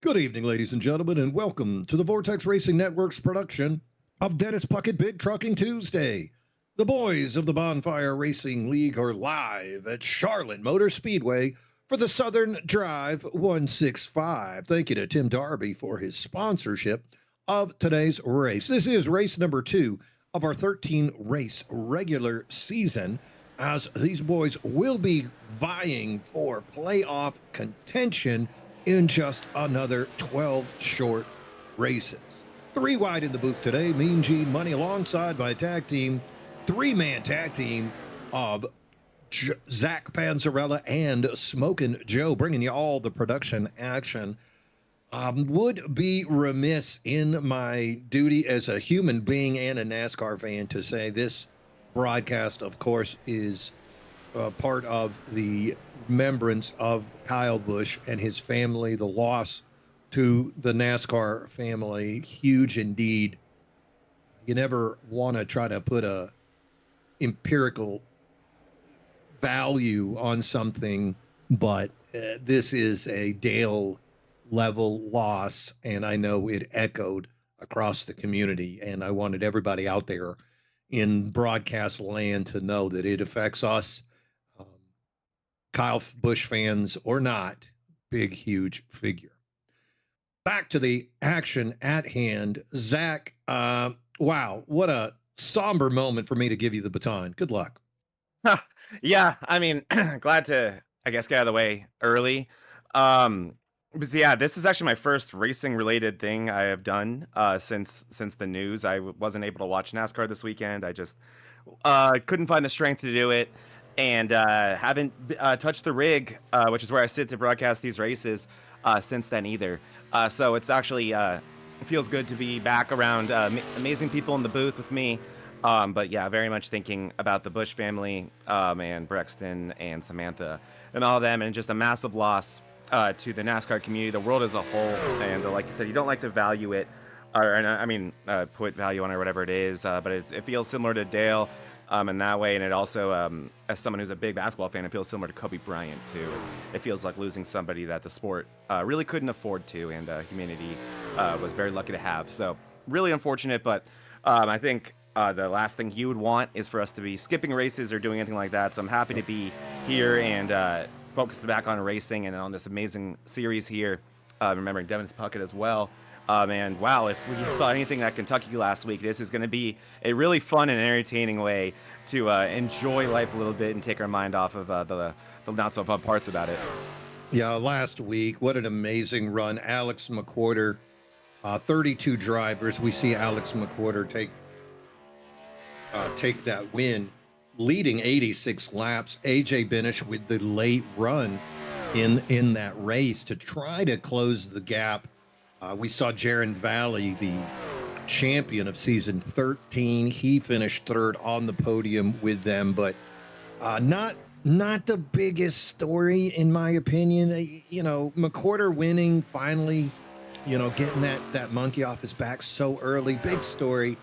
Good evening, ladies and gentlemen, and welcome to the Vortex Racing Network's production of Dennis Puckett Big Trucking Tuesday. The boys of the Bonfire Racing League are live at Charlotte Motor Speedway for the Southern Drive 165. Thank you to Tim Darby for his sponsorship of today's race. This is race number 2 of our 13-race regular season, as these boys will be vying for playoff contention in just another 12 short races. 3 wide in the booth today. Mean Gene Money alongside my tag team, 3-man tag team of Zach Panzarella and Smokin' Joe, bringing you all the production action. Would be remiss in my duty as a human being and a NASCAR fan to say this broadcast, of course, is part of the remembrance of Kyle Busch and his family. The loss to the NASCAR family, huge indeed. You never want to try to put a empirical value on something, but this is a Dale level loss, and I know it echoed across the community, and I wanted everybody out there in broadcast land to know that it affects us, Kyle Busch fans or not. Big, huge figure. Back to the action at hand. Zach, wow, what a somber moment for me to give you the baton. Good luck. Yeah, I mean, glad to, I guess, get out of the way early. But yeah, this is actually my first racing related thing I have done since the news. I wasn't able to watch NASCAR this weekend. I just couldn't find the strength to do it, and haven't touched the rig, which is where I sit to broadcast these races, since then either. So it's actually it feels good to be back around amazing people in the booth with me. But yeah, very much thinking about the Bush family, and Brexton and Samantha and all of them, and just a massive loss to the NASCAR community, the world as a whole. And like you said, you don't like to value it, or I mean, put value on it or whatever it is, but it feels similar to Dale in that way. And it also, as someone who's a big basketball fan, it feels similar to Kobe Bryant too. It feels like losing somebody that the sport really couldn't afford to, and humanity was very lucky to have. So really unfortunate, but I think the last thing he would want is for us to be skipping races or doing anything like that. So I'm happy to be here and focus back on racing and on this amazing series here. Remembering Devin's Puckett as well. And wow, if we saw anything at Kentucky last week, this is going to be a really fun and entertaining way to enjoy life a little bit and take our mind off of the not so fun parts about it. Yeah, last week, what an amazing run. Alex McWhorter, 32 drivers. We see Alex McWhorter take that win, leading 86 laps. AJ Benish with the late run in that race to try to close the gap. We saw Jaron Valley, the champion of season 13. He finished third on the podium with them, but not the biggest story in my opinion. You know, McWhorter winning finally, you know, getting that monkey off his back so early. Big story.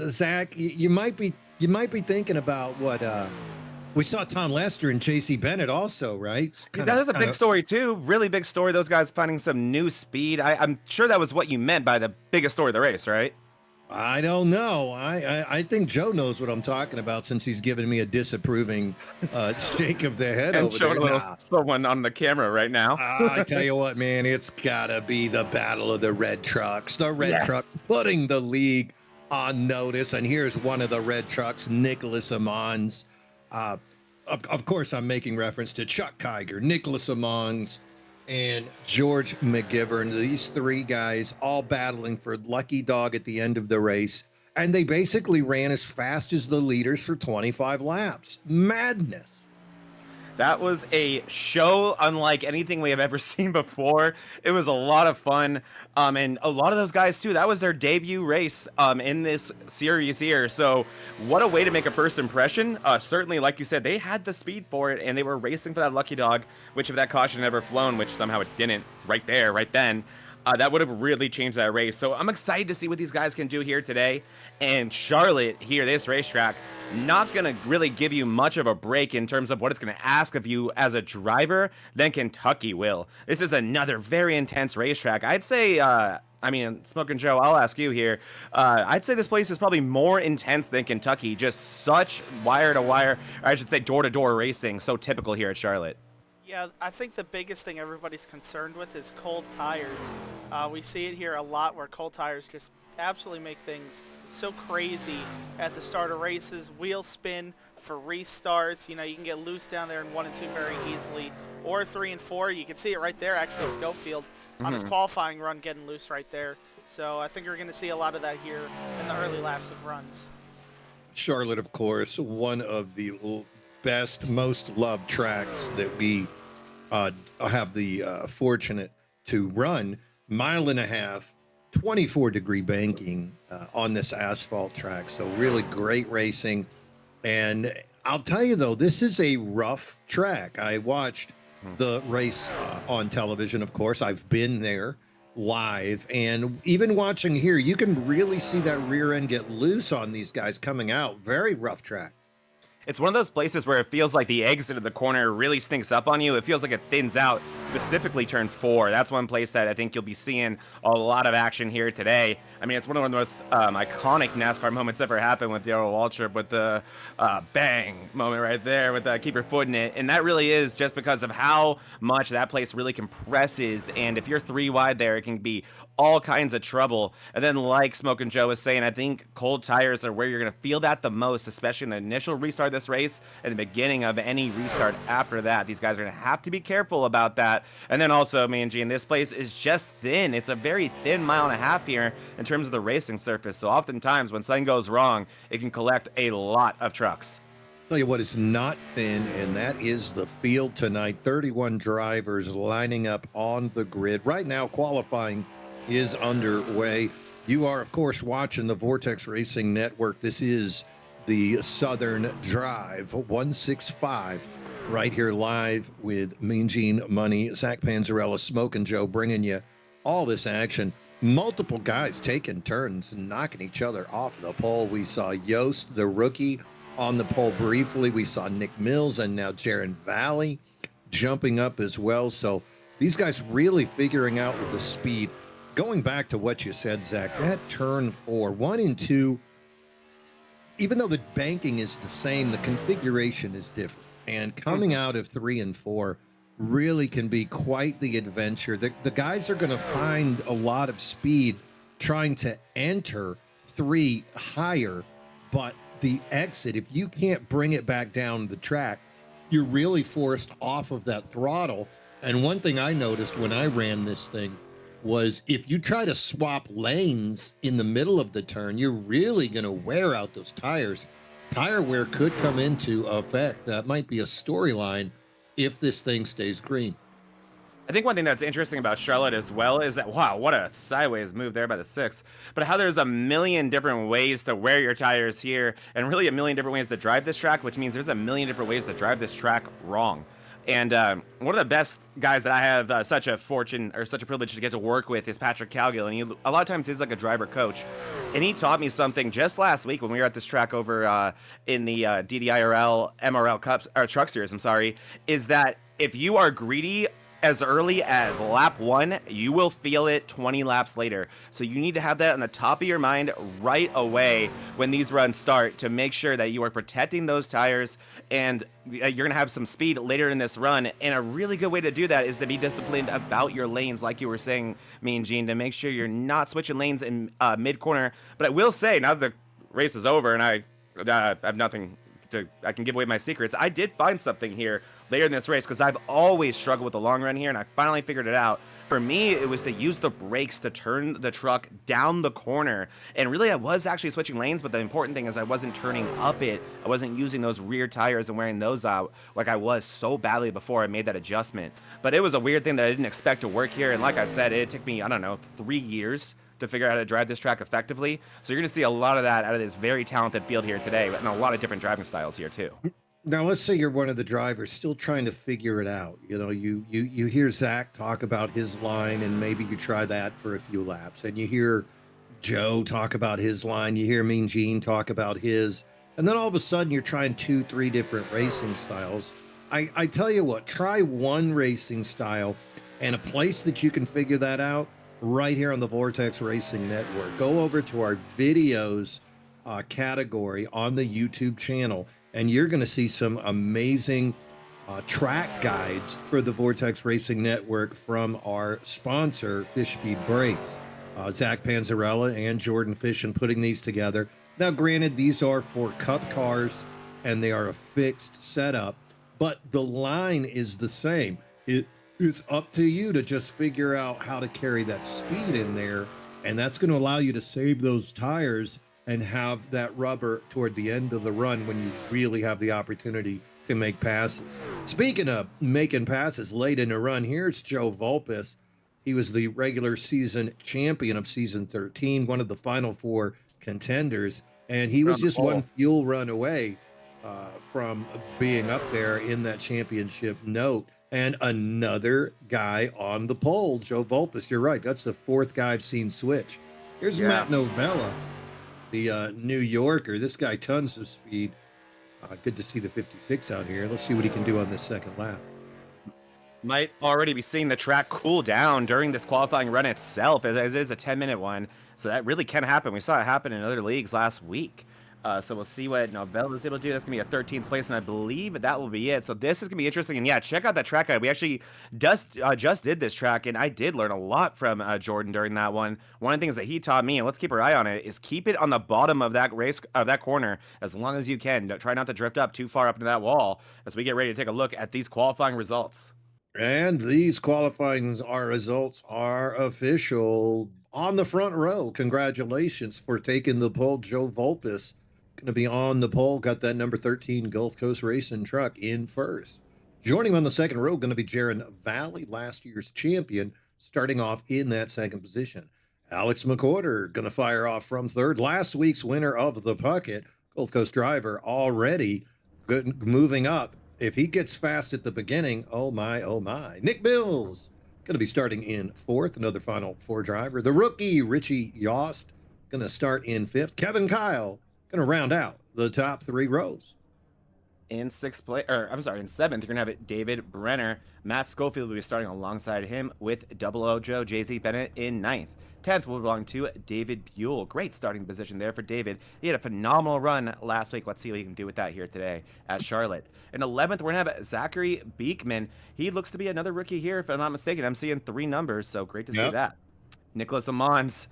Zach, you might be thinking about what we saw Tom Lester and JC Bennett also, right? That was a big story too. Really big story. Those guys finding some new speed. I'm sure that was what you meant by the biggest story of the race, right? I don't know. I think Joe knows what I'm talking about since he's giving me a disapproving shake of the head and over showing there. Someone on the camera right now. I tell you what, man, it's gotta be the battle of the red trucks. The red truck putting the league on notice, and here's one of the red trucks, Nicholas Amons. Of course, I'm making reference to Chuck Kiger, Nicholas Amons, and George McGivern. These three guys all battling for lucky dog at the end of the race, and they basically ran as fast as the leaders for 25 laps. Madness. That was a show unlike anything we have ever seen before. It was a lot of fun. And a lot of those guys too, that was their debut race in this series here. So what a way to make a first impression. Certainly, like you said, they had the speed for it, and they were racing for that lucky dog, which if that caution had ever flown, which somehow it didn't right there, right then, that would have really changed that race. So I'm excited to see what these guys can do here today. And Charlotte here, this racetrack, not going to really give you much of a break in terms of what it's going to ask of you as a driver than Kentucky will. This is another very intense racetrack. I'd say, I mean, Smokin' Joe, I'll ask you here. I'd say this place is probably more intense than Kentucky. Just such wire-to-wire, or I should say door-to-door racing, so typical here at Charlotte. Yeah, I think the biggest thing everybody's concerned with is cold tires. We see it here a lot where cold tires just absolutely make things so crazy at the start of races. Wheel spin for restarts. You know, you can get loose down there in 1 and 2 very easily. Or 3 and 4. You can see it right there, actually, Schofield on his qualifying run getting loose right there. So I think we're going to see a lot of that here in the early laps of runs. Charlotte, of course, one of the best, most loved tracks that we have the fortunate to run. 1.5 miles, 24-degree banking on this asphalt track. So really great racing. And I'll tell you, though, this is a rough track. I watched the race on television, of course. I've been there live. And even watching here, you can really see that rear end get loose on these guys coming out. Very rough track. It's one of those places where it feels like the exit of the corner really stinks up on you. It feels like it thins out, specifically turn 4. That's one place that I think you'll be seeing a lot of action here today. I mean, it's one of the most iconic NASCAR moments ever happened with Darrell Waltrip with the bang moment right there with keep your foot in it. And that really is just because of how much that place really compresses. And if you're 3 wide there, it can be all kinds of trouble. And then like Smokin' Joe was saying, I think cold tires are where you're going to feel that the most, especially in the initial restart of this race and the beginning of any restart after that. These guys are going to have to be careful about that. And then also, man, Gene, this place is just thin. It's a very thin 1.5 miles here in terms of the racing surface. So oftentimes when something goes wrong, it can collect a lot of trucks. Tell you what is not thin, and that is the field tonight. 31 drivers lining up on the grid. Right now, qualifying is underway. You are, of course, watching the Vortex Racing Network. This is the Southern Drive 165, right here live with Mean Gene Money, Zach Panzarella, Smoke and Joe, bringing you all this action. Multiple guys taking turns and knocking each other off the pole. We saw Yost, the rookie, on the pole briefly. We saw Nick Mills and now Jaron Valley jumping up as well. So these guys really figuring out with the speed. Going back to what you said, Zach, that turn 4, 1 and 2, even though the banking is the same, the configuration is different. And coming out of 3 and 4 really can be quite the adventure. The guys are going to find a lot of speed trying to enter 3 higher, but the exit, if you can't bring it back down the track, you're really forced off of that throttle. And one thing I noticed when I ran this thing was if you try to swap lanes in the middle of the turn, you're really going to wear out those tires. Tire wear could come into effect. That might be a storyline if this thing stays green. I think one thing that's interesting about Charlotte as well is that, wow, what a sideways move there by the 6. But how there's a million different ways to wear your tires here, and really a million different ways to drive this track, which means there's a million different ways to drive this track wrong. And one of the best guys that I have such a fortune or such a privilege to get to work with is Patrick Calgill. And a lot of times he's like a driver coach. And he taught me something just last week when we were at this track over in the DDIRL MRL Cups, or Truck Series, I'm sorry, is that if you are greedy as early as lap 1, you will feel it 20 laps later. So you need to have that on the top of your mind right away when these runs start to make sure that you are protecting those tires and you're going to have some speed later in this run. And a really good way to do that is to be disciplined about your lanes, like you were saying, Mean Gene, to make sure you're not switching lanes in mid-corner. But I will say, now that the race is over and I have nothing I can give away my secrets, I did find something here later in this race because I've always struggled with the long run here, and I finally figured it out. For me, it was to use the brakes to turn the truck down the corner. And really, I was actually switching lanes, but the important thing is I wasn't turning up it. I wasn't using those rear tires and wearing those out like I was so badly before I made that adjustment. But it was a weird thing that I didn't expect to work here. And like I said, it took me, I don't know, 3 years to figure out how to drive this track effectively. So you're going to see a lot of that out of this very talented field here today, and a lot of different driving styles here too. Now, let's say you're one of the drivers still trying to figure it out. You know, you hear Zach talk about his line, and maybe you try that for a few laps. And you hear Joe talk about his line. You hear Mean Gene talk about his. And then all of a sudden, you're trying 2, 3 different racing styles. I tell you what, try one racing style and a place that you can figure that out right here on the Vortex Racing Network. Go over to our videos category on the YouTube channel, and you're going to see some amazing track guides for the Vortex Racing Network from our sponsor, Fish Speed Brakes. Zach Panzarella and Jordan Fishin putting these together. Now, granted, these are for cup cars, and they are a fixed setup, but the line is the same. It's up to you to just figure out how to carry that speed in there, and that's going to allow you to save those tires and have that rubber toward the end of the run when you really have the opportunity to make passes. Speaking of making passes late in the run, here's Joe Vulpes. He was the regular season champion of season 13, one of the final 4 contenders, and he was just one fuel run away from being up there in that championship note. And another guy on the pole, Joe Vulpes. You're right. That's the 4th guy I've seen switch. Here's Matt Novella, the New Yorker. This guy, tons of speed. Good to see the 56 out here. Let's see what he can do on this second lap. Might already be seeing the track cool down during this qualifying run itself, as it is a 10-minute one. So that really can happen. We saw it happen in other leagues last week. So we'll see what Novella is able to do. That's going to be a 13th place, and I believe that will be it. So this is going to be interesting. And yeah, check out that track guide. We actually just did this track, and I did learn a lot from Jordan during that one. One of the things that he taught me, and let's keep our eye on it, is keep it on the bottom of that that corner as long as you can. Try not to drift up too far up into that wall as we get ready to take a look at these qualifying results. And these qualifying results are official. On the front row, congratulations for taking the pole, Joe Vulpes. Going to be on the pole, got that number 13 Gulf Coast Racing truck in first. Joining him on the second row, going to be Jaron Valley, last year's champion, starting off in that second position. Alex McCorder going to fire off from third. Last week's winner of the Puckett, Gold Coast driver, already moving up. If he gets fast at the beginning, oh my, oh my. Nick Mills going to be starting in fourth, another Final Four driver. The rookie, Richie Yost, going to start in fifth. Kevin Kyle going to round out the top three rows. In in seventh, you're gonna have it David Brenner. Matt Schofield will be starting alongside him with Double O Joe JZ Bennett in ninth. 10th will belong to David Buell. Great starting position there for David. He had a phenomenal run last week. Let's see what he can do with that here today at Charlotte. In 11th, we're going to have Zachary Beekman. He looks to be another rookie here, if I'm not mistaken. I'm seeing 3 numbers, so great to see that. Nicholas Amons,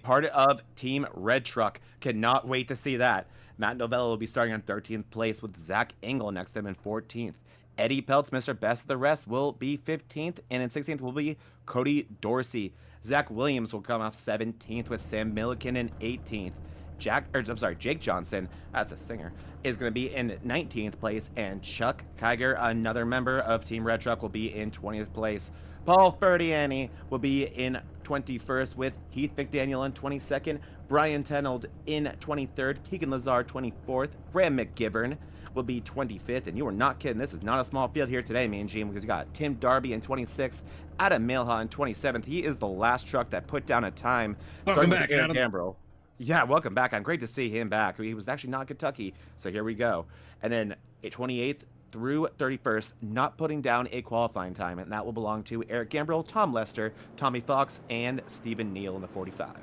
part of Team Red Truck. Cannot wait to see that. Matt Novello will be starting in 13th place with Zach Engel next to him in 14th. Eddie Peltz, Mr. Best of the Rest, will be 15th, and in 16th will be Cody Dorsey. Zach Williams will come off 17th with Sam Milliken in 18th. Jake Johnson, that's a singer, is going to be in 19th place, and Chuck Kiger, another member of Team Red Truck, will be in 20th place. Paul Ferdiani will be in 21st with Heath McDaniel in 22nd, Brian Tenold in 23rd, Keegan Lazar 24th, Graham McGivern will be 25th, and you are not kidding. This is not a small field here today, Mean Gene, because you got Tim Darby in 26th, Adam Milha in 27th. He is the last truck that put down a time. Welcome back, Adam. Gambrel. Yeah, welcome back. I'm great to see him back. He was actually not in Kentucky, so here we go. And then 28th through 31st, not putting down a qualifying time, and that will belong to Eric Gambrel, Tom Lester, Tommy Fox, and Stephen Neal in the 45.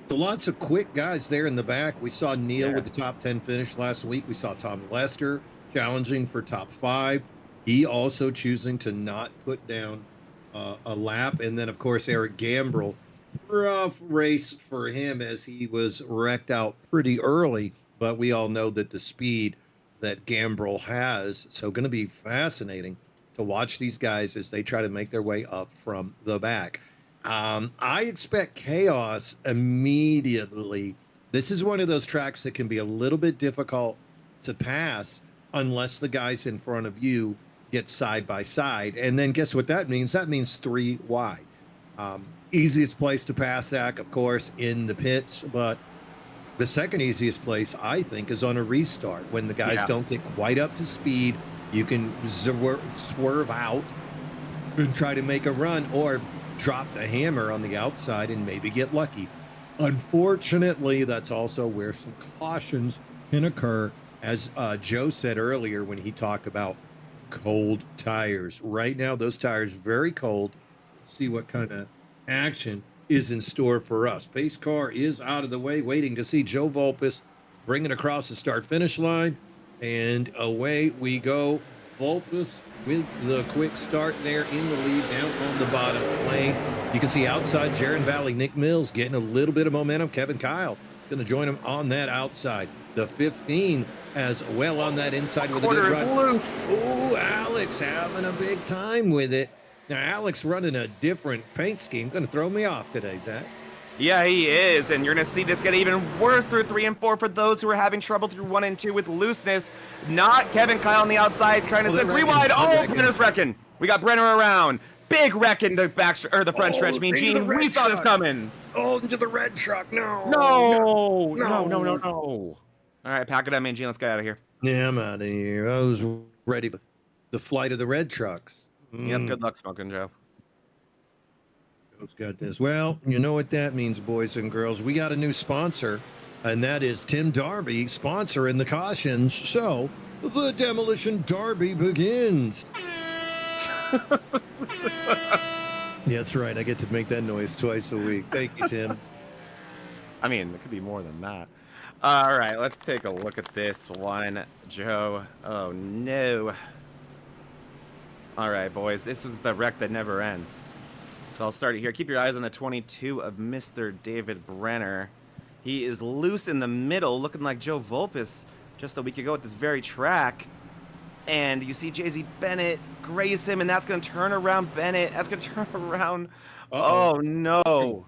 So lots of quick guys there in the back. We saw Neal with the top 10 finish last week. We saw Tom Lester challenging for top 5. He also choosing to not put down a lap. And then, of course, Eric Gambrel. Rough race for him as he was wrecked out pretty early. But we all know that the speed that Gambrel has. So going to be fascinating to watch these guys as they try to make their way up from the back. I expect chaos immediately. This is one of those tracks that can be a little bit difficult to pass unless the guys in front of you get side by side. And then guess what that means? That means 3 wide. Easiest place to pass, Zach, of course, in the pits. But the second easiest place, I think, is on a restart. When the guys don't get quite up to speed, you can swerve out and try to make a run, or drop the hammer on the outside and maybe get lucky. Unfortunately, that's also where some cautions can occur, as Joe said earlier when he talked about cold tires. Right now, those tires very cold. Let's see what kind of action is in store for us. Pace car is out of the way, waiting to see Joe Vulpes bring it across the start-finish line, and away we go. Vulpes with the quick start there in the lead down on the bottom lane. You can see outside Jaron Valley, Nick Mills getting a little bit of momentum. Kevin Kyle going to join him on that outside. The 15 as well on that inside with a good run. Oh, Alex having a big time with it. Now, Alex running a different paint scheme. Going to throw me off today, Zach. Yeah, he is, and you're going to see this get even worse through 3 and 4 for those who are having trouble through 1 and 2 with looseness. Not Kevin Kyle on the outside trying to send 3 wide. Oh, Brenner's wrecking. We got Brenner around. Big wreck in the back or the front stretch. Mean Gene, we saw this coming. Oh, into the red truck. No. All right, pack it up, Mean Gene. Let's get out of here. Yeah, I'm out of here. I was ready for the flight of the red trucks. Yep, good luck smoking, Joe. Joe's got this. Well, you know what that means, boys and girls. We got a new sponsor, and that is Tim Darby sponsoring the cautions. So the Demolition Derby begins. Yeah, that's right. I get to make that noise twice a week. Thank you, Tim. I mean, it could be more than that. All right, let's take a look at this one, Joe. Oh, no. All right, boys, this is the wreck that never ends. So I'll start it here. Keep your eyes on the 22 of Mr. David Brenner. He is loose in the middle, looking like Joe Vulpes just a week ago at this very track. And you see JZ Bennett graze him, and that's going to turn around Bennett. That's going to turn around. Oh, no.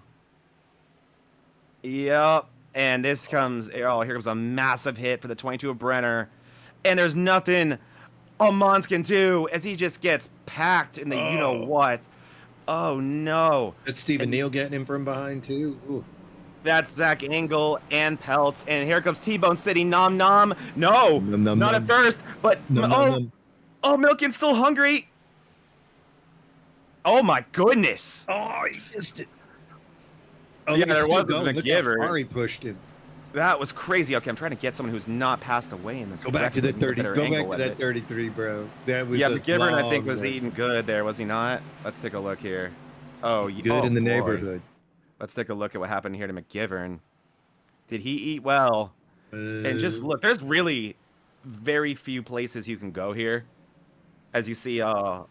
Yep. And this comes, oh, here comes a massive hit for the 22 of Brenner. And there's nothing Mons can do as he just gets packed in the you-know-what. Oh no. That's Stephen And Neal getting him from behind too. Ooh. that's Zach Engel and Peltz. And here comes T-Bone City. Nom nom. No, Num, num, not num. at first. But Num, num, num. oh, Milken's still hungry. Oh my goodness. Oh, he missed it. Oh, Yeah, look, there he's still was a going. Look how McGiver. far he pushed him. That was crazy. Okay, I'm trying to get someone who's not passed away in this. Go back to direction that with a 30. better Go angle back to with that it. 33, bro. That was Yeah, a McGivern, I think, long was run. eating good there, was he not? Let's take a look here. Oh, Good in the boy. neighborhood. Let's take a look at what happened here to McGivern. Did he eat well? And just look, there's really very few places you can go here. As you see, the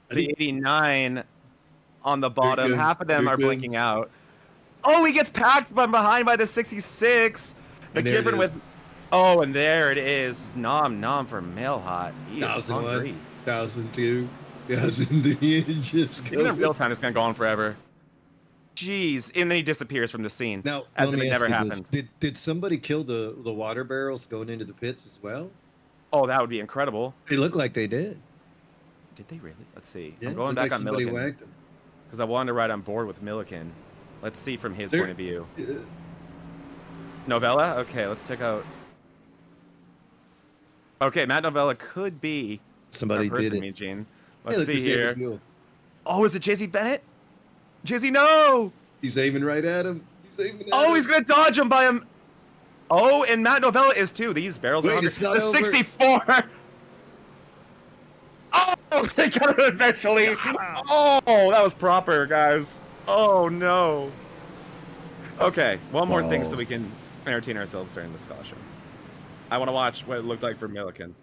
89 on the bottom, half of them are blinking out. Oh, he gets packed from behind by the 66. McGivern with... Oh, and there it is. Nom nom for Mailhot. He is hungry. 1002, 1003. Just Even in real time, it's going to go on forever. Jeez. And then he disappears from the scene. Now, as if let me it ask never you this. happened. Did somebody kill the water barrels going into the pits as well? Oh, that would be incredible. They look like they did. Did they really? Let's see. Yeah, I'm going looked back like on somebody Milliken. whacked them. Because I wanted to ride on board with Milliken. Let's see from his point of view. Novella? Okay, let's check out. Okay, Matt Novella could be Somebody did it. Eugene. Hey, Let's look, see there's David here. Buell. Oh, is it Jizzy Bennett? Jizzy, no! He's aiming right at him. He's aiming at Oh, him. he's going to dodge him by him. Oh, and Matt Novella is too. These barrels are Wait, hungry. it's not The over. 64! Oh, they got it eventually. Oh, that was proper, guys. Oh, no. Okay, one more thing so we can entertain ourselves during this caution. I want to watch what it looked like for Milliken.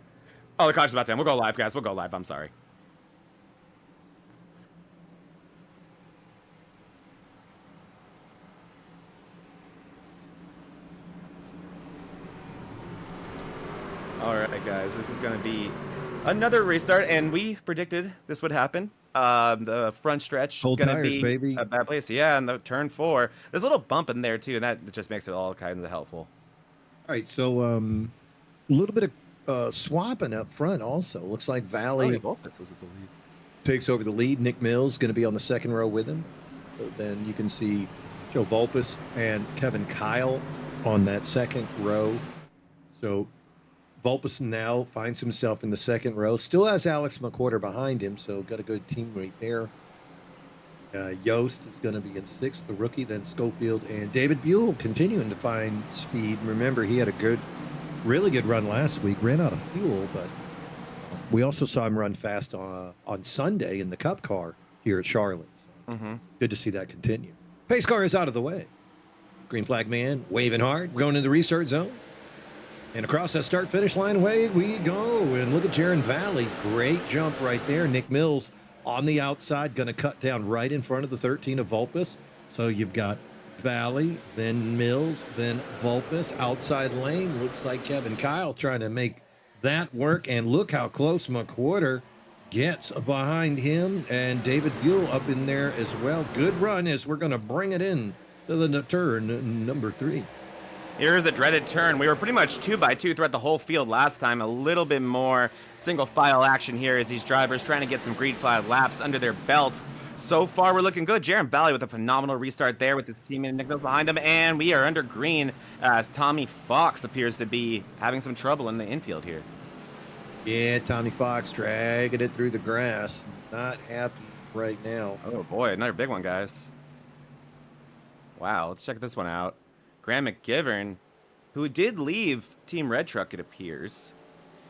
Oh, the caution's about to end. We'll go live, guys. We'll go live. I'm sorry. All right, guys. This is going to be another restart, and we predicted this would happen. The front stretch Cold going to tires, be baby. a bad place. Yeah, and the turn 4. There's a little bump in there, too, and that just makes it all kinds of helpful. All right, so a little bit of swapping up front also. Looks like Valley takes over the lead. Nick Mills going to be on the second row with him. So then you can see Joe Vulpes and Kevin Kyle on that second row. So Vulpes now finds himself in the second row. Still has Alex McQuarter behind him, so got a good teammate there. Yost is going to be in sixth, the rookie, then Schofield and David Buell continuing to find speed. Remember, he had a really good run last week, ran out of fuel, but we also saw him run fast on Sunday in the Cup car here at Charlotte. So good to see that continue. Pace car is out of the way. Green flag man waving hard, going into the restart zone. And across that start-finish line, away we go. And look at Jaron Valley. Great jump right there. Nick Mills on the outside, going to cut down right in front of the 13 of Vulpes. So you've got Valley, then Mills, then Vulpes. Outside lane, looks like Kevin Kyle trying to make that work. And look how close McQuarter gets behind him. And David Buell up in there as well. Good run as we're going to bring it in to the turn number 3. Here's the dreaded turn. We were pretty much 2x2 throughout the whole field last time. A little bit more single file action here as these drivers trying to get some green flag laps under their belts. So far, we're looking good. Jaron Valley with a phenomenal restart there with his teammate Nick Mills behind him. And we are under green as Tommy Fox appears to be having some trouble in the infield here. Yeah, Tommy Fox dragging it through the grass. Not happy right now. Oh, boy. Another big one, guys. Wow. Let's check this one out. Graham McGivern, who did leave Team Red Truck, it appears.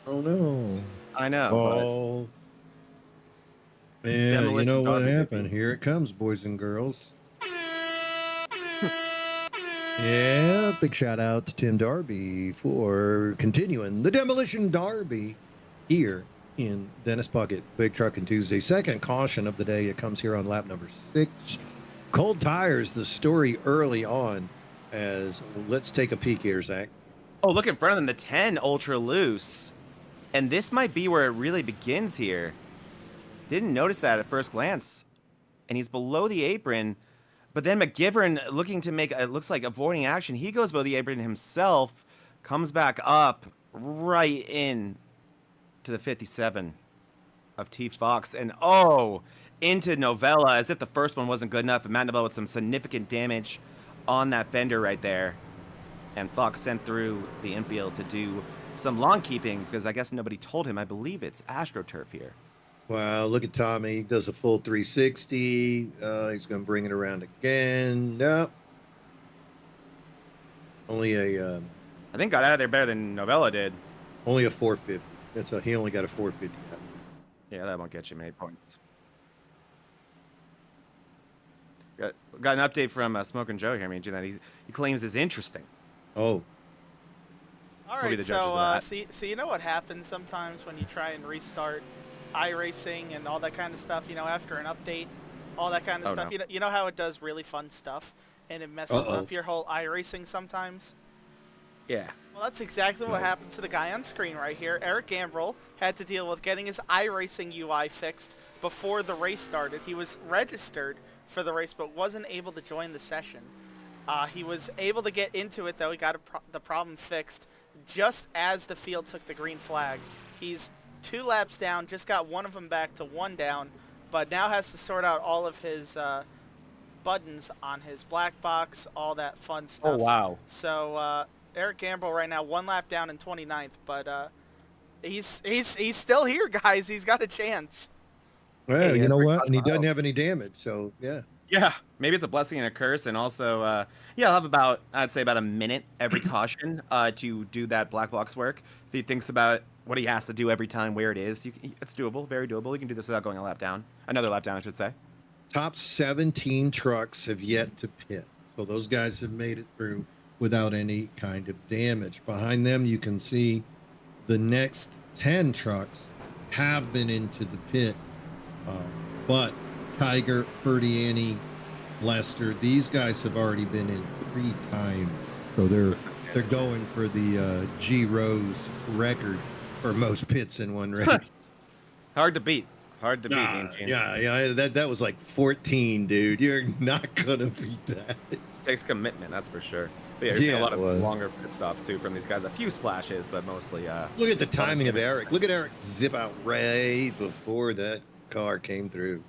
Oh, no. I know. Oh. Yeah, you know what happened. Here it comes, boys and girls. Yeah, big shout out to Tim Darby for continuing the Demolition Derby here in Dennis Puckett. Big Trucking Tuesday. Second caution of the day. It comes here on lap number 6. Cold tires, the story early on. As let's take a peek here, Zach. Oh, look in front of them, the 10 ultra loose. And this might be where it really begins here. Didn't notice that at first glance. And he's below the apron. But then McGivern looking to make, it looks like avoiding action. He goes below the apron himself, comes back up right in to the 57 of T Fox. And oh, into Novella as if the first one wasn't good enough. And Matt Novella with some significant damage on that fender right there. And Fox sent through the infield to do some lawn keeping because I guess nobody told him. I believe it's AstroTurf here. Wow, look at Tommy. He does a full 360. He's going to bring it around again. No. Only a... I think got out of there better than Novella did. Only a 450. He only got a 450. Yeah, that won't get you many points. Got an update from Smokin' Joe here, that he claims is interesting. Oh. All We'll be right, the judges of that. so you know what happens sometimes when you try and restart iRacing and all that kind of stuff, after an update, all that kind of stuff. No. You know how it does really fun stuff and it messes up your whole iRacing sometimes? Yeah. Well, that's exactly what happened to the guy on screen right here. Eric Gambrell had to deal with getting his iRacing UI fixed before the race started. He was registered for the race but wasn't able to join the session. He was able to get into it, though. He got the problem fixed just as the field took the green flag. He's 2 laps down, just got one of them back to 1 down, but now has to sort out all of his buttons on his black box, all that fun stuff. Oh, wow. So Eric Gambrell right now 1 lap down in 29th, but he's still here, guys. He's got a chance. Well, Hey, you know Eric, what? And he doesn't have any damage, so yeah. Yeah, maybe it's a blessing and a curse, and also, I'll have I'd say about a minute every caution to do that black box work. If he thinks about what he has to do every time, where it is, it's doable, very doable. You can do this without going another lap down, I should say. Top 17 trucks have yet to pit, so those guys have made it through without any kind of damage. Behind them, you can see the next 10 trucks have been into the pit, but Tiger, Ferdiani, Lester, these guys have already been in 3 times. So they're going for the G Rose record for most pits in one race. Hard to beat. Yeah. That was like 14, dude. You're not gonna beat that. Takes commitment, that's for sure. But you're seeing a lot of longer pit stops too from these guys. A few splashes, but mostly. Look at the timing of Eric. Look at Eric zip out right before that car came through.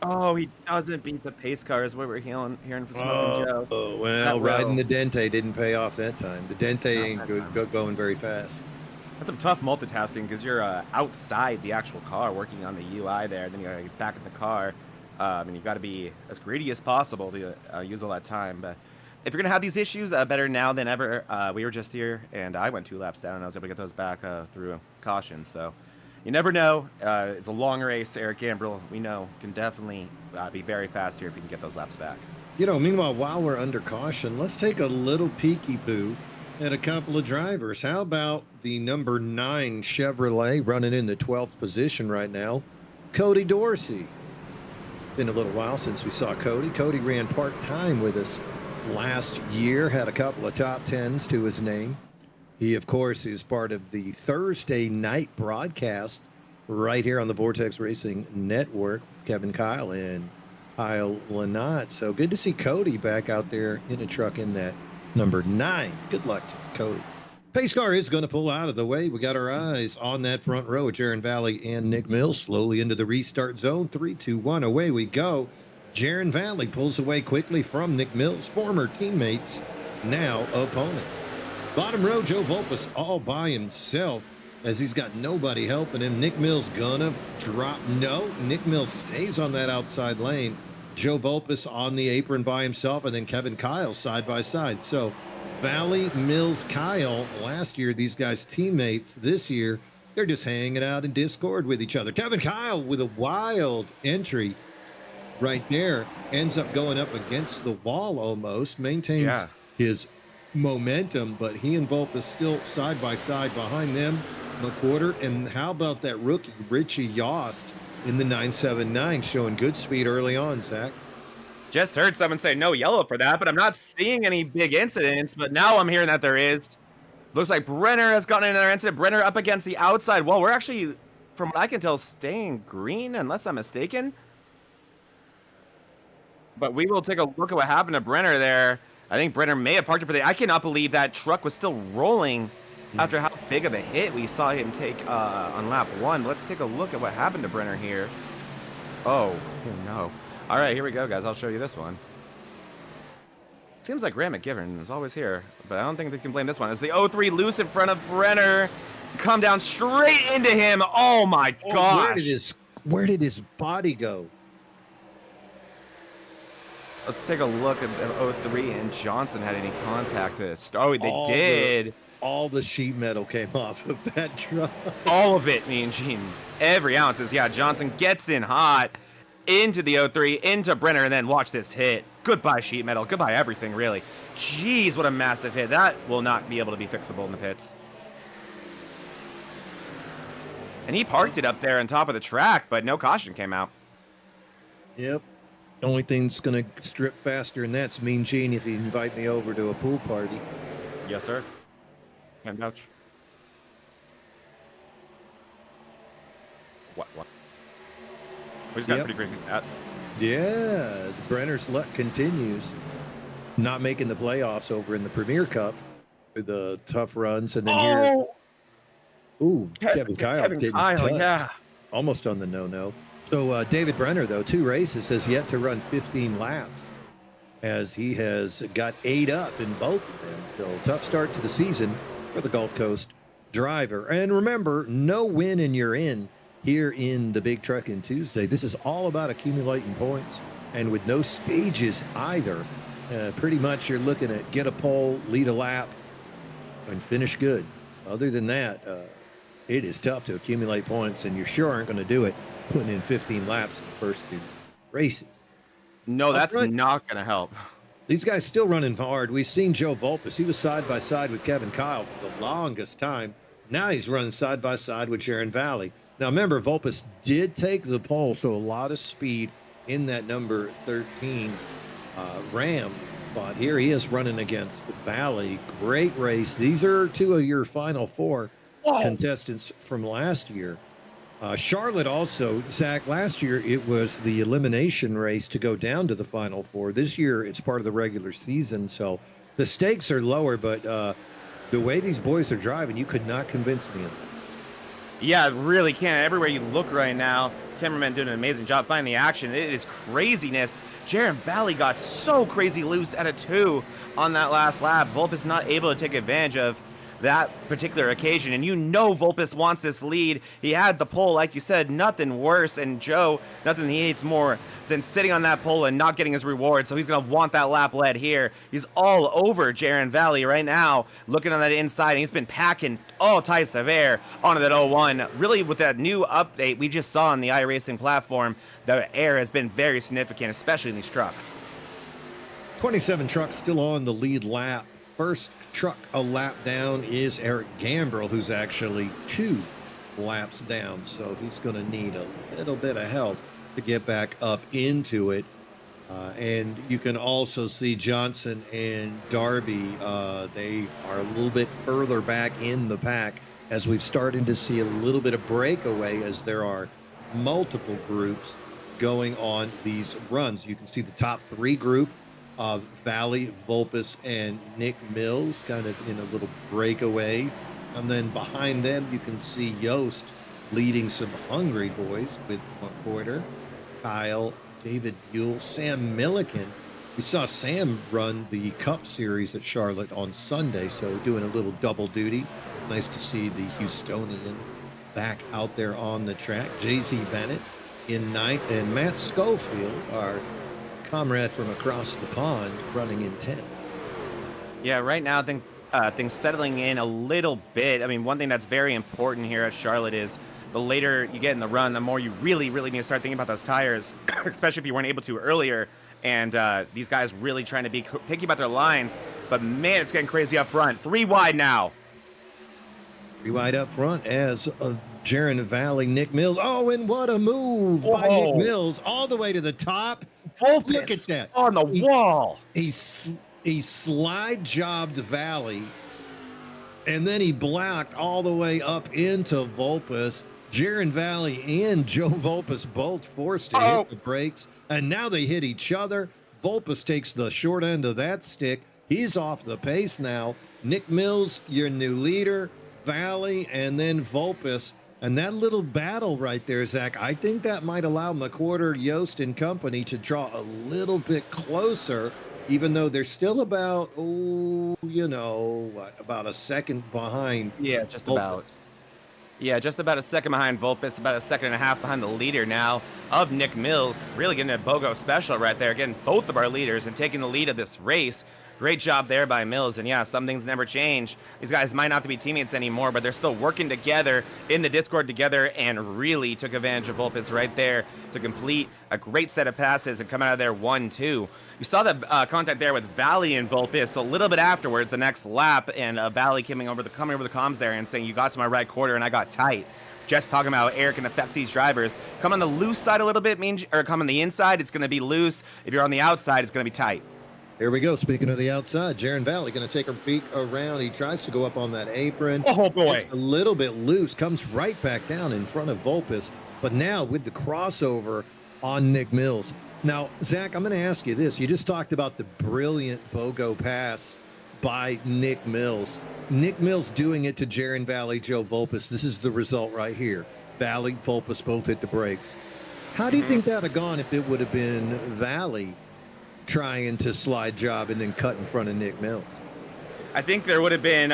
Oh, he doesn't beat the pace car is what we're hearing from Smokin' Joe. Oh, well, riding the Dente didn't pay off that time. The Dente ain't going very fast. That's some tough multitasking because you're outside the actual car working on the UI there. Then you're back in the car. You got to be as greedy as possible to use all that time. But if you're going to have these issues, better now than ever. We were just here, and I went 2 laps down, and I was able to get those back through caution. So you never know. It's a long race. Eric Gambrell, we know, can definitely be very fast here if he can get those laps back. Meanwhile, while we're under caution, let's take a little peeky-poo at a couple of drivers. How about the number 9 Chevrolet running in the 12th position right now, Cody Dorsey? Been a little while since we saw Cody. Cody ran part-time with us last year, had a couple of top 10s to his name. He, of course, is part of the Thursday night broadcast right here on the Vortex Racing Network with Kevin Kyle and Kyle Lynott. So good to see Cody back out there in a truck in that number 9. Good luck to Cody. Pace car is going to pull out of the way. We got our eyes on that front row with Jaron Valley and Nick Mills slowly into the restart zone. 3, 2, 1, away we go. Jaron Valley pulls away quickly from Nick Mills, former teammates, now opponents. Bottom row, Joe Volpus all by himself as he's got nobody helping him. Nick Mills gonna drop. No, Nick Mills stays on that outside lane. Joe Volpus on the apron by himself, and then Kevin Kyle side by side. So Valley, Mills, Kyle, last year, these guys teammates. This year, they're just hanging out in Discord with each other. Kevin Kyle with a wild entry right there, ends up going up against the wall almost, maintains his momentum, but he and Volpus still side by side behind them, McWhorter. And how about that rookie, Richie Yost, in the 979, showing good speed early on, Zach? Just heard someone say no yellow for that, but I'm not seeing any big incidents, but now I'm hearing that there is. Looks like Brenner has gotten another incident. Brenner up against the outside wall. We're actually, from what I can tell, staying green, unless I'm mistaken. But we will take a look at what happened to Brenner there. I think Brenner may have parked it for the... I cannot believe that truck was still rolling after how big of a hit we saw him take on lap 1. Let's take a look at what happened to Brenner here. Oh, no. All right, here we go, guys. I'll show you this one. Seems like Graham McGivern is always here, but I don't think they can blame this one. It's the 0-3 loose in front of Brenner. Come down straight into him. Oh, my gosh. Where did his body go? Let's take a look at 0-3 and Johnson had any contact to this. Oh, they did. All the sheet metal came off of that truck. All of it, Mean Gene. Every ounce is, yeah, Johnson gets in hot into the 0-3, into Brenner, and then watch this hit. Goodbye, sheet metal. Goodbye, everything, really. Jeez, what a massive hit. That will not be able to be fixable in the pits. And he parked it up there on top of the track, but no caution came out. Yep. The only thing that's going to strip faster than that's Mean Gene if he invite me over to a pool party. Yes, sir. And vouch. What? We just got a pretty crazy stat. Yeah, Brenner's luck continues. Not making the playoffs over in the Premier Cup with the tough runs, and then here, ooh, Kevin Kyle getting touched. Yeah, almost on the no-no. So David Brenner, though, 2 races, has yet to run 15 laps, as he has got 8 up in both of them. So tough start to the season for the Gulf Coast driver. And remember, no win and you're in here in the Big Truckin' Tuesday. This is all about accumulating points, and with no stages either. Pretty much you're looking at get a pole, lead a lap, and finish good. Other than that, it is tough to accumulate points, and you sure aren't going to do it putting in 15 laps in the first 2 races. No, that's not going to help. These guys still running hard. We've seen Joe Vulpes. He was side by side with Kevin Kyle for the longest time. Now he's running side by side with Jaron Valley. Now remember, Vulpes did take the pole, so a lot of speed in that number 13 Ram. But here he is running against Valley. Great race. These are 2 of your final 4 contestants from last year. Charlotte also, Zach, last year it was the elimination race to go down to the final 4. This year it's part of the regular season, so the stakes are lower, but the way these boys are driving, you could not convince me of that. Yeah, really can't. Everywhere you look right now, cameraman doing an amazing job finding the action. It is craziness. Jaron Valley got so crazy loose at a 2 on that last lap. Vulpes not able to take advantage of that particular occasion, and you know Vulpes wants this lead. He had the pole, like you said, nothing worse, and Joe, nothing he hates more than sitting on that pole and not getting his reward, so he's going to want that lap lead here. He's all over Jaron Valley right now, looking on that inside, and he's been packing all types of air onto that 01. Really, with that new update we just saw on the iRacing platform, the air has been very significant, especially in these trucks. 27 trucks still on the lead lap. First truck a lap down is Eric Gambrell, who's actually 2 laps down, so he's going to need a little bit of help to get back up into it. And you can also see Johnson and Darby, they are a little bit further back in the pack, as we've started to see a little bit of breakaway as there are multiple groups going on these runs. You can see the top 3 group of Valley, Vulpes, and Nick Mills kind of in a little breakaway. And then behind them, you can see Yost leading some hungry boys with McCorder, Kyle, David Buell, Sam Milliken. We saw Sam run the Cup Series at Charlotte on Sunday, so doing a little double duty. Nice to see the Houstonian back out there on the track. Jay-Z Bennett in 9th, and Matt Schofield, our comrade from across the pond, running in 10th. Yeah, right now I think things settling in a little bit. I mean, one thing that's very important here at Charlotte is the later you get in the run, the more you really need to start thinking about those tires, especially if you weren't able to earlier. And these guys really trying to be picky about their lines. But man, it's getting crazy up front. 3 wide now. 3 wide up front as Jaron Valley, Nick Mills. Oh, and what a move by Nick Mills all the way to the top. Vulpes look at that on the wall. He slide jobbed Valley, and then he blocked all the way up into Vulpes. Jaron Valley and Joe Vulpes both forced to hit the brakes, and now they hit each other. Vulpes takes the short end of that stick. He's off the pace now. Nick Mills, your new leader. Valley, and then Vulpes And that little battle right there, Zach, I think that might allow McQuarter, Yost, and company to draw a little bit closer, even though they're still about, about a second behind. Yeah, just Volpes. about. Yeah, just about a second behind Volpes, about a second and a half behind the leader now of Nick Mills. Really getting a BOGO special right there. Getting both of our leaders and taking the lead of this race. Great job there by Mills. And yeah, some things never change. These guys might not be teammates anymore, but they're still working together in the Discord together and really took advantage of Volpes right there to complete a great set of passes and come out of there 1-2. You saw the contact there with Valley and Volpes a little bit afterwards, the next lap, and Valley coming over the comms there and saying, you got to my right quarter and I got tight. Just talking about how air can affect these drivers. Come on the loose side a little bit, or come on the inside, it's going to be loose. If you're on the outside, it's going to be tight. Here we go. Speaking of the outside, Jaron Valley going to take a peek around. He tries to go up on that apron. Oh, boy. It's a little bit loose. Comes right back down in front of Volpes. But now with the crossover on Nick Mills. Now, Zach, I'm going to ask you this. You just talked about the brilliant BOGO pass by Nick Mills. Nick Mills doing it to Jaron Valley, Joe Volpes. This is the result right here. Valley, Volpes both hit the brakes. How do you think that would have gone if it would have been Valley trying to slide job and then cut in front of Nick Mills? I think there would have been,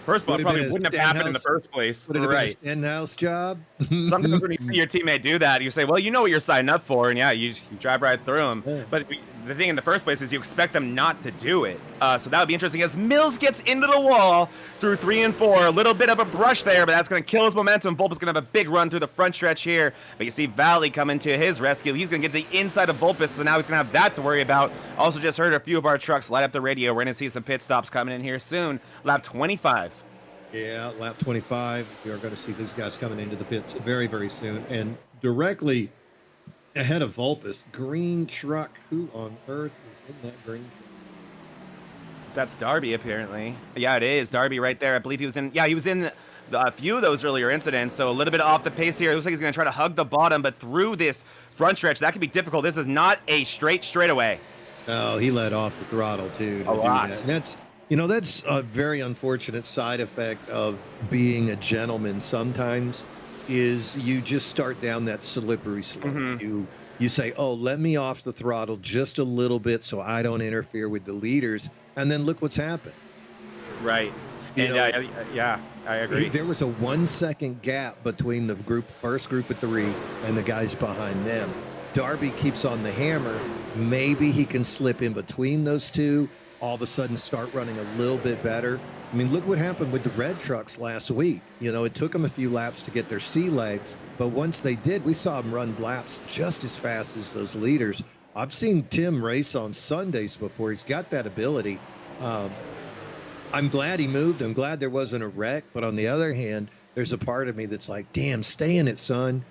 first of all, it probably wouldn't have happened in the first place. Would it have been a Stenhouse job? Sometimes when you see your teammate do that, you say, well, you know what you're signing up for, and yeah, you drive right through them. Yeah. But the thing in the first place is you expect them not to do it. So that would be interesting as Mills gets into the wall through 3 and 4. A little bit of a brush there, but that's going to kill his momentum. Volpes going to have a big run through the front stretch here. But you see Valley coming to his rescue. He's going to get the inside of Volpes, so now he's going to have that to worry about. Also just heard a few of our trucks light up the radio. We're going to see some pit stops coming in here soon. Lap 25. Yeah, lap 25. We are going to see these guys coming into the pits very, very soon. And directly ahead of Volpes, green truck. Who on earth is in that green truck? That's Darby, apparently. Yeah, it is. Darby right there. I believe he was in a few of those earlier incidents, so a little bit off the pace here. It looks like he's going to try to hug the bottom, but through this front stretch, that could be difficult. This is not a straightaway. Oh, he let off the throttle, too. A lot. That's a very unfortunate side effect of being a gentleman sometimes, is you just start down that slippery slope. Mm-hmm. You say, oh, let me off the throttle just a little bit so I don't interfere with the leaders. And then look what's happened. Right. Yeah, I agree. There was a 1 second gap between the first group of 3 and the guys behind them. Darby keeps on the hammer. Maybe he can slip in between those two, all of a sudden start running a little bit better. I mean, look what happened with the red trucks last week. It took them a few laps to get their sea legs, but once they did, we saw them run laps just as fast as those leaders. I've seen Tim race on Sundays before. He's got that ability. I'm glad he moved. I'm glad there wasn't a wreck, but on the other hand, there's a part of me that's like, damn, stay in it, son.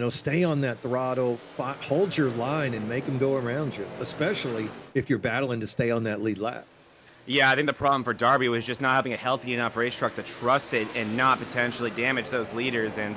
Stay on that throttle, hold your line and make them go around you, especially if you're battling to stay on that lead lap. Yeah, I think the problem for Darby was just not having a healthy enough race truck to trust it and not potentially damage those leaders and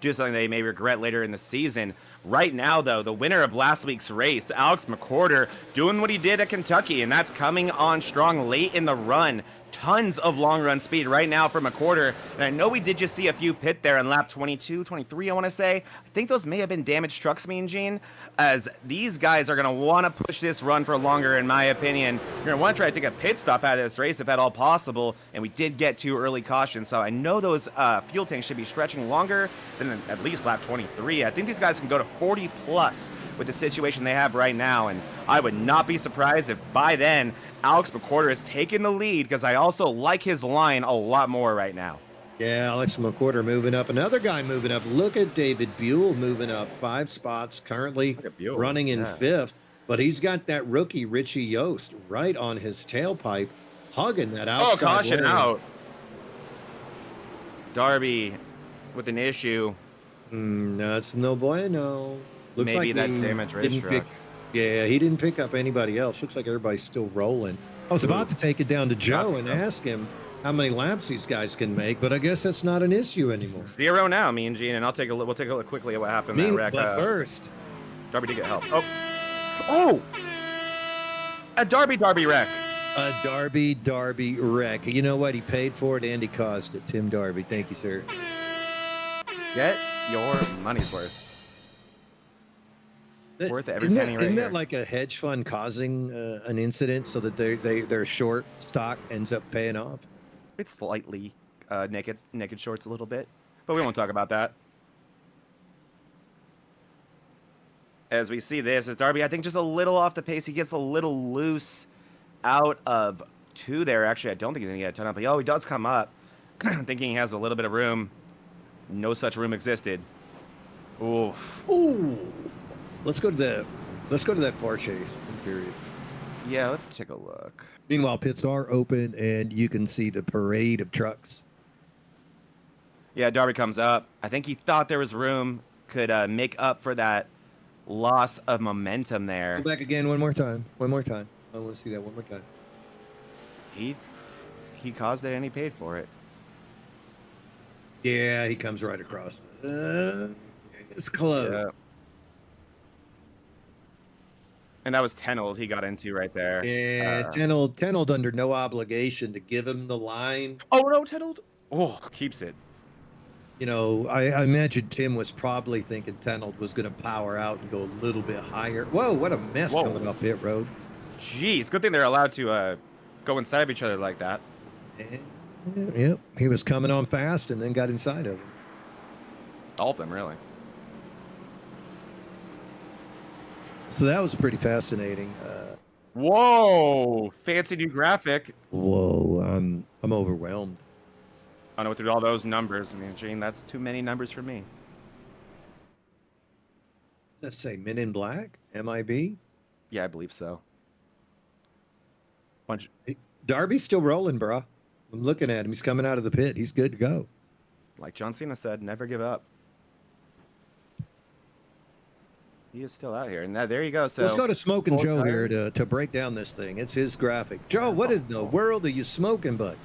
do something they may regret later in the season. Right now, though, the winner of last week's race, Alex McQuarter, doing what he did at Kentucky, and that's coming on strong late in the run. Tons of long run speed right now for McQuarter. And I know we did just see a few pit there in lap 22, 23, I want to say. I think those may have been damaged trucks, Mean Gene, as these guys are going to want to push this run for longer, in my opinion. You're going to want to try to take a pit stop out of this race if at all possible. And we did get 2 early cautions, so I know those fuel tanks should be stretching longer than at least lap 23. I think these guys can go to 40 plus with the situation they have right now. And I would not be surprised if by then Alex McQuarter has taken the lead, because I also like his line a lot more right now. Yeah, Alex McQuarter moving up. Another guy moving up. Look at David Buell moving up 5 spots, currently running in 5th. But he's got that rookie, Richie Yost, right on his tailpipe, hugging that outside. Oh, caution lane. out. Darby with an issue. That's no bueno. Looks Maybe like that damaged race truck. Yeah, he didn't pick up anybody else. Looks like everybody's still rolling. I was about to take it down to Joe and ask him how many laps these guys can make, but I guess that's not an issue anymore. 0 now, Mean Gene, and we'll take a look quickly at what happened in that wreck. But first, Darby did get help. Oh! A Darby wreck. A Darby wreck. You know what? He paid for it and he caused it. Tim Darby. Thank you, sir. Get your money's worth. Worth every penny right Isn't here. that like a hedge fund causing an incident so that their short stock ends up paying off? It's slightly naked shorts a little bit, but we won't talk about that. As we see this, is Darby, I think, just a little off the pace. He gets a little loose out of 2 there. Actually, I don't think he's going to get a ton up. But, he does come up, thinking he has a little bit of room. No such room existed. Oof. Ooh. Let's go to that far chase. I'm curious. Yeah, let's take a look. Meanwhile, pits are open, and you can see the parade of trucks. Yeah, Darby comes up. I think he thought there was room, could make up for that loss of momentum there. Go back again one more time. One more time. I want to see that one more time. He caused it and he paid for it. Yeah, he comes right across. It's close. Yeah. And that was Tenold he got into right there. Yeah, Tenold under no obligation to give him the line. Oh, no, Tenold. Oh, keeps it. You know, I imagine Tim was probably thinking Tenold was going to power out and go a little bit higher. Whoa, what a mess coming up pit road. Jeez, good thing they're allowed to go inside of each other like that. Yep, he was coming on fast and then got inside of him. All of them, really. So that was pretty fascinating. Whoa, fancy new graphic. Whoa, I'm overwhelmed. I don't know through all those numbers. I mean, Gene, that's too many numbers for me. Let's say Men in Black, MIB. Yeah, I believe so. Darby's still rolling, bro. I'm looking at him. He's coming out of the pit. He's good to go. Like John Cena said, never give up. He is still out here. And there you go. So let's go to Smoking Joe tires. here to break down this thing. It's his graphic. Joe, what in the world are you smoking, bud?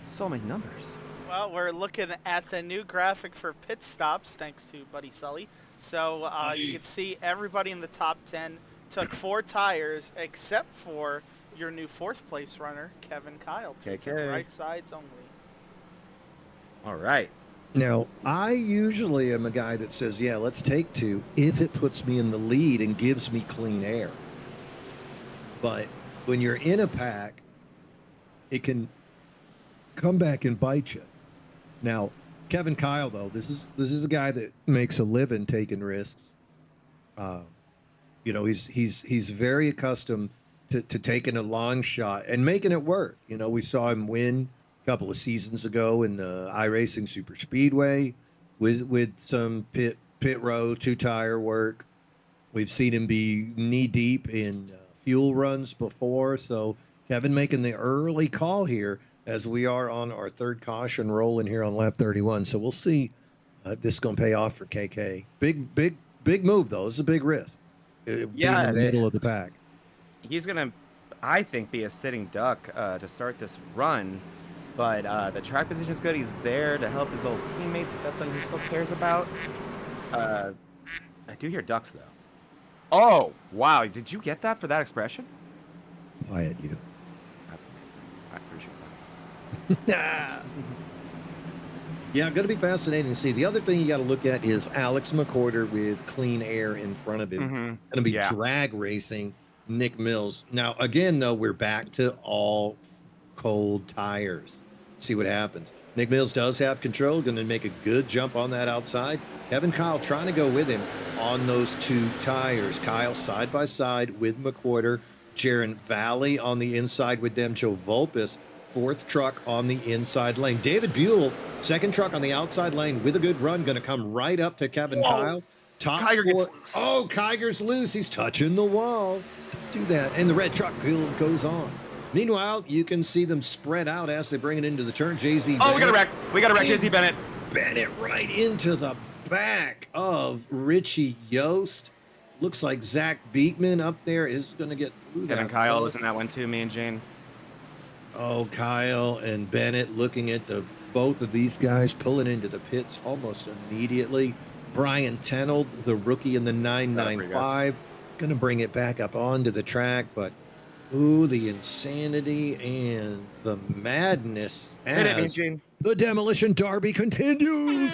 So many numbers. Well, we're looking at the new graphic for pit stops, thanks to Buddy Sully. So you can see everybody in the top 10 took 4 tires, except for your new 4th place runner, Kevin Kyle. Took right sides only. All right. Now, I usually am a guy that says, yeah, let's take 2 if it puts me in the lead and gives me clean air. But when you're in a pack, it can come back and bite you. Now, Kevin Kyle, though, this is a guy that makes a living taking risks. You know, he's very accustomed to taking a long shot and making it work. You know, we saw him win a couple of seasons ago in the iRacing Super Speedway with some pit row 2-tire work. We've seen him be knee deep in fuel runs before. So Kevin making the early call here as we are on our 3rd caution rolling here on lap 31. So we'll see if this is going to pay off for KK. Big move, though. It's a big risk. Being in the middle of the pack. He's going to, I think, be a sitting duck to start this run. But the track position is good. He's there to help his old teammates if that's something he still cares about. I do hear ducks, though. Oh, wow. Did you get that for that expression? Quiet, you. That's amazing. I appreciate that. Yeah, going to be fascinating to see. The other thing you got to look at is Alex McCorder with clean air in front of him. Going to be drag racing Nick Mills. Now, again, though, we're back to all cold tires. See what happens. Nick Mills does have control. Going to make a good jump on that outside. Kevin Kyle trying to go with him on those 2 tires. Kyle side by side with McCorder. Jaron Valley on the inside with them. Joe Vulpes, 4th truck on the inside lane. David Buell, 2nd truck on the outside lane with a good run. Going to come right up to Kevin Kyle. Top Kiger 4. Gets loose. Oh, Kiger's loose. He's touching the wall. Do that. And the red truck goes on. Meanwhile, you can see them spread out as they bring it into the turn. JZ Oh, we got a wreck. We got a wreck, JZ Bennett. Bennett right into the back of Richie Yost. Looks like Zach Beekman up there is going to get through that. Kevin Kyle was in that one too, me and Jane. Oh, Kyle and Bennett looking at both of these guys pulling into the pits almost immediately. Brian Tenold, the rookie in the 995, going to bring it back up onto the track, but ooh, the insanity and the madness as the Demolition Derby continues.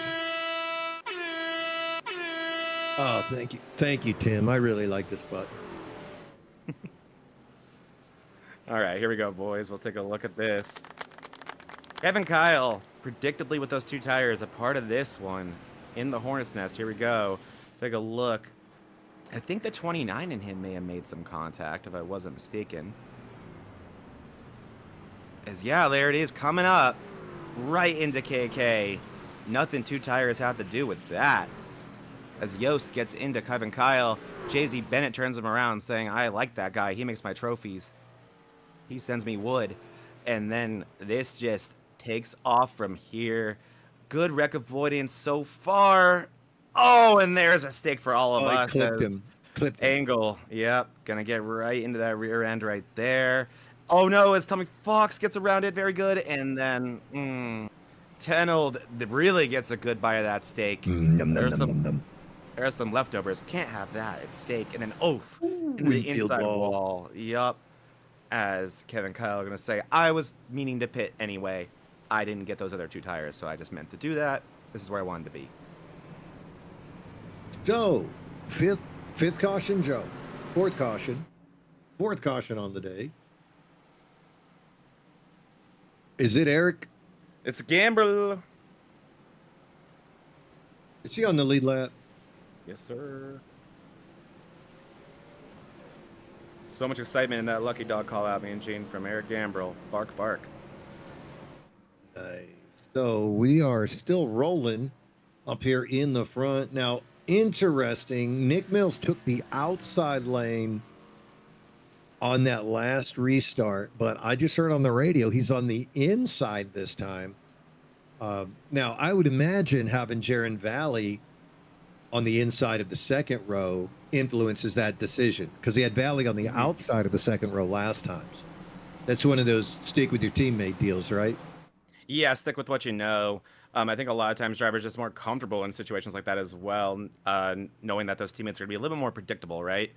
Oh, thank you, Tim. I really like this button. All right, here we go, boys. We'll take a look at this. Kevin Kyle, predictably with those 2 tires, a part of this one in the Hornet's Nest. Here we go. Take a look. I think the 29 in him may have made some contact, if I wasn't mistaken. Yeah, there it is, coming up right into KK. Nothing 2 tires have to do with that. As Yost gets into Kevin Kyle, Jay-Z Bennett turns him around saying, I like that guy. He makes my trophies. He sends me wood. And then this just takes off from here. Good wreck avoidance so far. Oh, and there's a stick for all of us. Clipped him. Angle. Yep. Gonna get right into that rear end right there. Oh no, as Tommy Fox gets around it. Very good. And then Tenold really gets a good bite of that steak. There's some leftovers. Can't have that. It's steak. And then into the inside wall. Yup. As Kevin Kyle gonna say, I was meaning to pit anyway. I didn't get those other 2 tires, so I just meant to do that. This is where I wanted to be. So, fifth caution, Joe. Fourth caution on the day. Is it Eric? It's Gamble. Is he on the lead lap? Yes, sir. So much excitement in that lucky dog call out, me and Gene, from Eric Gambrell. Bark, bark. Nice. So we are still rolling up here in the front. Now, interesting, Nick Mills took the outside lane on that last restart, but I just heard on the radio he's on the inside this time. Now, I would imagine having Jaron Valley on the inside of the second row influences that decision, because he had Valley on the outside of the second row last time. That's one of those stick with your teammate deals, right? Yeah, stick with what you know. I think a lot of times drivers are just more comfortable in situations like that as well, knowing that those teammates are going to be a little bit more predictable, right?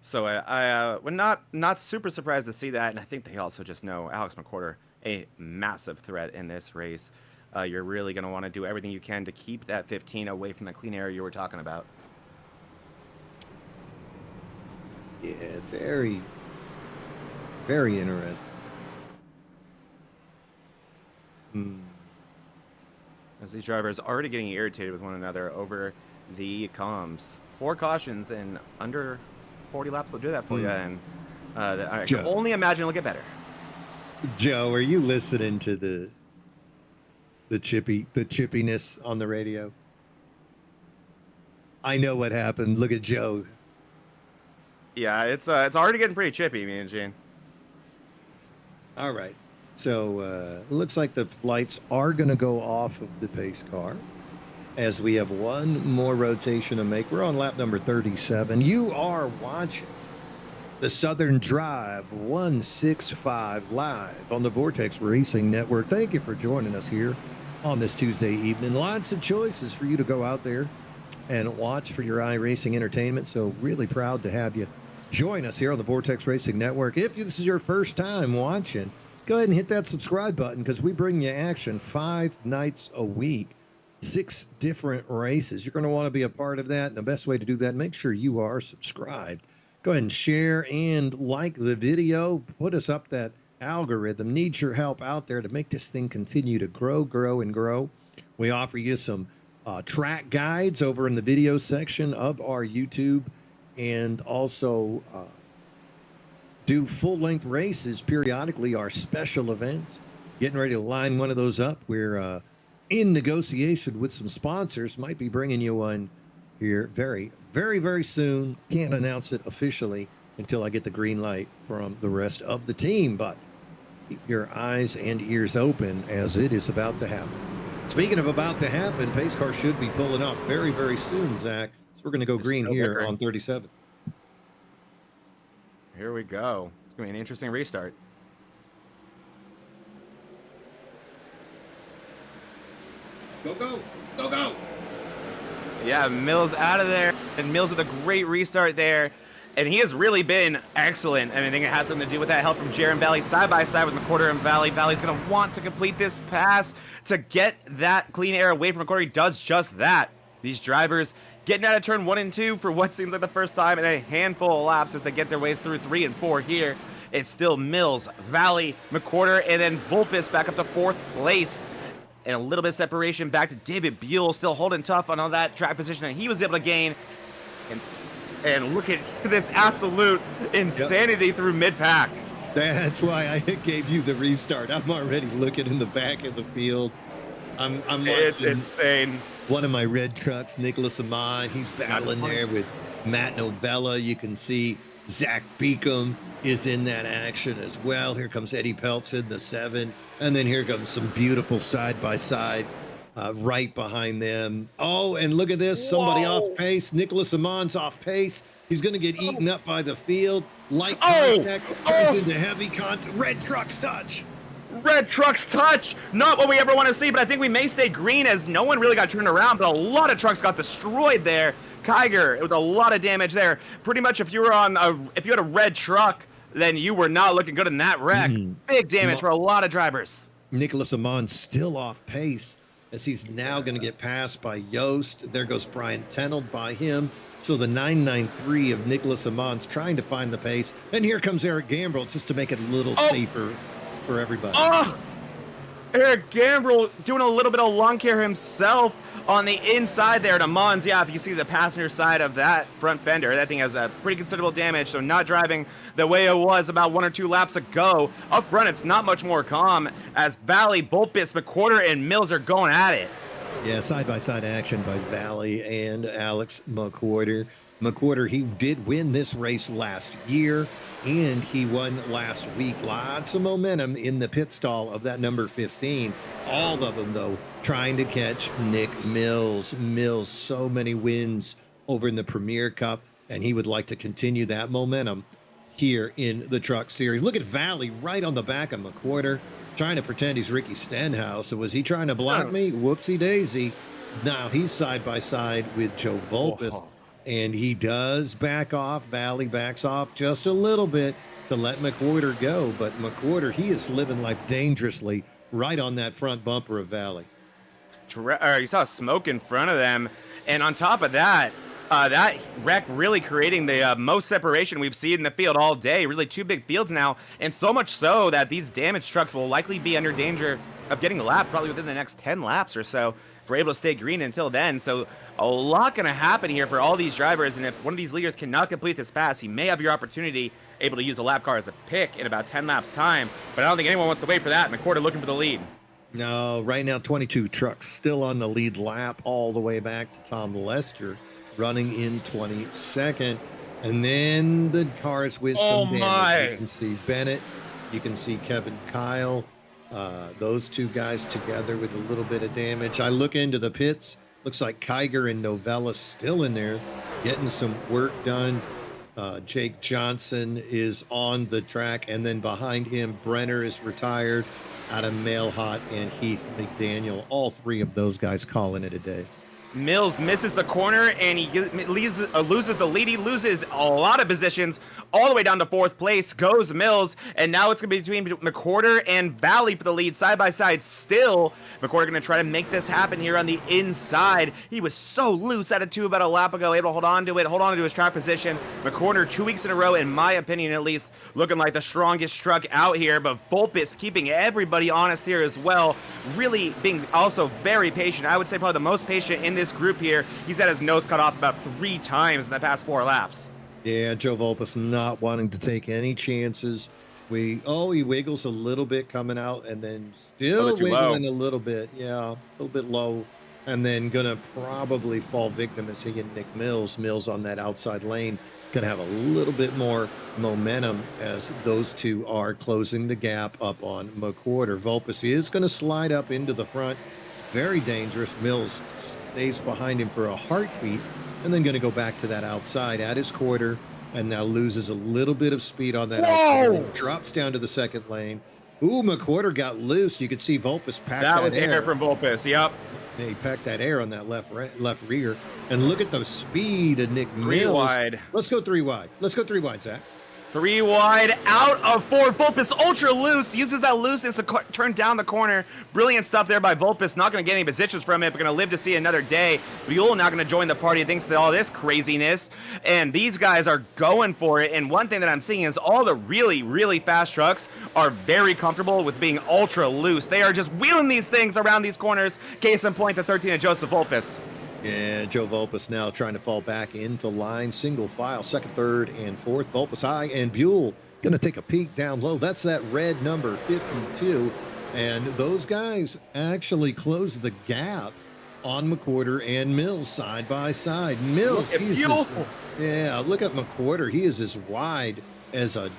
So I would not super surprised to see that, and I think they also just know Alex McWhorter, a massive threat in this race. You're really going to want to do everything you can to keep that 15 away from the clean air you were talking about. Yeah, very, very interesting. As these drivers already getting irritated with one another over the comms. 4 cautions in under 40 laps will do that for you, and I can only imagine it'll get better. Joe, are you listening to the chippiness on the radio? I know what happened. Look at Joe. Yeah, it's already getting pretty chippy, me and Gene. All right. So it looks like the lights are going to go off of the pace car as we have one more rotation to make. We're on lap number 37. You are watching the Southern Drive 165 live on the Vortex Racing Network. Thank you for joining us here on this Tuesday evening. Lots of choices for you to go out there and watch for your iRacing entertainment. So really proud to have you join us here on the Vortex Racing Network. If this is your first time watching, go ahead and hit that subscribe button, because we bring you action 5 nights a week, 6 different races. You're going to want to be a part of that. And the best way to do that, make sure you are subscribed. Go ahead and share and like the video. Put us up that algorithm. Need your help out there to make this thing continue to grow, and grow. We offer you some track guides over in the video section of our YouTube, and also do full-length races periodically, our special events. Getting ready to line one of those up. We're in negotiation with some sponsors. Might be bringing you one here very, very, very soon. Can't announce it officially until I get the green light from the rest of the team, but keep your eyes and ears open, as it is about to happen. Speaking of about to happen, pace car should be pulling off very, very soon, Zach. So we're going to go green here on 37. Here we go. It's going to be an interesting restart. Go, go, go, go. Yeah, Mills out of there. And Mills with a great restart there. And he has really been excellent. And I think it has something to do with that help from Jaron Valley side by side with McWhorter and Valley. Valley's going to want to complete this pass to get that clean air away from McWhorter. He does just that. These drivers getting out of turn 1 and 2 for what seems like the first time in a handful of laps as they get their ways through 3 and 4 here. It's still Mills, Valley, McWhorter, and then Vulpes back up to 4th place. And a little bit of separation back to David Buell, still holding tough on all that track position that he was able to gain. And look at this absolute insanity through mid-pack. That's why I gave you the restart. I'm already looking in the back of the field. I'm It's watching insane. one of my red trucks, Nicholas Amon. He's battling there with Matt Novella. You can see Zach Beacom is in that action as well. Here comes Eddie Peltz in the 7. And then here comes some beautiful side-by-side right behind them. Oh, and look at this. Somebody off pace. Nicholas Amon's off pace. He's going to get eaten up by the field. Light contact turns into heavy contact. Red trucks touch. Red trucks touch. Not what we ever want to see, but I think we may stay green as no one really got turned around, but a lot of trucks got destroyed there. Kiger, it was a lot of damage there. Pretty much if you had a red truck, then you were not looking good in that wreck. Big damage for a lot of drivers. Nicholas Amon still off pace as he's now going to get passed by Yost. There goes Brian Tenold by him. So the 993 of Nicholas Amon's trying to find the pace. And here comes Eric Gambrill just to make it a little safer for everybody. Eric Gambrill doing a little bit of lawn care himself on the inside there to Mons. Yeah, if you see the passenger side of that front fender, that thing has a pretty considerable damage, so not driving the way it was about 1 or 2 laps ago. Up front, it's not much more calm as Valley, Vulpes, McWhorter, and Mills are going at it. Yeah, side-by-side action by Valley and Alex McWhorter. McWhorter, he did win this race last year, and he won last week. Lots of momentum in the pit stall of that number 15. All of them, though, trying to catch Nick Mills. Mills, so many wins over in the Premier Cup, and he would like to continue that momentum here in the Truck Series. Look at Valley right on the back of McWhorter, trying to pretend he's Ricky Stenhouse. So was he trying to block me? Whoopsie daisy. Now he's side by side with Joe Vulpes. And he does back off. Valley backs off just a little bit to let McWhorter go. But McWhorter, he is living life dangerously right on that front bumper of Valley. You saw smoke in front of them. And on top of that, that wreck really creating the most separation we've seen in the field all day. Really 2 big fields now. And so much so that these damaged trucks will likely be under danger of getting a lap probably within the next 10 laps or so. If we're able to stay green until then. So a lot going to happen here for all these drivers. And if one of these leaders cannot complete this pass, he may have your opportunity able to use a lap car as a pick in about 10 laps time. But I don't think anyone wants to wait for that. McWhorter looking for the lead. No, right now 22 trucks still on the lead lap all the way back to Tom Lester running in 22nd. And then the cars with some damage. You can see Bennett. You can see Kevin Kyle. Those 2 guys together with a little bit of damage. I look into the pits. Looks like Kiger and Novella still in there getting some work done. Jake Johnson is on the track. And then behind him, Brenner is retired. Adam Mailhot and Heath McDaniel. All 3 of those guys calling it a day. Mills misses the corner and he loses the lead. He loses a lot of positions all the way down to 4th place. Goes Mills, and now it's going to be between McWhorter and Valley for the lead side by side still. McWhorter going to try to make this happen here on the inside. He was so loose at a 2 about a lap ago, able to hold on to his track position. McWhorter 2 weeks in a row, in my opinion at least, looking like the strongest truck out here, but Vulpes keeping everybody honest here as well. Really being also very patient. I would say probably the most patient in this group here. He's had his nose cut off about 3 times in the past 4 laps. Yeah, Joe Vulpes not wanting to take any chances. He wiggles a little bit coming out and then still wiggling a little bit. Yeah, a little bit low. And then gonna probably fall victim as he and Nick Mills. Mills on that outside lane gonna have a little bit more momentum as those 2 are closing the gap up on McWhorter. Vulpes is gonna slide up into the front. Very dangerous. Mills stays behind him for a heartbeat and then going to go back to that outside at his quarter and now loses a little bit of speed on that outside lane. Drops down to the 2nd lane. Ooh, McWhorter got loose. You could see Vulpes pack that was air from Vulpes. Yep. Yeah, he packed that air on that left rear. And look at the speed of Nick Mills. 3 wide. Let's go 3 wide. Let's go 3 wide, Zach. 3 wide, out of 4. Vulpes ultra loose, uses that looseness to turn down the corner. Brilliant stuff there by Vulpes. Not going to get any positions from it, but going to live to see another day. Buell not going to join the party thanks to all this craziness. And these guys are going for it. And one thing that I'm seeing is all the really, really fast trucks are very comfortable with being ultra loose. They are just wheeling these things around these corners. Case in point, the 13 of Joseph Vulpes. Yeah, Joe Vulpes now trying to fall back into line, single file, second, third, and fourth. Vulpes high, and Buell going to take a peek down low. That's that red number 52. And those guys actually close the gap on McQuarter and Mills side by side. Mills, he's look at McQuarter. He is as wide as a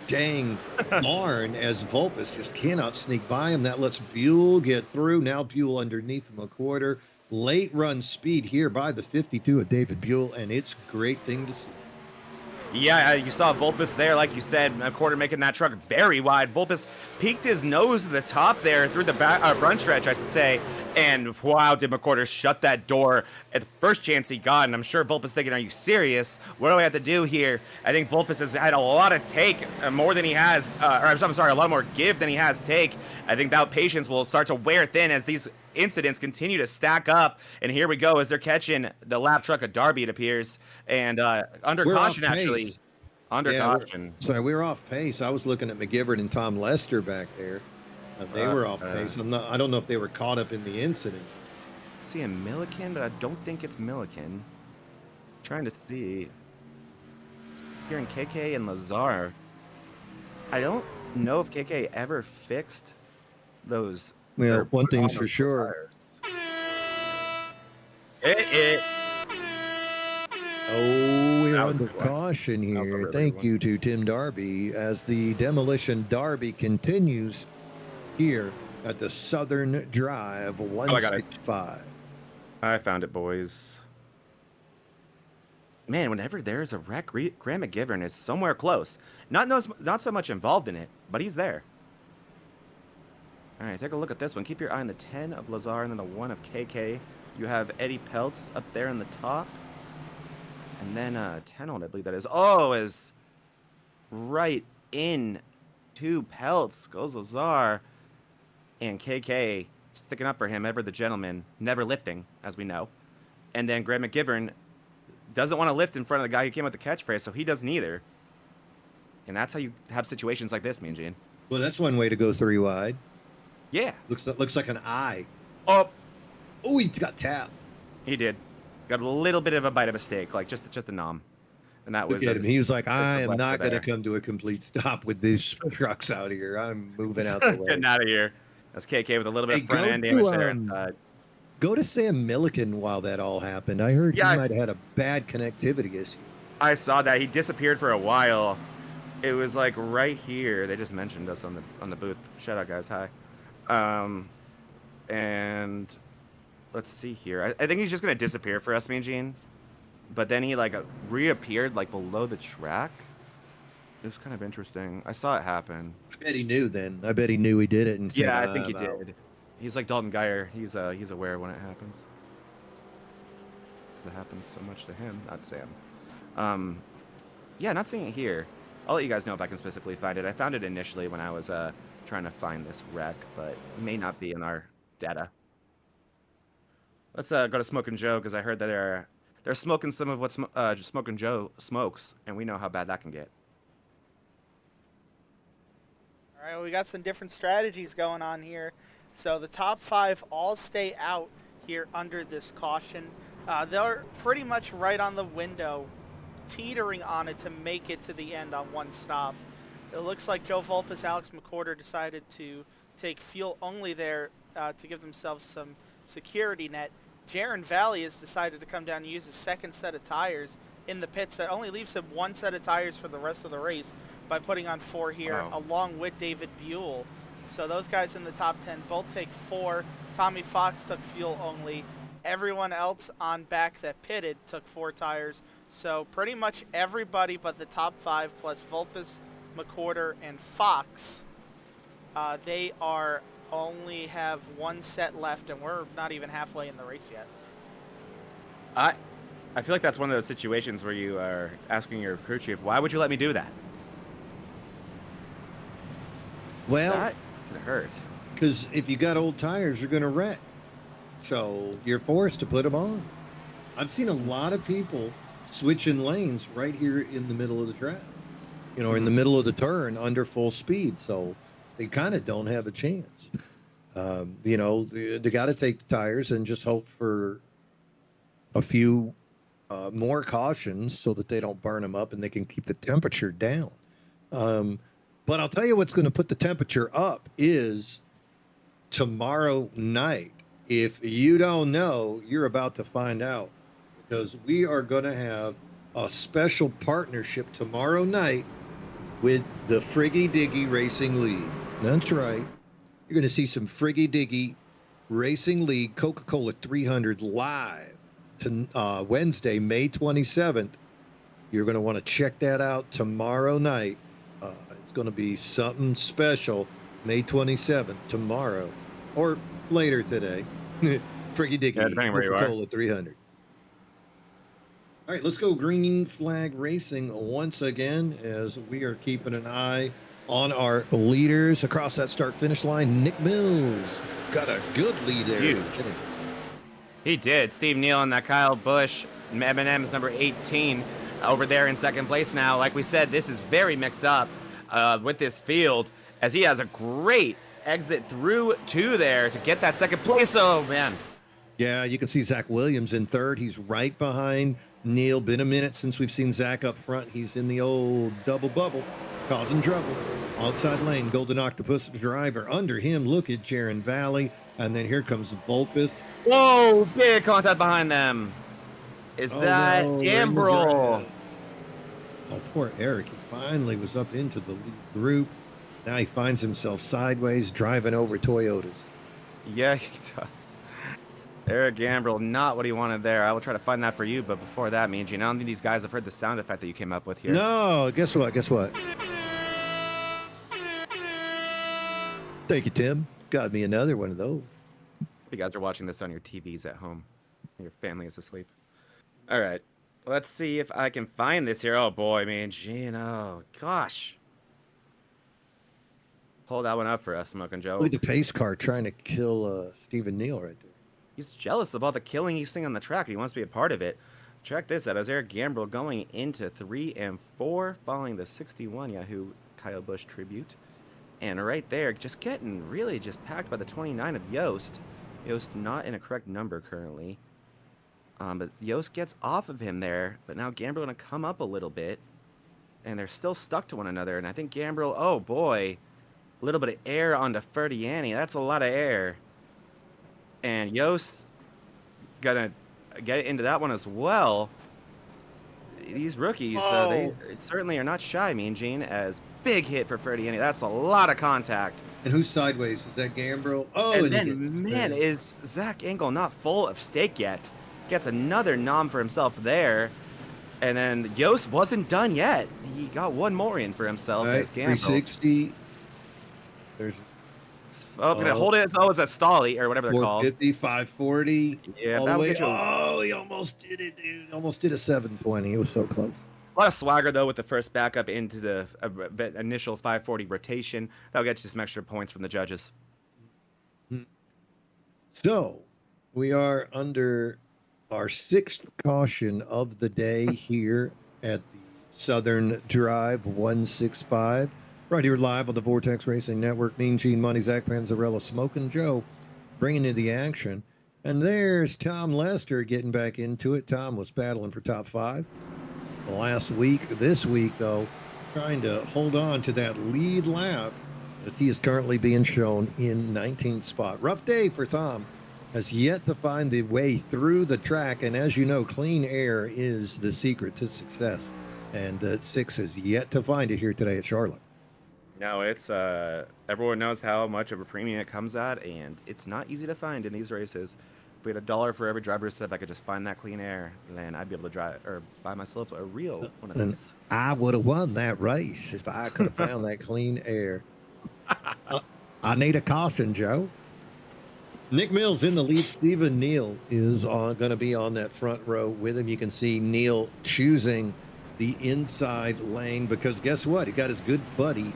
dang barn as Vulpes just cannot sneak by him. That lets Buell get through. Now Buell underneath McQuarter. Late run speed here by the 52 of David Buell, and it's a great thing to see. Yeah, you saw Vulpes there, like you said, McQuarter making that truck very wide. Vulpes peeked his nose to the top there through the front stretch, I should say, and wow, did McQuarter shut that door at the first chance he got, and I'm sure Vulpes thinking, are you serious? What do I have to do here? I think Vulpes has had a lot of take, more than he has, I'm sorry, a lot more give than he has take. I think that patience will start to wear thin as these incidents continue to stack up, and here we go as they're catching the lap truck of Darby, it appears, and under caution, actually. Under caution. Sorry, we were off pace. I was looking at McGivern and Tom Lester back there. They were off pace. I don't know if they were caught up in the incident. Seeing Milliken, but I don't think it's Milliken. Trying to see. Hearing KK and Lazar. I don't know if KK ever fixed those. Well, one thing's for sure. Oh, we're under caution here. Thank you to Tim Darby as the demolition Darby continues here at the Southern Drive 165. I found it, boys. Man, whenever there's a wreck, Graham McGivern is somewhere close. Not so much involved in it, but he's there. All right, take a look at this one. Keep your eye on the 10 of Lazar and then the 1 of KK. You have Eddie Peltz up there in the top. And then 10 on, I believe that is right in to Peltz. Goes Lazar. And KK sticking up for him, ever the gentleman, never lifting, as we know. And then Graham McGivern doesn't want to lift in front of the guy who came with the catchphrase, so he doesn't either. And that's how you have situations like this, Mean Gene. Well, that's one way to go 3 wide. Yeah. Looks like an eye. Oh, he got tapped. He did. Got a little bit of a bite of a steak, like just a nom. And that was. He was like, I am not going to come to a complete stop with these trucks out here. I'm moving out the way. Getting out of here. That's KK with a little bit of front end damage there inside. Go to Sam Milliken while that all happened. I heard he might have had a bad connectivity issue. I saw that. He disappeared for a while. It was like right here. They just mentioned us on the booth. Shout out, guys. Hi. And let's see here. I think he's just gonna disappear for us, Mean Gene. But then he like reappeared like below the track. It was kind of interesting. I saw it happen. I bet he knew then. I bet he knew he did it. And yeah, I think he did. He's like Dalton Geyer. He's aware when it happens. Because it happens so much to him, not Sam. Yeah, not seeing it here. I'll let you guys know if I can specifically find it. I found it initially when I was trying to find this wreck, but it may not be in our data. Let's go to Smokin' Joe, because I heard that they're smoking some of what Smokin' Joe smokes, and we know how bad that can get. All right, well, we got some different strategies going on here. So the top 5 all stay out here under this caution. They're pretty much right on the window, teetering on it to make it to the end on one stop. It looks like Joe Vulpes, Alex McQuarter decided to take fuel only there to give themselves some security net. Jaron Valley has decided to come down and use a second set of tires in the pits that only leaves him 1 set of tires for the rest of the race by putting on 4 here, along with David Buell. So those guys in the top 10 both take 4. Tommy Fox took fuel only. Everyone else on back that pitted took 4 tires. So pretty much everybody but the top 5 plus Vulpes, McQuarter, and Fox, they are only have 1 set left, and we're not even halfway in the race yet. I feel like that's one of those situations where you are asking your crew chief, why would you let me do that? Well, That could hurt. because if you got old tires, you're going to wreck. So you're forced to put them on. I've seen a lot of people switching lanes right here in the middle of the track, or in the middle of the turn under full speed. So they kind of don't have a chance. They got to take the tires and just hope for a few more cautions so that they don't burn them up and they can keep the temperature down. But I'll tell you what's going to put the temperature up is tomorrow night. If you don't know, you're about to find out, because we are going to have a special partnership tomorrow night with the Friggy Diggy Racing League. That's right. You're going to see some Friggy Diggy Racing League Coca-Cola 300 live to Wednesday, May 27th. You're going to want to check that out tomorrow night. It's going to be something special. May 27th, tomorrow, or later today. Friggy Diggy depending where you are. Coca-Cola 300. All right, let's go green flag racing once again, as we are keeping an eye on our leaders across that start-finish line. Nick Mills got a good lead there. Huge. He did. Steve Neal and that Kyle Busch, M&M's number 18, over there in second place now. Like we said, this is very mixed up with this field, as he has a great exit through two there to get that second place. Oh, man. Yeah, you can see Zach Williams in third. He's right behind Neil. Been a minute since we've seen Zach up front. He's in the old double bubble, causing trouble. Outside lane, Golden Octopus driver. Under him, look at Jaron Valley. And then here comes Volpus. Whoa, big contact behind them. Is that no, Gambrel? Oh, poor Eric. He finally was up into the lead group. Now he finds himself sideways, driving over Toyotas. Yeah, he does. Eric Gambrel, not what he wanted there. I will try to find that for you, but before that, me and Gene, I don't think these guys have heard the sound effect that you came up with here. No, guess what? Thank you, Tim. Got me another one of those. You guys are watching this on your TVs at home. Your family is asleep. All right. Let's see if I can find this here. Oh, boy, man. Gene, oh, gosh. Hold that one up for us, Smoking Joe. Look at the pace car trying to kill Stephen Neal right there. He's jealous of all the killing he's seeing on the track. He wants to be a part of it. Check this out. As Eric Gambrel going into 3 and 4, following the 61 Yahoo Kyle Busch tribute. And right there, just getting really just packed by the 29 of Yost. Yost not in a correct number currently. But Yost gets off of him there. But now Gambrel going to come up a little bit. And they're still stuck to one another. And I think Gambrel, oh boy, a little bit of air onto Ferdiani. That's a lot of air. And Yost going to get into that one as well. These rookies, they certainly are not shy, Mean Gene, as big hit for Ferdiani. That's a lot of contact. And who's sideways? Is that Gambrel? Oh, and then, man, is Zach Engel not full of stake yet? Gets another nom for himself there. And then Yost wasn't done yet. He got one more in for himself as Gambrel. 360. There's gonna hold it. Oh, it's a Stolly or whatever they're called. 450, 540. Yeah, all that the would way. get you. Oh, he almost did it, dude. Almost did a 720. He was so close. A lot of swagger, though, with the first backup into the initial 540 rotation. That'll get you some extra points from the judges. So, we are under our 6th caution of the day here at the Southern Drive 165. Right here live on the Vortex Racing Network. Mean Gene, Money, Zach Panzarella, Smoking Joe, bringing you the action. And there's Tom Lester getting back into it. Tom was battling for top 5 last week. This week, though, trying to hold on to that lead lap as he is currently being shown in 19th spot. Rough day for Tom. Has yet to find the way through the track. And as you know, clean air is the secret to success. And 6 has yet to find it here today at Charlotte. No, it's everyone knows how much of a premium it comes at, and it's not easy to find in these races. If we had $1 for every driver said if I could just find that clean air, then I'd be able to drive or buy myself a real one of these. I would have won that race if I could have found that clean air. I need a caution, Joe. Nick Mills in the lead. Stephen Neal is going to be on that front row with him. You can see Neal choosing the inside lane because guess what? He got his good buddy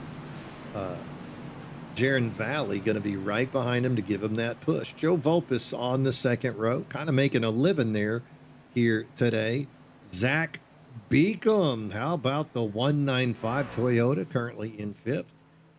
Jaron Valley going to be right behind him to give him that push. Joe Vulpes on the second row, kind of making a living there here today. Zach Beacom, how about the 195 Toyota, currently in fifth,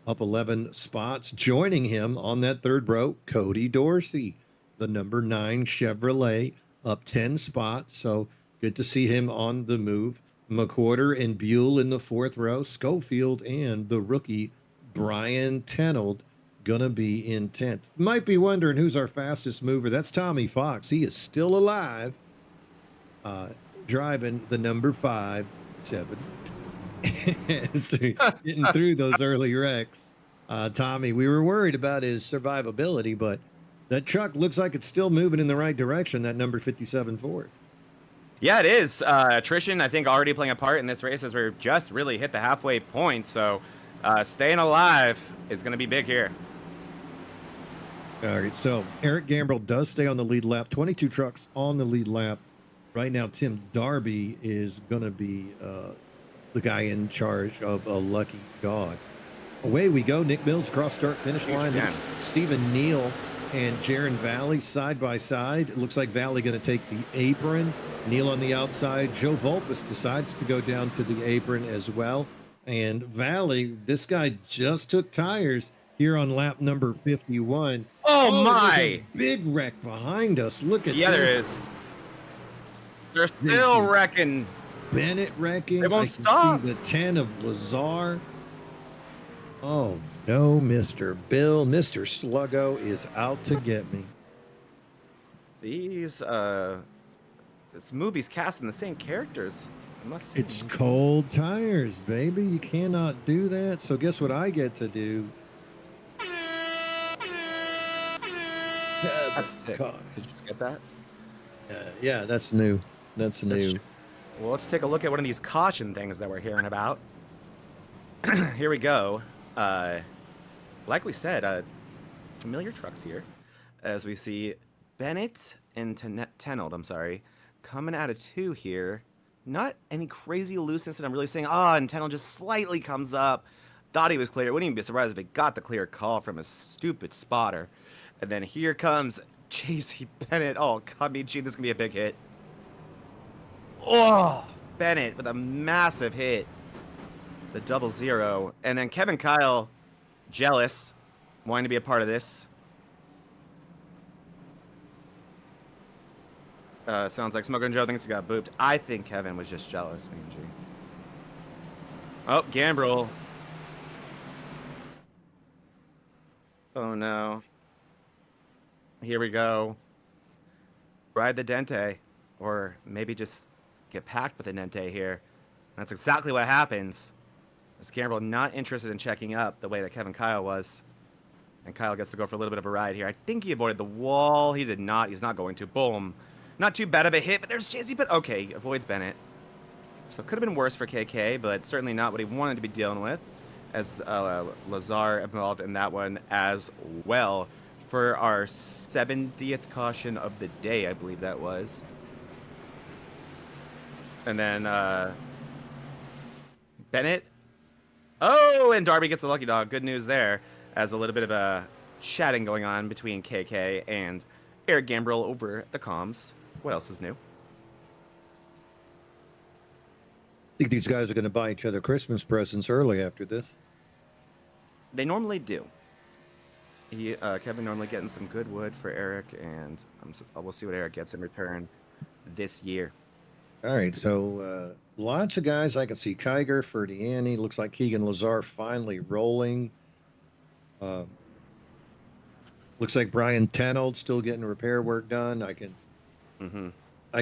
up 11 spots. Joining him on that third row, Cody Dorsey, the number 9 Chevrolet, up 10 spots. So good to see him on the move. McWhorter and Buell in the fourth row. Schofield and the rookie Brian Tenold gonna be in 10th. Might be wondering who's our fastest mover. That's Tommy Fox. He is still alive, driving the number 5-7. So getting through those early wrecks. Tommy, we were worried about his survivability, but that truck looks like it's still moving in the right direction, that number 57 Ford. Yeah, it is. Attrition, I think, already playing a part in this race as we're just really hit the halfway point. So staying alive is going to be big here. All right, so Eric Gambrill does stay on the lead lap. 22 trucks on the lead lap. Right now, Tim Darby is going to be the guy in charge of a lucky dog. Away we go. Nick Mills across start finish line. Stephen Neal and Jaron Valley side by side. It looks like Valley going to take the apron. Neal on the outside. Joe Vulpes decides to go down to the apron as well. And Valley, this guy just took tires here on lap number 51. Oh my! There's a big wreck behind us. Look at this. Yeah, there is. They're still wrecking. Bennett wrecking. They won't I can stop. see the 10 of Lazar. Oh no, Mr. Bill. Mr. Sluggo is out to get me. These this movie's casting the same characters. It's cold tires, baby. You cannot do that. So guess what I get to do? That's sick. Did you just get that? Yeah, that's new. That's new. Well, let's take a look at one of these caution things that we're hearing about. Here we go. Like we said, familiar trucks here, as we see Bennett and Tenold, I'm sorry, coming out of 2 here. Not any crazy looseness, and I'm really saying, and Tenold just slightly comes up. Thought he was clear. Wouldn't even be surprised if he got the clear call from a stupid spotter. And then here comes JC Bennett. Oh, God, me, gee, this is going to be a big hit. Oh, Bennett with a massive hit. The 0-0. And then Kevin Kyle, jealous, wanting to be a part of this. Sounds like Smoker and Joe thinks he got booped. I think Kevin was just jealous, man. Oh, Gambrill. Oh, no. Here we go. Ride the Dente. Or maybe just get packed with a Dente here. That's exactly what happens. As Gambrill not interested in checking up the way that Kevin Kyle was. And Kyle gets to go for a little bit of a ride here. I think he avoided the wall. He did not. He's not going to. Boom. Not too bad of a hit, but there's JC, but okay, avoids Bennett. So it could have been worse for KK, but certainly not what he wanted to be dealing with, as Lazar involved in that one as well for our 70th caution of the day, I believe that was. And then Bennett. Oh, and Darby gets a lucky dog. Good news there, as a little bit of a chatting going on between KK and Eric Gambrill over at the comms. What else is new? I think these guys are going to buy each other Christmas presents early after this. They normally do. Kevin normally getting some good wood for Eric, and we'll see what Eric gets in return this year. All right, so lots of guys. I can see Kiger, Ferdiani. Looks like Keegan Lazar finally rolling. Looks like Brian Tenold still getting repair work done. I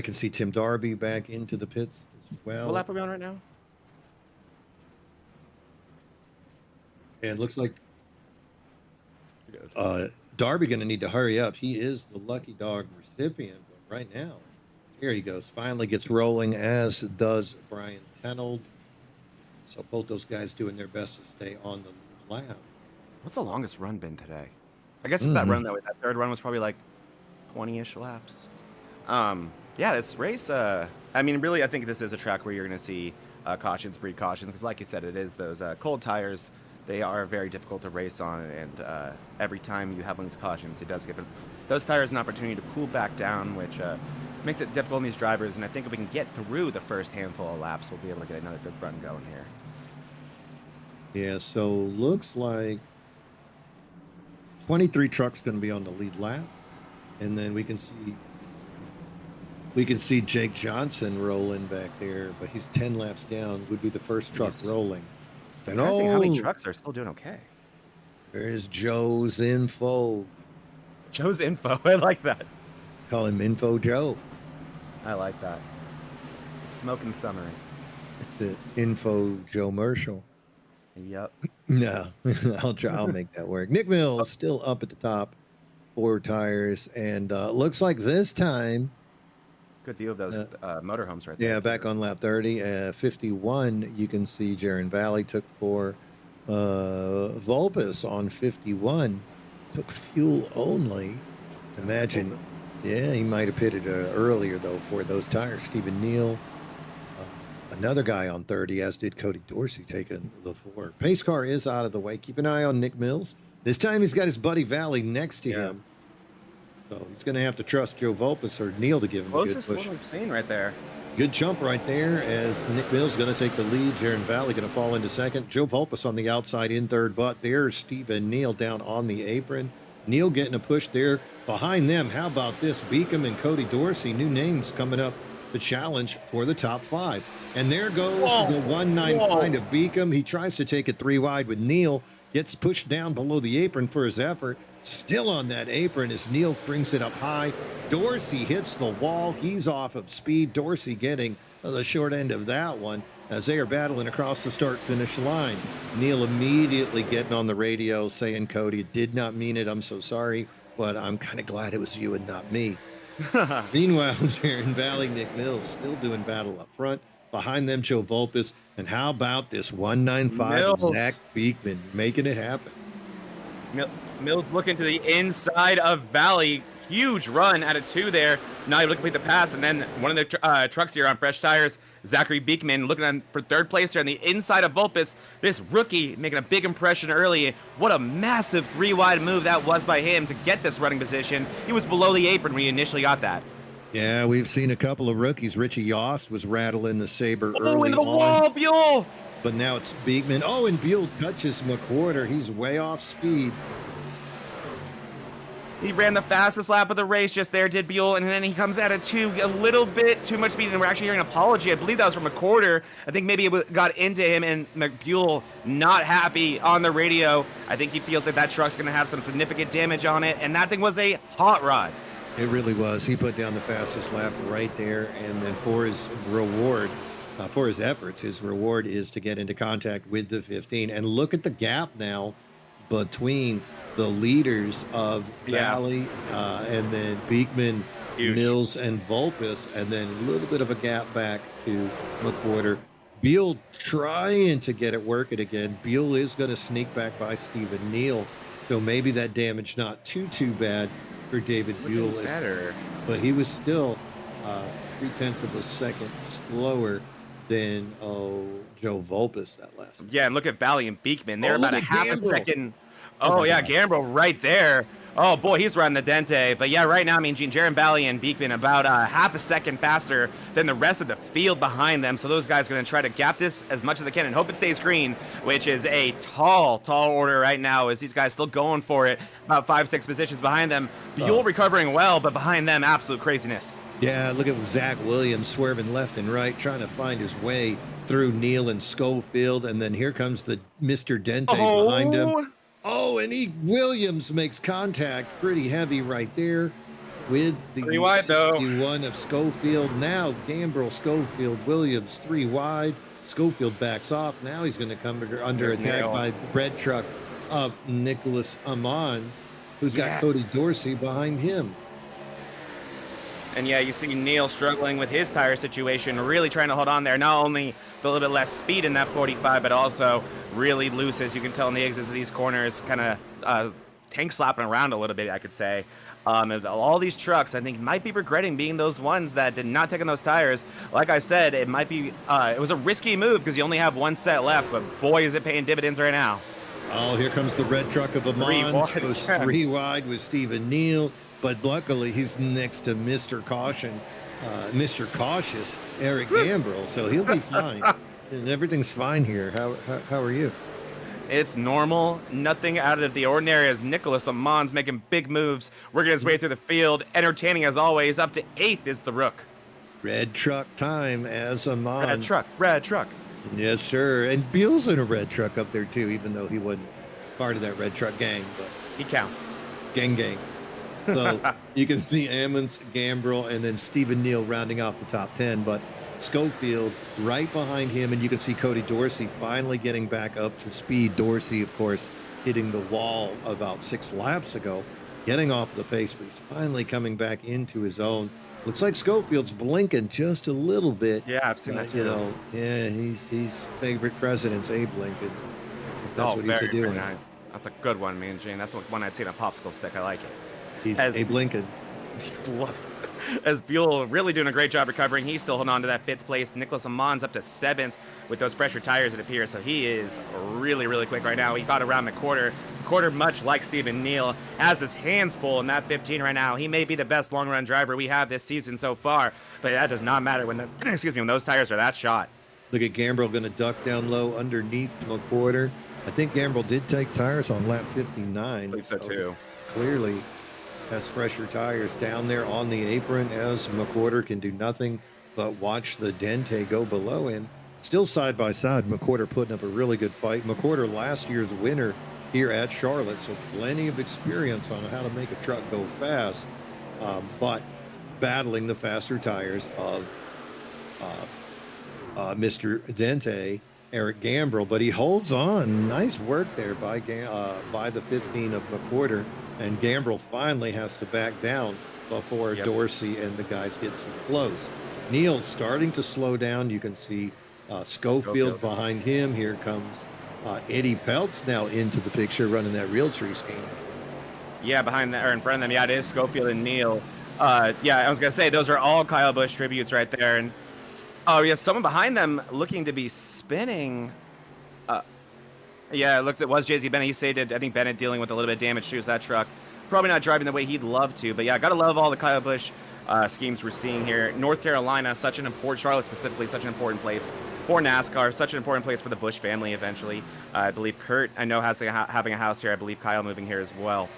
can see Tim Darby back into the pits as well. What lap are we on right now? And looks like Darby going to need to hurry up. He is the lucky dog recipient, but right now, here he goes. Finally gets rolling, as does Brian Tenold. So both those guys doing their best to stay on the lap. What's the longest run been today? I guess it's that run that way. That third run was probably like 20-ish laps. Yeah, this race, I mean, really, I think this is a track where you're going to see cautions breed cautions, because like you said, it is those cold tires they are very difficult to race on, and every time you have one of these cautions, it does give those tires an opportunity to cool back down, which makes it difficult on these drivers. And I think if we can get through the first handful of laps, we'll be able to get another good run going here. Yeah, so looks like 23 trucks going to be on the lead lap, and then we can see Jake Johnson rolling back there, but he's 10 laps down. Would be the first truck rolling. So amazing how many trucks are still doing okay. There's Joe's info. Joe's info. I like that. Call him Info Joe. I like that. Smoking summary. It's the Info Joe Marshall. Yep. No, I'll make that work. Nick Mills still up at the top, 4 tires, and looks like this time. Good view of those motorhomes right there. Yeah, back on lap 30, 51, you can see Jaron Valley took for Vulpes on 51, took fuel only. Imagine, yeah, he might have pitted earlier though for those tires. Stephen Neal. Another guy on 30, as did Cody Dorsey, taking the 4. Pace car is out of the way. Keep an eye on Nick Mills. This time he's got his buddy Valley next to him. So he's going to have to trust Joe Vulpes or Neal to give him a good push. Closest one we've seen right there. Good jump right there as Nick Mills going to take the lead. Jaron Valley going to fall into second. Joe Vulpes on the outside in third, but there's Stephen Neal down on the apron. Neal getting a push there. Behind them, how about this? Beacom and Cody Dorsey, new names coming up the challenge for the top 5. And there goes the 1-9 find of Beacom. He tries to take it 3 wide with Neal, gets pushed down below the apron for his effort. Still on that apron as Neal brings it up high. Dorsey hits the wall. He's off of speed. Dorsey getting the short end of that one as they are battling across the start-finish line. Neal immediately getting on the radio saying, Cody, did not mean it. I'm so sorry, but I'm kind of glad it was you and not me. Meanwhile, Jaron Valley, Nick Mills still doing battle up front. Behind them, Joe Vulpes. And how about this 195 Zach Beekman making it happen? Mills looking to the inside of Valley. Huge run out of 2 there. Now able to complete the pass. And then one of the trucks here on fresh tires, Zachary Beekman, looking for 3rd place here on the inside of Vulpes. This rookie making a big impression early. What a massive 3-wide move that was by him to get this running position. He was below the apron when he initially got that. Yeah, we've seen a couple of rookies. Richie Yost was rattling the Sabre early into the wall, Buell! But now it's Beekman. Oh, and Buell touches McWhorter. He's way off speed. He ran the fastest lap of the race just there, did Buell, and then he comes out of 2, a little bit too much speed, and we're actually hearing an apology. I believe that was from McWhorter. I think maybe it got into him, and McBuell not happy on the radio. I think he feels like that truck's going to have some significant damage on it, and that thing was a hot rod. It really was. He put down the fastest lap right there, and then for his reward, for his efforts, his reward is to get into contact with the 15. And look at the gap now between the leaders of Valley and then Beekman, Mills, and Vulpes, and then a little bit of a gap back to McWhorter. Beal trying to get it working again. Beal is going to sneak back by Stephen Neal, so maybe that damage not too bad for David Buell, but he was still 0.3 of a second slower than Joe Vulpes that last. Yeah, and look at Valley and Beekman. They're about a half a second. Oh yeah, Gambrel right there. Oh boy, he's riding the Dente. But yeah, right now, I mean, Jaron Valley and Beekman about half a second faster than the rest of the field behind them. So those guys are going to try to gap this as much as they can and hope it stays green, which is a tall order right now as these guys still going for it. About 5-6 positions behind them. Buell recovering well, but behind them, absolute craziness. Yeah, look at Zach Williams swerving left and right, trying to find his way through Neal and Schofield. And then here comes the Mr. Dente behind him. Oh, and Williams makes contact pretty heavy right there with the 61 of Schofield. Now Gambrel, Schofield, Williams 3 wide. Schofield backs off. Now he's going to come under attack by the red truck of Nicholas Amons, who's got Cody Dorsey behind him. And yeah, you see Neal struggling with his tire situation, really trying to hold on there. Not only with a little bit less speed in that 45, but also really loose, as you can tell in the exits of these corners, kind of tank slapping around a little bit, I could say. All these trucks, I think, might be regretting being those ones that did not take on those tires. Like I said, it might be, it was a risky move because you only have one set left, but boy, is it paying dividends right now. Oh, here comes the red truck of Three Amon. wide. Goes 3 wide with Stephen Neal, but luckily he's next to Mr. Caution, Mr. Cautious, Eric Gambrill, so he'll be fine. And everything's fine here. How are you? It's normal, nothing out of the ordinary as Nicholas Amon's making big moves, working his way through the field, entertaining as always. Up to 8th is the Rook. Red truck time as Amon. Red truck. Yes, sir. And Buell's in a red truck up there too, even though he wasn't part of that red truck gang, but He counts. gang. So you can see Ammons, Gambrill, and then Stephen Neal rounding off the top 10, but Schofield right behind him, and you can see Cody Dorsey finally getting back up to speed. Dorsey, of course, hitting the wall about 6 laps ago, getting off the pace, but he's finally coming back into his own. Looks like Schofield's blinking just a little bit. Yeah, I've seen that too. You know, yeah, he's favorite president's Abe Lincoln. That's what he's doing. Nice. That's a good one, me and Jane. That's one I'd see on a popsicle stick. I like it. He's Abe Lincoln. He's loving it. As Buell really doing a great job recovering. He's still holding on to that 5th place. Nicholas Amon's up to 7th with those pressure tires, it appears. So he is really, really quick right now. He got around McQuarter. McQuarter, much like Stephen Neal, has his hands full in that 15 right now. He may be the best long-run driver we have this season so far, but that does not matter when when those tires are that shot. Look at Gambrill going to duck down low underneath McQuarter. I think Gambrill did take tires on lap 59. I believe so too. Clearly has fresher tires down there on the apron as McQuarter can do nothing but watch the Dente go below him. Still side by side, McQuarter putting up a really good fight. McQuarter last year's winner here at Charlotte, so plenty of experience on how to make a truck go fast, but battling the faster tires of Mr. Dente, Eric Gambrill, but he holds on. Nice work there by the 15 of McQuarter, and Gambrill finally has to back down before Dorsey and the guys get too close. Neal's starting to slow down. You can see Schofield behind him. Here comes Eddie Peltz now into the picture running that real tree scheme. Yeah, behind that or in front of them. Yeah, it is Schofield and Neal. Yeah, I was gonna say those are all Kyle Busch tributes right there. And oh yeah, someone behind them looking to be spinning. Yeah, it was Jay-Z Bennett. He stated, I think Bennett dealing with a little bit of damage to that truck. Probably not driving the way he'd love to, but yeah, gotta love all the Kyle Busch schemes we're seeing here. North Carolina, such an important, Charlotte specifically, such an important place for NASCAR, such an important place for the Busch family eventually. I believe Kurt, I know, has having a house here. I believe Kyle moving here as well.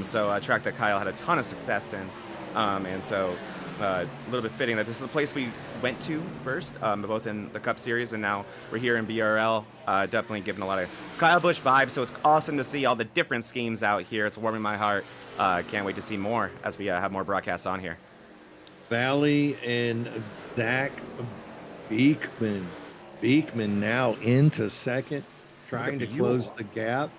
So a track that Kyle had a ton of success in. And so a little bit fitting that this is the place we went to first, both in the Cup Series and now we're here in BRL. Definitely giving a lot of Kyle Busch vibes. So it's awesome to see all the different schemes out here. It's warming my heart. Can't wait to see more as we have more broadcasts on here. Valley and Zach Beekman. Beekman now into second, trying to close the gap.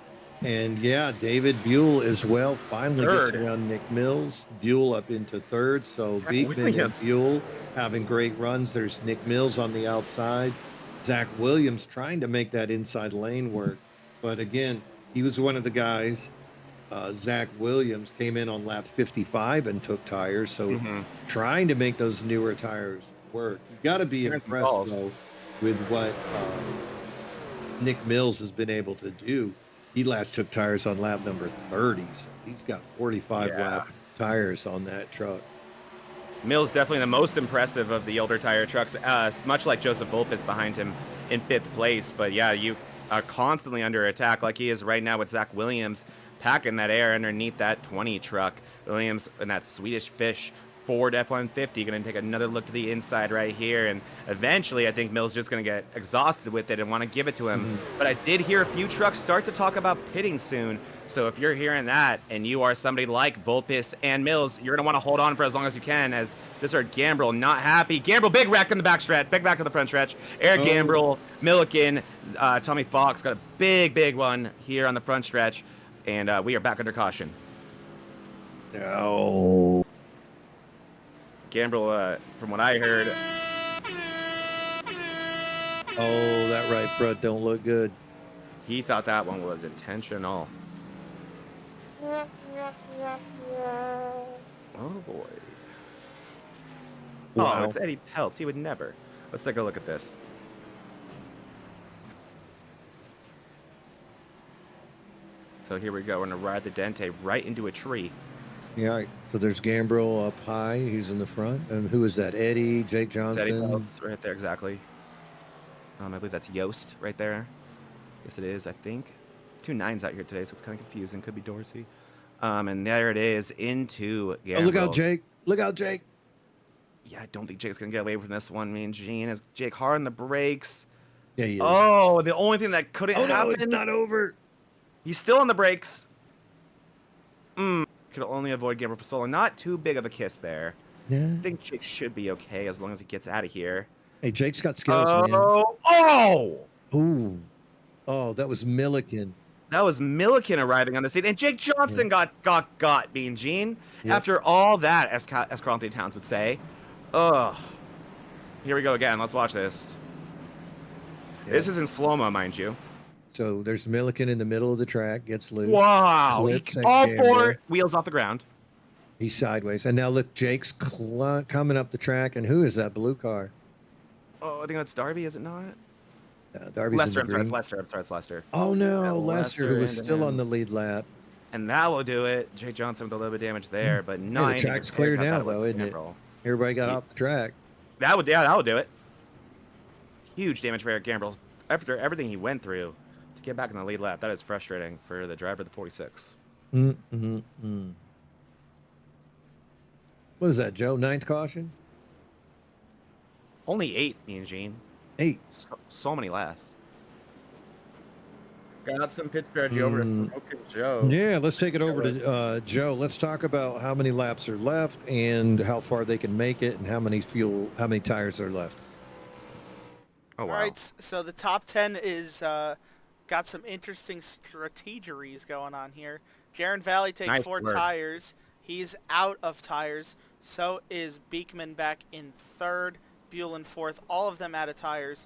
And yeah, David Buell as well finally gets around Nick Mills. Buell up into third. So Zach Beekman Williams and Buell having great runs. There's Nick Mills on the outside. Zach Williams trying to make that inside lane work. But again, he was one of the guys. Zach Williams came in on lap 55 and took tires. So trying to make those newer tires work. You got to be impressed, though, with what Nick Mills has been able to do. He last took tires on lap number 30. So he's got 45 lap tires on that truck. Mills definitely the most impressive of the older tire trucks, much like Joseph Volpis behind him in 5th place. But yeah, you are constantly under attack like he is right now with Zach Williams packing that air underneath that 20 truck. Williams and that Swedish Fish Ford F-150 going to take another look to the inside right here, and eventually I think Mills just going to get exhausted with it and want to give it to him. But I did hear a few trucks start to talk about pitting soon, so if you're hearing that and you are somebody like Volpis and Mills, you're going to want to hold on for as long as you can, as this are Gambrill not happy. Gambrill, big wreck in the back stretch, big back in the front stretch. Eric Gambrill, Milliken, Tommy Fox got a big one here on the front stretch, and we are back under caution. No. Gambrill, from what I heard. Oh, that right front don't look good. He thought that one was intentional. Oh, boy. Wow. Oh, it's Eddie Peltz. He would never. Let's take a look at this. So here we go. We're going to ride the Dente right into a tree. Yeah, all right. So there's Gambriel up high. He's in the front. And who is that? Eddie, Jake It's Eddie Johnson. Peltz right there, exactly. I believe that's Yost right there. Yes, it is, I think. 2 9s out here today, so it's kind of confusing. Could be Dorsey. And there it is into Gambriel. Oh, look out, Jake. Look out, Jake. Yeah, I don't think Jake's going to get away from this one. Me and Gene is Jake hard on the brakes. Yeah, he is. Oh, the only thing that couldn't Oh, no, happen. it's not over. He's still on the brakes. Could only avoid Gambriel for so long. Not too big of a kiss there. Yeah. I think Jake should be okay as long as he gets out of here. Hey, Jake's got skills, man. Oh! Ooh. Oh, that was Milliken. That was Milliken arriving on the scene, and Jake Johnson got Mean Gene. Yep. After all that, as Carl Anthony Towns would say. Ugh. Here we go again. Let's watch this. Yeah. This is in slow-mo, mind you. So there's Milliken in the middle of the track, gets loose. Wow. Slips and All Gambriel. 4 wheels off the ground. He's sideways. And now look, Jake's coming up the track. And who is that blue car? Oh, I think that's Darby, is it not? Darby's Lester, in the green. I'm sorry, it's Lester. Oh, no, Yeah, Lester, who was into still him. on the lead lap. And that will do it. Jake Johnson with a little bit of damage there, but Hey, not. the track's clear now, though, isn't it? Everybody got off the track. That would do it. Huge damage for Eric Gambriel after everything he went through to get back in the lead lap. That is frustrating for the driver of the 46. What is that, Joe? 9th caution? Only 8th, me and Gene. 8. So many lasts. Got some pit strategy over to Smoking Joe. Yeah, let's take it over to Joe. Let's talk about how many laps are left and how far they can make it and how many tires are left. Oh, wow. All right, so the top 10 is got some interesting strategeries going on here. Jaron Valley takes Nice 4 word. tires. He's out of tires. So is Beekman back in 3rd. Buell in 4th. All of them out of tires.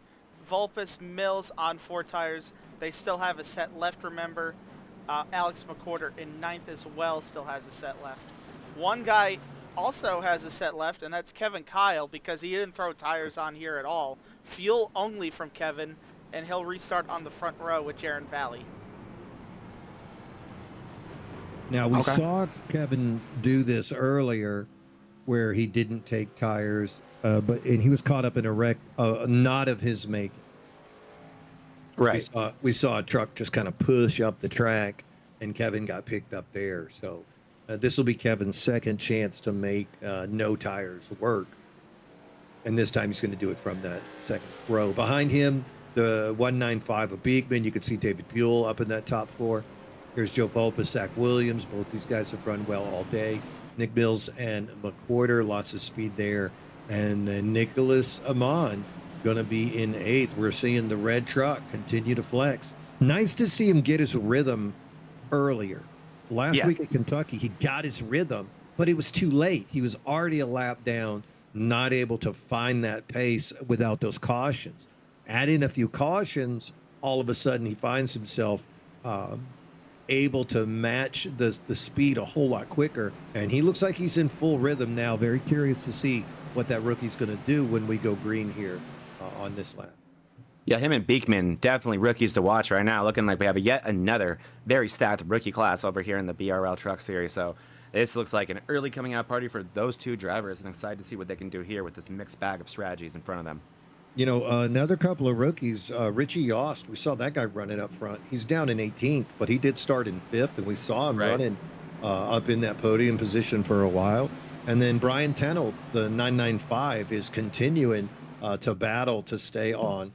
Vulpes, Mills on 4 tires. They still have a set left, remember. Alex McCorder in 9th as well still has a set left. One guy also has a set left, and that's Kevin Kyle, because he didn't throw tires on here at all. Fuel only from Kevin, and he'll restart on the front row with Jaron Valley. Now, we saw Kevin do this earlier where he didn't take tires, and he was caught up in a wreck, not of his making. Right. We saw a truck just kind of push up the track, and Kevin got picked up there. So this will be Kevin's second chance to make no tires work. And this time he's going to do it from that second row. Behind him, the 195 of Beekman. You can see David Buell up in that top 4. Here's Joe Vulpes, Zach Williams. Both these guys have run well all day. Nick Mills and McWhorter, lots of speed there. And then Nicholas Amon going to be in 8th. We're seeing the red truck continue to flex. Nice to see him get his rhythm earlier. Last week at Kentucky, he got his rhythm, but it was too late. He was already a lap down, not able to find that pace without those cautions. Add in a few cautions, all of a sudden he finds himself able to match the speed a whole lot quicker, and he looks like he's in full rhythm now. Very curious to see what that rookie's going to do when we go green here on this lap. Yeah, him and Beekman, definitely rookies to watch right now. Looking like we have yet another very stacked rookie class over here in the BRL Truck Series. So this looks like an early coming out party for those 2 drivers, and excited to see what they can do here with this mixed bag of strategies in front of them. You know, another couple of rookies, Richie Yost, we saw that guy running up front. He's down in 18th, but he did start in 5th, and we saw him running up in that podium position for a while. And then Brian Tennell, the 995, is continuing to battle to stay on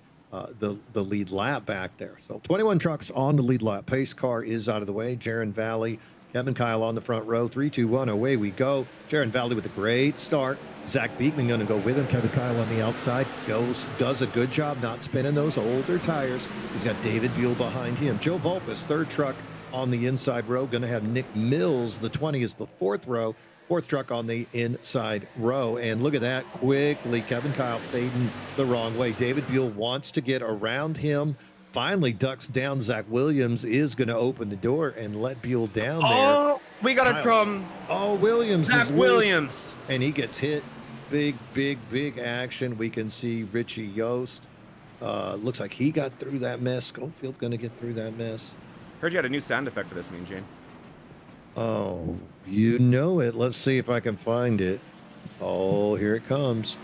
the lead lap back there. So 21 trucks on the lead lap. Pace car is out of the way. Jaron Valley, Kevin Kyle on the front row. 3, 2, 1, away we go. Jaron Valley with a great start. Zach Beekman going to go with him. Kevin Kyle on the outside does a good job not spinning those older tires. He's got David Buell behind him. Joe Vulpes, 3rd truck on the inside row. Going to have Nick Mills, the 20 is the 4th row. 4th truck on the inside row. And look at that, quickly Kevin Kyle fading the wrong way. David Buell wants to get around him, finally ducks down. Zach Williams is going to open the door and let Buell down there. Oh, we got it from Williams. Zach Williams. And he gets hit. Big action. We can see Richie Yost. Looks like he got through that mess. Schofield going to get through that mess. Heard you had a new sound effect for this, Mean Gene. Oh, you know it. Let's see if I can find it. Oh, here it comes.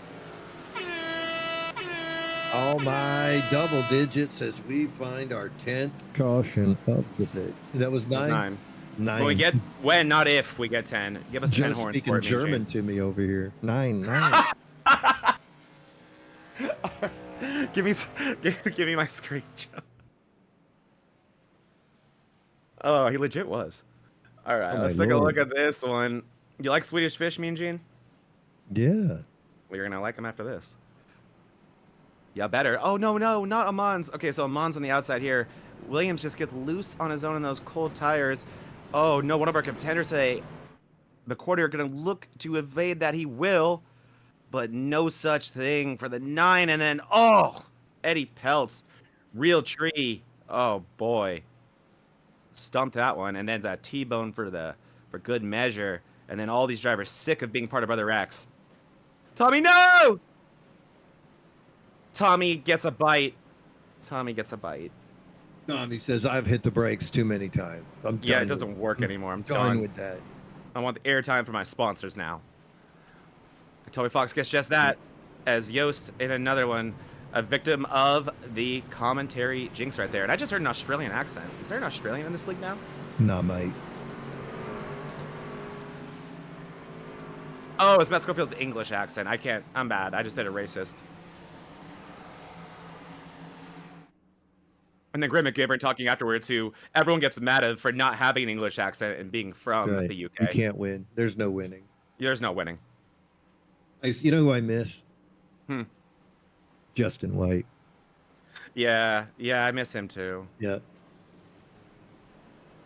Oh my, double digits as we find our 10th caution of the day. That was 9? 9. 9. When we get when, not if we get 10. Give us 10 Just horns speaking for it, Mean German to me over here. 9, 9. Gene. give me my screenshot. Oh, he legit was. All right, Oh, let's my take a Lord. look at this one. You like Swedish fish, Mean Gene? Yeah. Well, you're gonna like them after this. Yeah, better. Oh, no, not Amon's. Okay, so Amon's on the outside here. Williams just gets loose on his own in those cold tires. Oh, no, one of our contenders say the quarter are going to look to evade that. He will, but no such thing for the 9. And then, oh, Eddie Peltz, real tree. Oh, boy. Stumped that one. And then that T-bone for good measure. And then all these drivers sick of being part of other wrecks. Tommy, no! Tommy gets a bite. Tommy says, I've hit the brakes too many times. I'm done. Yeah, it doesn't work anymore. I'm done done. with that. I want the airtime for my sponsors now. Toby Fox gets just that. As Yost in another one, a victim of the commentary jinx right there. And I just heard an Australian accent. Is there an Australian in this league now? Nah, mate. Oh, it's Matt Schofield's English accent. I can't. I'm bad. I just did a racist. And then Grim McGivern talking afterwards, who everyone gets mad at for not having an English accent and being from Right. the UK. You can't win. There's no winning. There's no winning. You know who I miss? Hmm. Justin White. Yeah, I miss him too. Yeah.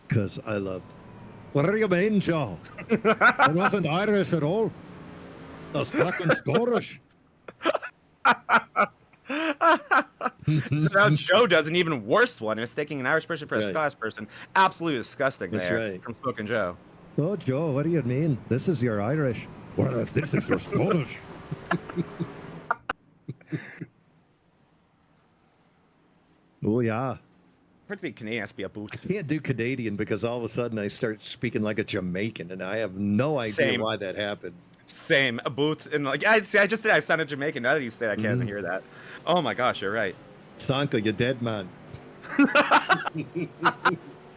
Because I loved. What do you mean, Joe? I wasn't Irish at all. That's fucking Scottish. So now Joe does an even worse one, mistaking an Irish person for a Right. Scottish person. Absolutely disgusting. That's there right. from Spoken Joe. Oh, Joe, what do you mean? This is your Irish. Whereas this is your Scottish. Oh, yeah. For it to be Canadian, it has to be a boot. I can't do Canadian because all of a sudden I start speaking like a Jamaican, and I have no idea Same. why that happens. Same, a boot, and like I see. I just did. I sounded Jamaican. Now that you say, it, I can't even hear that. Oh my gosh, you're right. Sanka, you dead man.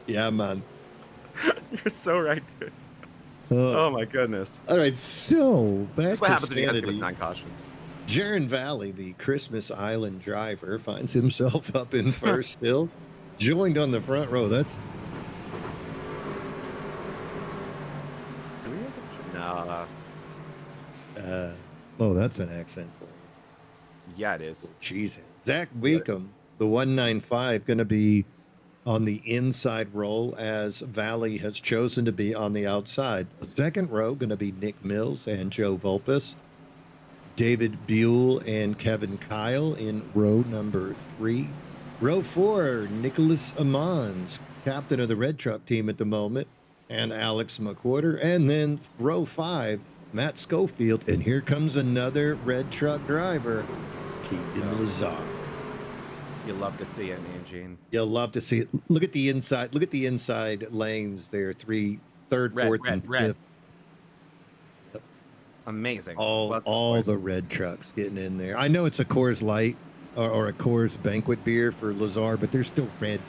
Yeah, man. You're so right, dude. Oh. Oh my goodness. All right, so back That's what to happens when you have to give us sanity. 9 cautions. Jaron Valley, the Christmas Island driver, finds himself up in first still, joined on the front row. That's Do we have a... No. oh, that's an accent for you. Yeah, it is. Jeez. Zach Weekham, the 195, going to be on the inside roll as Valley has chosen to be on the outside. The second row going to be Nick Mills and Joe Volpus. David Buell and Kevin Kyle in row number 3. Row 4, Nicholas Amons, captain of the Red Truck team at the moment, and Alex McWhorter. And then row 5, Matt Schofield. And here comes another Red Truck driver, Keegan Lazar. You love to see it, man, Gene. You'll love to see it. Look at the inside. Look at the inside lanes there. Third, fourth, and fifth. Amazing. All the red trucks getting in there. I know it's a Coors Light or a Coors Banquet beer for Lazar, but there's still red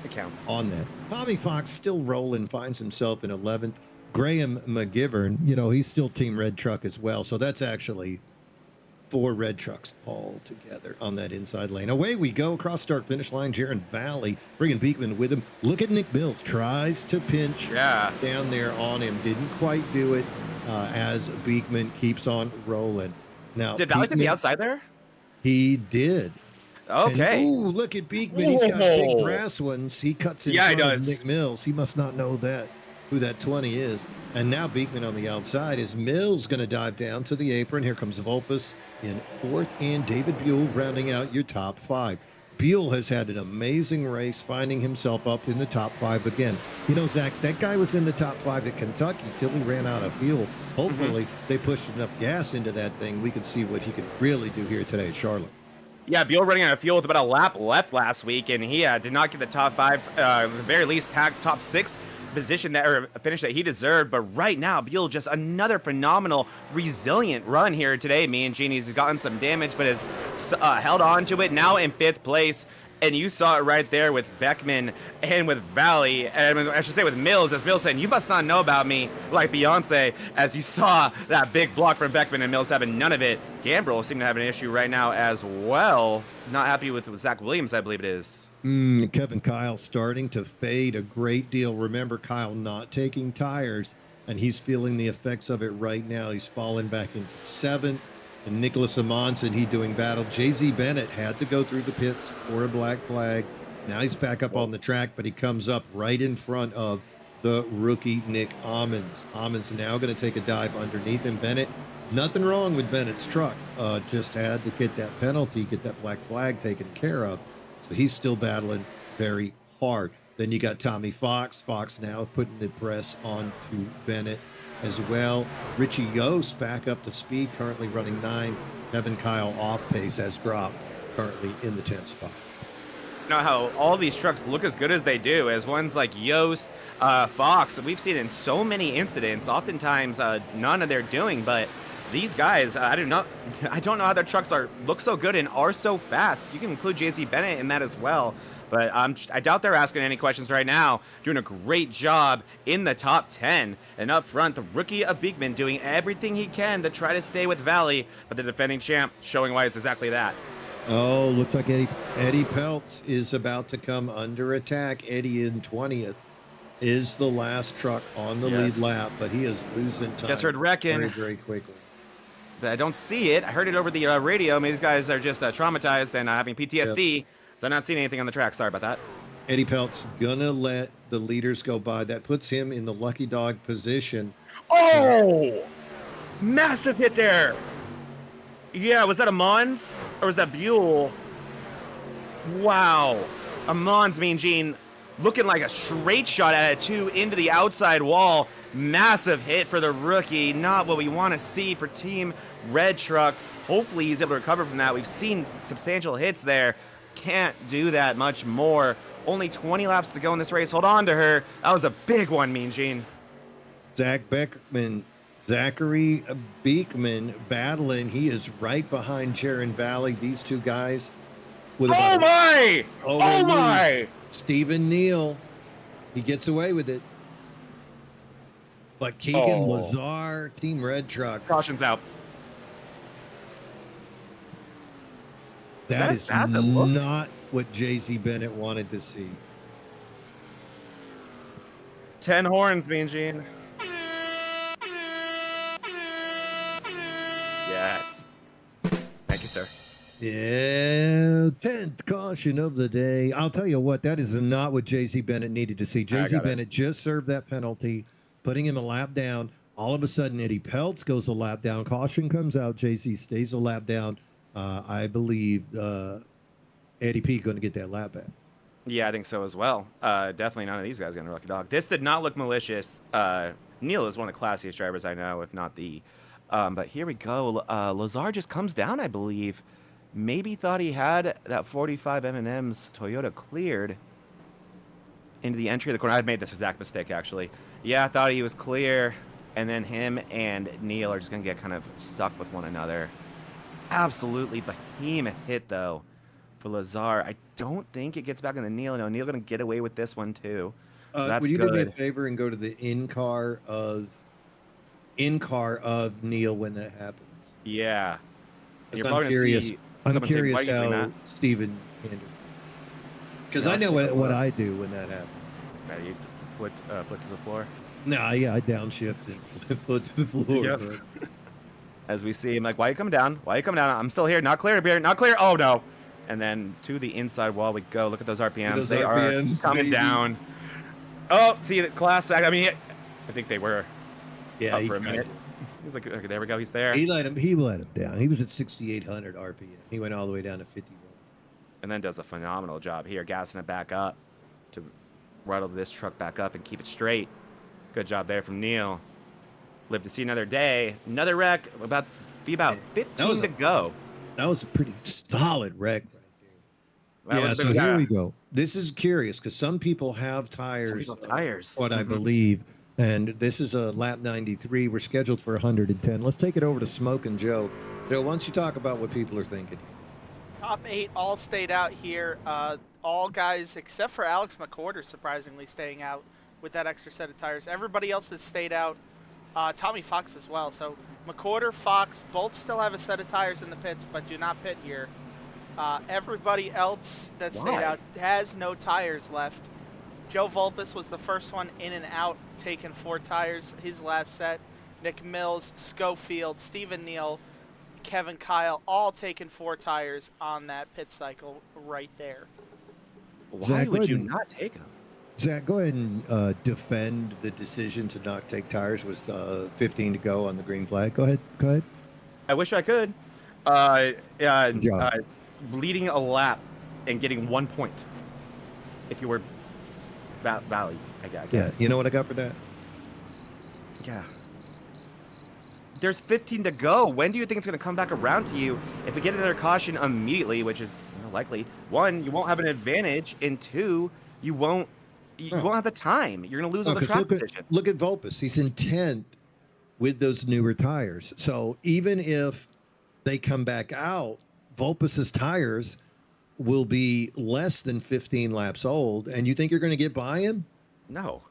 It counts. on that. Tommy Fox still rolling, finds himself in 11th. Graham McGivern, he's still Team Red Truck as well. So that's actually 4 red trucks all together on that inside lane. Away we go across start finish line. Jaron Valley bringing Beekman with him. Look at Nick Mills, tries to pinch down there on him. Didn't quite do it as Beekman keeps on rolling. Now, Did Valley get the outside there? He did. Okay. Oh, look at Beekman. He's got big brass ones. He cuts in front of Nick Mills. He must not know who that 20 is. And now Beekman on the outside. Is Mills going to dive down to the apron? Here comes Volpus in 4th, and David Buell rounding out your top 5. Buell has had an amazing race, finding himself up in the top 5 again. Zach, that guy was in the top 5 at Kentucky till he ran out of fuel. Hopefully they pushed enough gas into that thing. We could see what he could really do here today at Charlotte. Yeah, Buell running out of fuel with about a lap left last week, and he did not get the top 5, at the very least, top 6 position that or finish that he deserved. But right now, Buell just another phenomenal, resilient run here today. Me and Genie's gotten some damage, but has held on to it. Now in 5th place. And you saw it right there with Beckman and with Valley, and I should say with Mills, as Mills said, you must not know about me like Beyonce, as you saw that big block from Beckman and Mills having none of it. Gambrel seem to have an issue right now as well. Not happy with Zach Williams, I believe it is. Kevin Kyle starting to fade a great deal. Remember, Kyle not taking tires, and he's feeling the effects of it right now. He's fallen back into 7th. And Nicholas Amundsen, he doing battle. JZ Bennett had to go through the pits for a black flag. Now he's back up on the track, but he comes up right in front of the rookie Nick Ammons. Ammons now going to take a dive underneath him. Bennett, nothing wrong with Bennett's truck. Just had to get that penalty, get that black flag taken care of. So he's still battling very hard. Then you got Tommy Fox. Fox now putting the press onto Bennett as well. Richie Yost back up to speed, currently running 9. Kevin Kyle off pace has dropped, currently in the 10th spot. You know how all these trucks look as good as they do, as ones like Yost, Fox, we've seen in so many incidents, oftentimes none of their doing, but these guys, I don't know how their trucks look so good and are so fast. You can include JZ Bennett in that as well. But I doubt they're asking any questions right now. Doing a great job in the top 10. And up front, the rookie of Beekman doing everything he can to try to stay with Valley. But the defending champ showing why it's exactly that. Oh, looks like Eddie Peltz is about to come under attack. Eddie in 20th is the last truck on the lead lap, but he is losing time. Just heard wrecking. Very, very quickly. But I don't see it. I heard it over the radio. Maybe these guys are just traumatized and having PTSD. Yep. So I'm not seeing anything on the track. Sorry about that. Eddie Peltz gonna let the leaders go by. That puts him in the lucky dog position. Oh! Massive hit there. Yeah, was that a Mons? Or was that Buell? Wow. A Mons, Mean Gene, looking like a straight shot at it, too, into the outside wall. Massive hit for the rookie. Not what we want to see for Team Red Truck. Hopefully he's able to recover from that. We've seen substantial hits there. Can't do that much more. Only 20 laps to go in this race. Hold on to her. That was a big one, Mean Gene. Zachary Beekman battling. He is right behind Jaron Valley. These two guys. With oh my! Stephen Neal. He gets away with it. But Keegan Lazar, Team Red Truck. Caution's out. That is not what JZ Bennett wanted to see. 10 horns, Mean Gene. Yes. Thank you, sir. Yeah, 10th caution of the day. I'll tell you what, that is not what JZ Bennett needed to see. JZ Bennett just served that penalty, putting him a lap down. All of a sudden, Eddie Peltz goes a lap down. Caution comes out. JZ stays a lap down. I believe Eddie P going to get that lap back. Yeah, I think so as well. Definitely none of these guys going to lucky dog. This did not look malicious. Neil is one of the classiest drivers I know, if not the. But here we go. Lazar just comes down, I believe. Maybe thought he had that 45 M&M's Toyota cleared into the entry of the corner. I've made this exact mistake, actually. Yeah, I thought he was clear. And then him and Neil are just going to get kind of stuck with one another. Absolutely behemoth hit, though, for Lazar. I don't think it gets back in the Neil. No, Neil going to get away with this one, too. So that's would you good. do me a favor and go to the in-car of Neil when that happens? Yeah. And you're I'm curious. I'm curious how Steven handled it. Because I know what I do when that happens. Yeah, you foot to the floor. No, yeah, I downshift and foot to the floor. Yep. As we see him, like, why you coming down? Why you coming down? I'm still here. Not clear, Beer. Not clear. Oh, no. And then to the inside wall we go. Look at those RPMs. They are coming down. Oh, see the class. I mean, I think they were. Yeah, up for a minute. He's like, okay, there we go. He's there. He let him down. He was at 6,800 RPM. He went all the way down to 51. And then does a phenomenal job here, gassing it back up to rattle this truck back up and keep it straight. Good job there from Neil. Live to see another day. Another wreck. Be about 15 to go. That was a pretty solid wreck right That there. Yeah, was a so bit, here yeah, we go. This is curious because some people have some tires, people tires. what I believe, and this is a lap 93. We're scheduled for 110. Let's take it over to Smoke and Joe. Joe, why don't you talk about what people are thinking? Top 8 all stayed out here. All guys except for Alex McCorder surprisingly staying out with that extra set of tires. Everybody else that stayed out, Tommy Fox as well. So McCorder, Fox, both still have a set of tires in the pits, but do not pit here. Everybody else that stayed Why? out has no tires left. Joe Vulpes was the first one in and out, taking 4 tires, his last set. Nick Mills, Schofield, Stephen Neal, Kevin Kyle, all taking 4 tires on that pit cycle right there. Why Zach, would go you ahead and- not take them? Zach, go ahead and defend the decision to not take tires with 15 to go on the green flag. Go ahead. Go ahead. I wish I could. Good job. Leading a lap and getting 1 point if you were Valley, I guess. Yeah, you know what I got for that? Yeah. There's 15 to go. When do you think it's going to come back around to you? If we get another caution immediately, which is likely, 1, you won't have an advantage, and 2, you won't have the time. You're going to lose all the 'Cause track position. look at Vulpes. He's in 10th with those newer tires. So even if they come back out, Vulpes's tires will be less than 15 laps old, and you think you're going to get by him? No.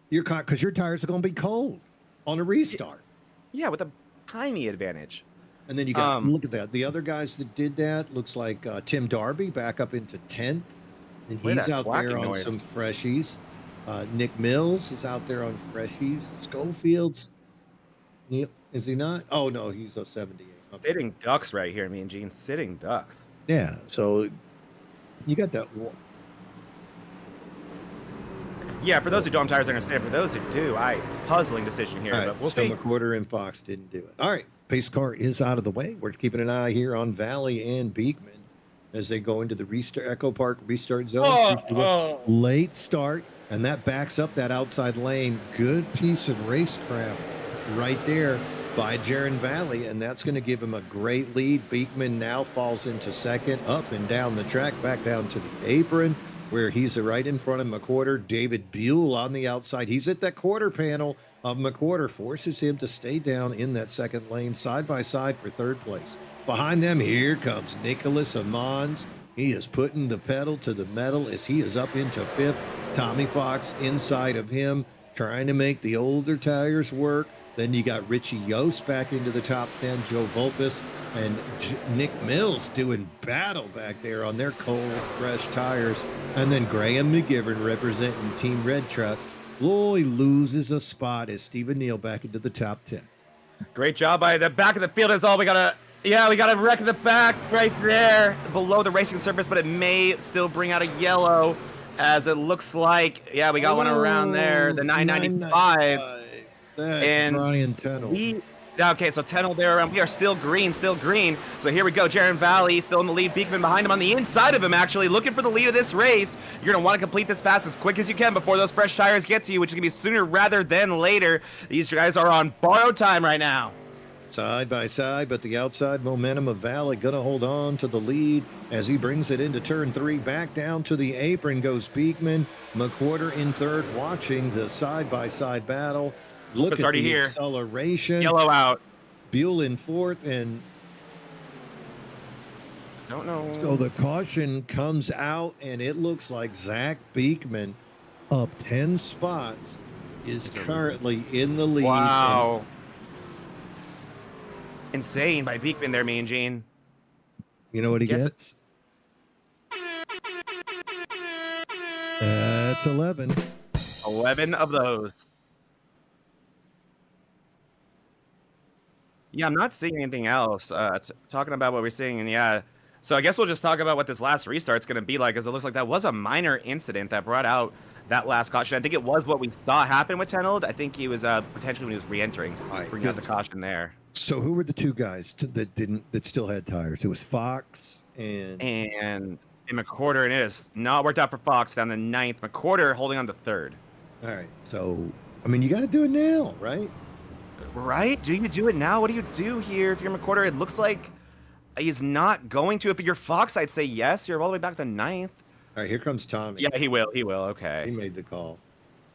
You're caught because your tires are going to be cold on a restart. Yeah, with a tiny advantage. And then you got look at that. The other guys that did that looks like Tim Darby back up into 10th, and Look at he's that out there clacking on noise. some freshies. Nick Mills is out there on freshies. Schofield's, is he not? Oh no, he's a 78. Okay. Sitting ducks right here, me and Gene. Sitting ducks. Yeah, so you got that. Yeah, for those who don't, I'm tired, they're going to stand. For those who do, puzzling decision here, All right, but we'll so see. McWhorter and Fox didn't do it. All right, pace car is out of the way. We're keeping an eye here on Valley and Beekman as they go into the restart Echo Park restart zone. Late start, and that backs up that outside lane. Good piece of racecraft right there by Jaron Valley, and that's going to give him a great lead. Beekman now falls into second, up and down the track, back down to the apron, where he's right in front of McWhorter. David Buell on the outside. He's at that quarter panel of McWhorter, forces him to stay down in that second lane, side by side for third place. Behind them, here comes Nicholas Amons. He is putting the pedal to the metal as he is up into fifth. Tommy Fox inside of him, trying to make the older tires work. Then you got Richie Yost back into the top 10, Joe Vulpes and Nick Mills doing battle back there on their cold, fresh tires. And then Graham McGivern representing Team Red Truck. Lloyd loses a spot as Stephen Neal back into the top 10. Great job by the back of the field is all. We got a wreck in the back right there below the racing surface, but it may still bring out a yellow as it looks like, we got one around there, the 995. That's and Brian Tennell. Okay, so Tennell there, and we are still green. So here we go. Jaron Valley still in the lead. Beekman behind him on the inside of him, actually, looking for the lead of this race. You're going to want to complete this pass as quick as you can before those fresh tires get to you, which is going to be sooner rather than later. These guys are on borrowed time right now. Side by side, but the outside momentum of Valley going to hold on to the lead as he brings it into turn 3. Back down to the apron goes Beekman. McWhorter in third, watching the side-by-side battle. Look It's at already the here. acceleration. Yellow out. Buell in fourth, and Don't know. so the caution comes out, and it looks like Zach Beekman, up 10 spots, is currently in the lead. Wow. Insane by Beekman there, me and Gene. You know what he Gets gets? That's 11. 11 of those. Yeah, I'm not seeing anything else. Talking about what we're seeing, and so I guess we'll just talk about what this last restart's going to be like, because it looks like that was a minor incident that brought out that last caution. I think it was what we saw happen with Tennell. I think he was potentially when he was re-entering, bringing out the caution there. So who were the two guys that still had tires? It was Fox and McWhorter, and it has not worked out for Fox down the 9th. McWhorter holding on to 3rd. All right. So I mean, you got to do it now, right? Right? Do you do it now? What do you do here if you're McWhorter? It looks like He's not going to. If you're Fox, I'd say yes. You're all the way back to 9th. All right, here comes Tommy. Yeah, he will. He will. He Okay. made the call.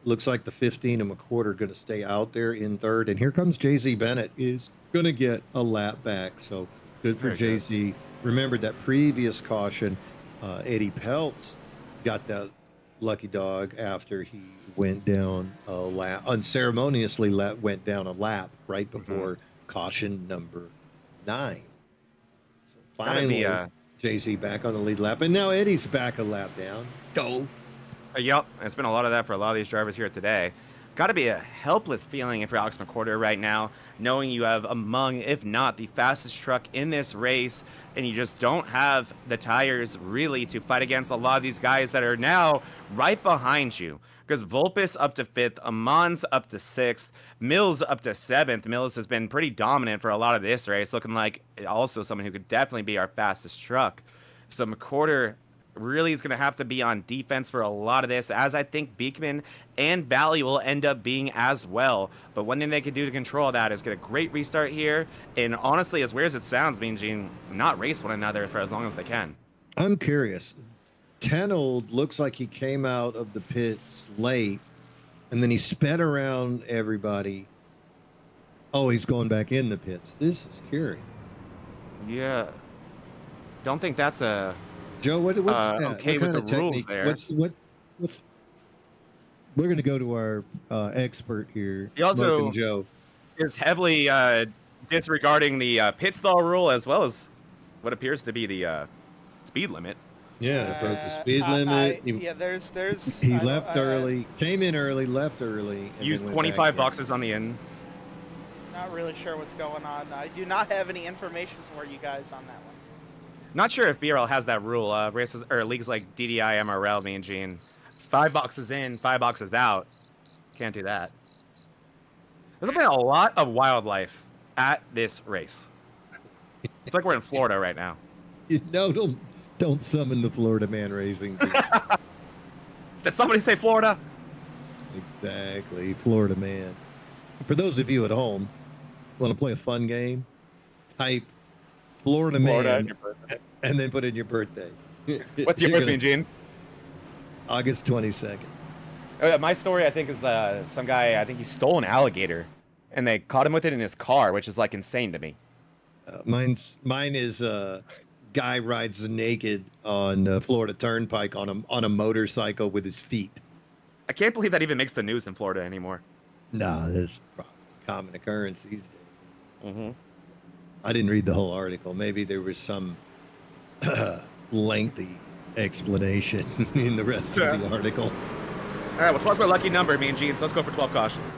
Looks like the 15 and McQuarter going to stay out there in third. And here comes JZ Bennett is going to get a lap back. So good for Very good. JZ. Remembered that previous caution. Eddie Peltz got that lucky dog after he went down a lap, unceremoniously went down a lap right before caution number 9. So Gotta be finally, JZ back on the lead lap. And now Eddie's back a lap down. Go. Yep, it's been a lot of that for a lot of these drivers here today. Got to be a helpless feeling if you're Alex McQuarter right now, knowing you have among, if not the fastest truck in this race, and you just don't have the tires really to fight against a lot of these guys that are now right behind you. Because Volpus up to 5th, Amon's up to 6th, Mills up to 7th. Mills has been pretty dominant for a lot of this race, looking like also someone who could definitely be our fastest truck. So McQuarter really is going to have to be on defense for a lot of this, as I think Beekman and Valley will end up being as well. But one thing they can do to control that is get a great restart here, and honestly, as weird as it sounds, Mean Gene, not race one another for as long as they can. I'm curious. Tenold looks like he came out of the pits late, and then he sped around everybody. Oh, he's going back in the pits. This is curious. Yeah. Don't think that's a... Joe, what's that? okay what with kind the of rules technique? there. What's we're going to go to our expert here, He also Smoking Joe. is heavily disregarding the pit stall rule, as well as what appears to be the speed limit. Yeah, broke the speed limit. There's. He left early, came in early, left early. And Used then went 25 back in. boxes on the in. Not really sure what's going on. I do not have any information for you guys on that one. Not sure if BRL has that rule. Races or leagues like DDI, MRL, Mean Gene, 5 boxes in, 5 boxes out. Can't do that. There's been a lot of wildlife at this race. It's like we're in Florida right now. No, don't summon the Florida Man Racing team. Did somebody say Florida? Exactly, Florida Man. For those of you at home, want to play a fun game? Type Florida Man and then put in your birthday. What's You're yours, gonna- Mean Gene? August 22nd. My story, I think, is some guy, I think he stole an alligator, and they caught him with it in his car, which is, like, insane to me. Mine is guy rides naked on Florida Turnpike on a motorcycle with his feet. I can't believe that even makes the news in Florida anymore. Nah, that's probably a common occurrence these days. Mm-hmm. I didn't read the whole article. Maybe there was some lengthy explanation in the rest of the article. All right, well, 12's my lucky number, Mean Gene, so let's go for 12 cautions.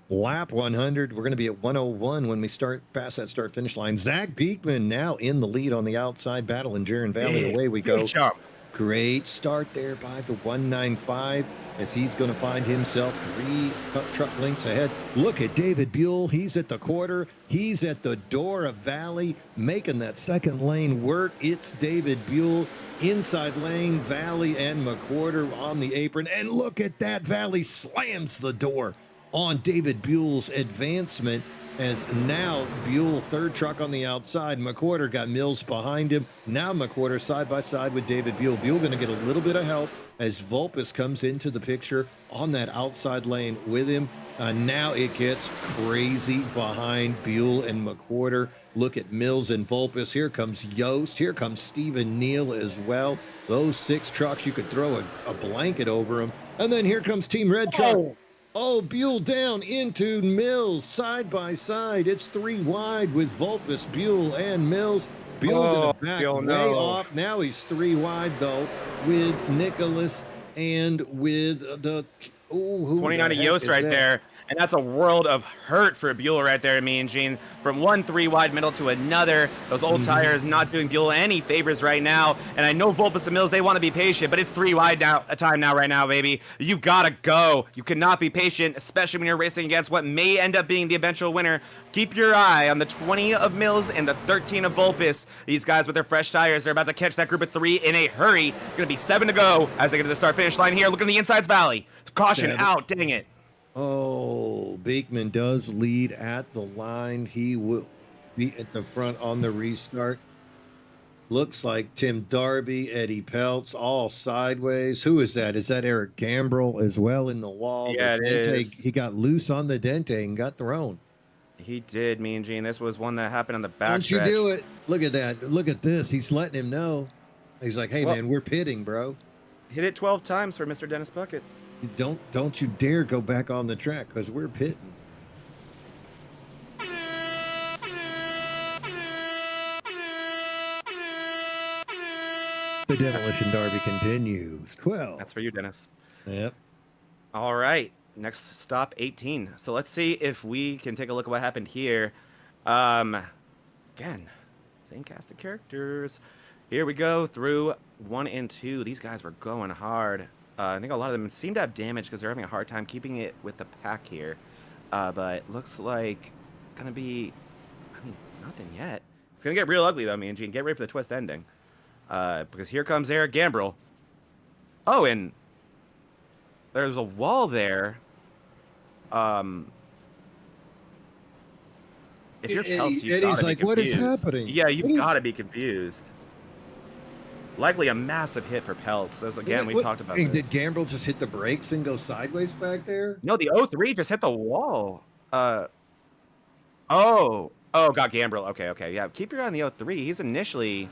Lap 100. We're going to be at 101 when we start past that start finish line. Zach Beekman now in the lead on the outside, battling Jaron Valley. Away we go. Good job. Great start there by the 195 as he's going to find himself 3 truck lengths ahead. Look at David Buell. He's at the quarter. He's at the door of Valley, making that second lane work. It's David Buell inside lane, Valley and McQuarter on the apron. And look at that. Valley slams the door on David Buell's advancement, as now Buell third truck on the outside. McQuarter got Mills behind him. Now McQuarter side by side with David Buell. Buell going to get a little bit of help as Volpus comes into the picture on that outside lane with him. Now it gets crazy behind Buell and McQuarter. Look at Mills and Volpus. Here comes Yost. Here comes Stephen Neal as well. Those 6 trucks, you could throw a blanket over them. And then here comes Team Red Truck. Oh, Buell down into Mills, side by side. It's 3 wide with Volpus, Buell, and Mills. Buell gonna back Buell, way no. off. Now he's 3 wide, though, with Nicholas and with the... Oh, who 29 the of heck Yost is right that? there. And that's a world of hurt for Buell right there, Mean Gene. From 1 3 wide middle to another. Those old tires not doing Buell any favors right now. And I know Volpus and Mills, they want to be patient, but it's 3 wide now, a time now right now, baby. You gotta go. You cannot be patient, especially when you're racing against what may end up being the eventual winner. Keep your eye on the 20 of Mills and the 13 of Volpus. These guys with their fresh tires, they're about to catch that group of 3 in a hurry. Gonna be 7 to go as they get to the start-finish line here. Look at the insides Valley. Caution 7. out, dang it. Oh, Beekman does lead at the line. He will. Be at the front on the restart. Looks like Tim Darby, Eddie Peltz, all sideways. Who is that? Is that Eric Gambrell as well in the wall? The Yeah, it Dente, is. he got loose on the Dente and got thrown. He did, Mean Gene. This was one that happened on the Don't you do backstretch. it. Look at that. Look at this. He's letting him know. He's like, hey, Well- man, we're pitting, bro. Hit it 12 times for Mr. Dennis Puckett. Don't you dare go back on the track because we're pitting. The Demolition Derby continues. 12. That's for you, Dennis. Yep. All right. Next stop, 18. So let's see if we can take a look at what happened here. Again, same cast of characters. Here we go through 1 and 2. These guys were going hard. I think a lot of them seem to have damage because they're having a hard time keeping it with the pack here. But looks like gonna be, I mean, nothing yet. It's gonna get real ugly though, Mean Gene. Get ready for the twist ending. Because here comes Eric Gambrell. Oh, and there's a wall there. If you're Peltz, you've Eddie's gotta be like, what is confused. happening? Yeah, What you've is- got to be confused. Likely a massive hit for Peltz. As again, we talked about Did this. Gambrell just hit the brakes and go sideways back there? No, the 03 just hit the wall. Oh, got Gambrell. Okay. Yeah, keep your eye on the 03. He's initially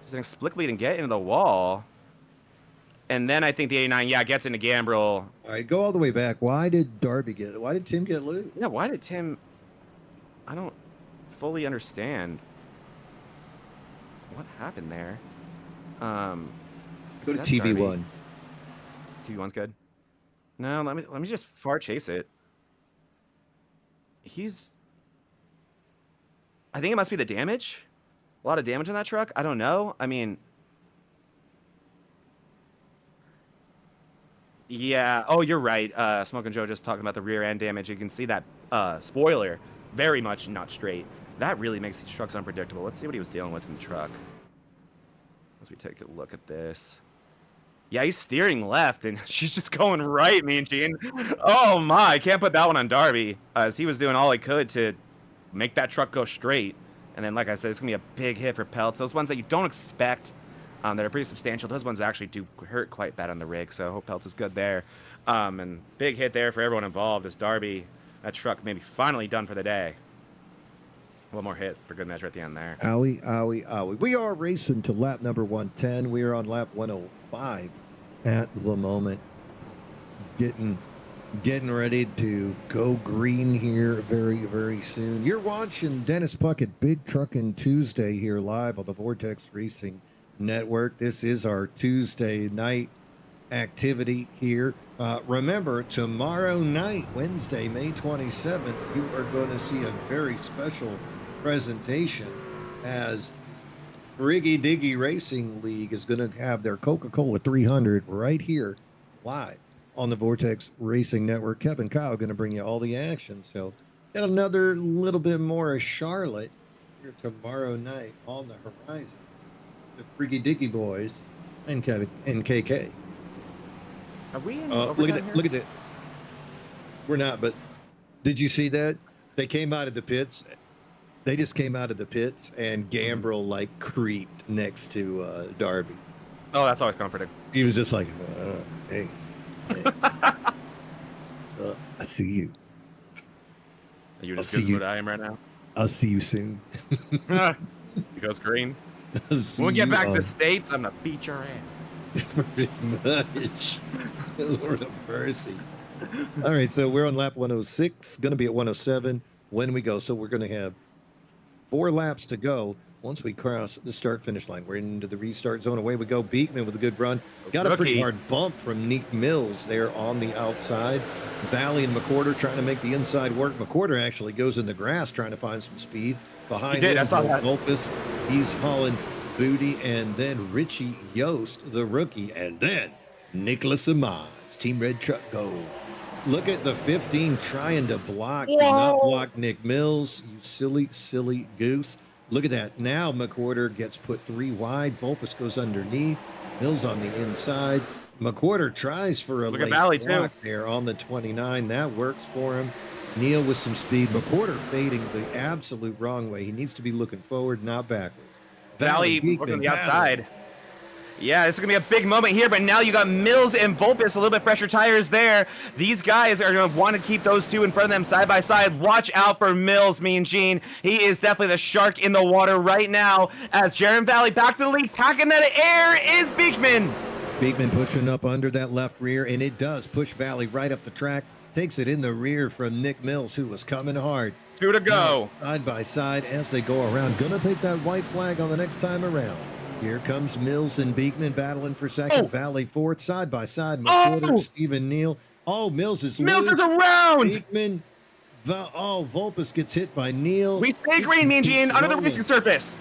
just inexplicably didn't get into the wall. And then I think the 89, yeah, gets into Gambrell. All right, go all the way back. Why did Tim get loose? Yeah, why did Tim... I don't fully understand what happened there. Go to that's TV Darby. One. TV1's good. No, let me just far chase it. I think it must be the damage. A lot of damage on that truck. I don't know. I mean, yeah. Oh, you're right. Smoke and Joe just talking about the rear end damage. You can see that spoiler very much not straight. That really makes these trucks unpredictable. Let's see what he was dealing with in the truck. As we take a look at this. Yeah, he's steering left, and she's just going right, Mean Gene. Oh, my. Can't put that one on Darby, as he was doing all he could to make that truck go straight. And then, like I said, it's going to be a big hit for Peltz. Those ones that you don't expect, that are pretty substantial, those ones actually do hurt quite bad on the rig, so I hope Peltz is good there. And big hit there for everyone involved as Darby, that truck maybe finally done for the day. One more hit for good measure at the end there. Owie, owie, owie. We are racing to lap number 110. We are on lap 105 at the moment. Getting ready to go green here very, very soon. You're watching Dennis Puckett Big Truckin' Tuesday here live on the Vortex Racing Network. This is our Tuesday night activity here. Remember, tomorrow night, Wednesday, May 27th, you are going to see a very special presentation as Friggy Diggy Racing League is going to have their Coca-Cola 300 right here live on the Vortex Racing Network. Kevin Kyle going to bring you all the action. So got another little bit more of Charlotte here tomorrow night on the horizon. The Friggy Diggy boys and Kevin and KK. Are we in Look at that! Look at that! We're not, but did you see that? They came out of the pits. They just came out of the pits, and Gambrell like creeped next to Darby. Oh, that's always comforting. He was just like, "Hey, I see you. Are you I'll as see good as you. what I am right now? I'll see you soon." He goes green. I'll When see we get you back to on- the States, I'm going to beat your ass. Pretty much. Lord of mercy. All right, so we're on lap 106, going to be at 107 when we go. So we're going to have 4 laps to go once we cross the start-finish line. We're into the restart zone. Away we go. Beekman with a good run. Got a pretty Rookie. hard bump from Nick Mills there on the outside. Valley and McCorder trying to make the inside work. McCorder actually goes in the grass trying to find some speed. Behind He did, him, I saw that. Volpus, he's hauling booty, and then Richie Yost, the rookie, and then Nicholas Amaz, Team Red Truck Gold. Look at the 15 trying to block, do not block Nick Mills, you silly, silly goose. Look at that. Now McWhorter gets put 3 wide. Volpus goes underneath. Mills on the inside. McWhorter tries for a Look at late Valley, too. block there on the 29. That works for him. Neal with some speed. McWhorter fading the absolute wrong way. He needs to be looking forward, not backwards. Valley working on Beekman the battling. outside. Yeah, this is going to be a big moment here, but now you got Mills and Volpus, a little bit fresher tires there. These guys are going to want to keep those two in front of them side by side. Watch out for Mills, Mean Gene. He is definitely the shark in the water right now as Jaren Valley back to the lead. Packing that air is Beekman. Beekman pushing up under that left rear, and it does push Valley right up the track. Takes it in the rear from Nick Mills, who was coming hard. 2 to go. Now, side by side as they go around. Gonna take that white flag on the next time around. Here comes Mills and Beekman battling for second. Valley fourth, side by side. McWhorter, Stephen Neal. Oh, Mills is around. Beekman. Volpus gets hit by Neal. We stay green, Mean Gene, under the racing surface.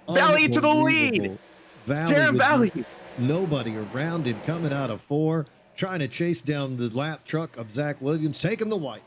Valley to the lead. Jaren Valley. Nobody around him coming out of 4. Trying to chase down the lap truck of Zach Williams, taking the white.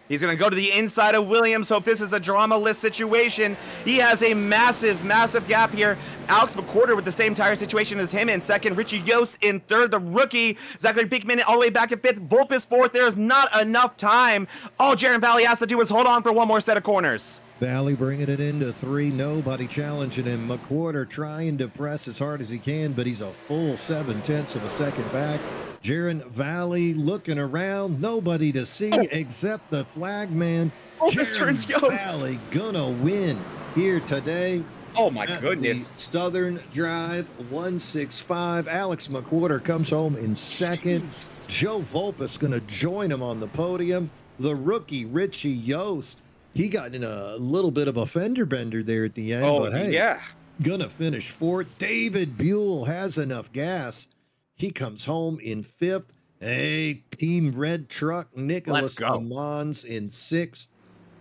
He's going to go to the inside of Williams. Hope this is a drama-less situation. He has a massive, massive gap here. Alex McWhorter with the same tire situation as him in second. Richie Yost in third. The rookie, Zachary Beekman, all the way back in fifth. Volpus fourth. There's not enough time. All Jaren Valley has to do is hold on for one more set of corners. Valley bringing it into 3. Nobody challenging him. McWhorter trying to press as hard as he can, but he's a full 7/10 of a second back. Jaren Valley looking around. Nobody to see except the flag man. Jaren Valley gonna win here today. Oh, my goodness. Southern Drive 165. Alex McWhorter comes home in second. Joe Volpus going to join him on the podium. The rookie, Richie Yost, he got in a little bit of a fender bender there at the end. Oh, but hey, yeah. Going to finish fourth. David Buell has enough gas. He comes home in fifth. Hey, Team Red Truck, Nicholas Amons in sixth.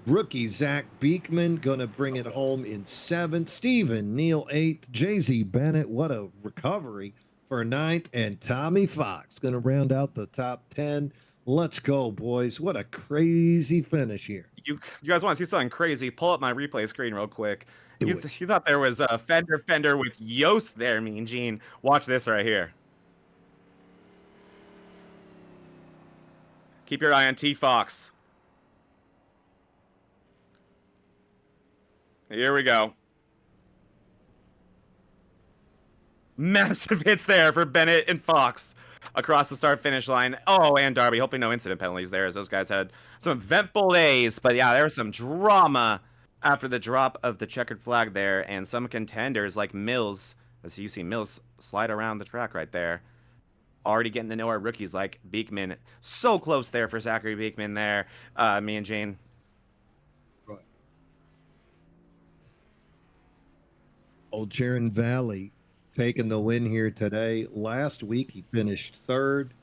Rookie Zach Beekman going to bring it home in seventh. Stephen Neal eighth. Jay-Z Bennett, what a recovery, for ninth. And Tommy Fox going to round out the top 10. Let's go, boys. What a crazy finish here. You guys want to see something crazy? Pull up my replay screen real quick. You thought there was a fender with Yost there, Mean Gene. Watch this right here. Keep your eye on T-Fox. Here we go. Massive hits there for Bennett and Fox across the start-finish line. Oh, and Darby. Hopefully no incident penalties there, as those guys had some eventful days. But yeah, there was some drama after the drop of the checkered flag there, and some contenders like Mills, as you see Mills slide around the track right there, already getting to know our rookies like Beekman. So close there for Zachary Beekman there, me and Jane. Old Jaren Valley taking the win here today. Last week he finished third,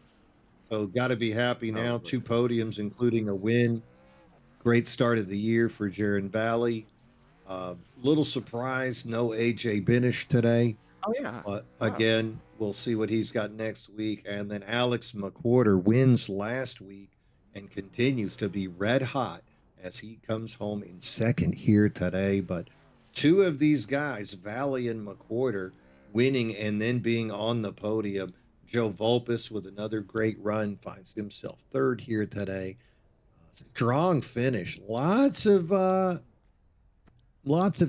so got to be happy now. 2 podiums, including a win. Great start of the year for Jaren Valley. Little surprise, no AJ Binish today. Oh yeah. But again, we'll see what he's got next week. And then Alex McWhorter wins last week and continues to be red hot as he comes home in second here today. But 2 of these guys, Valley and McWhorter, winning and then being on the podium. Joe Volpus with another great run finds himself third here today. Strong finish. Lots of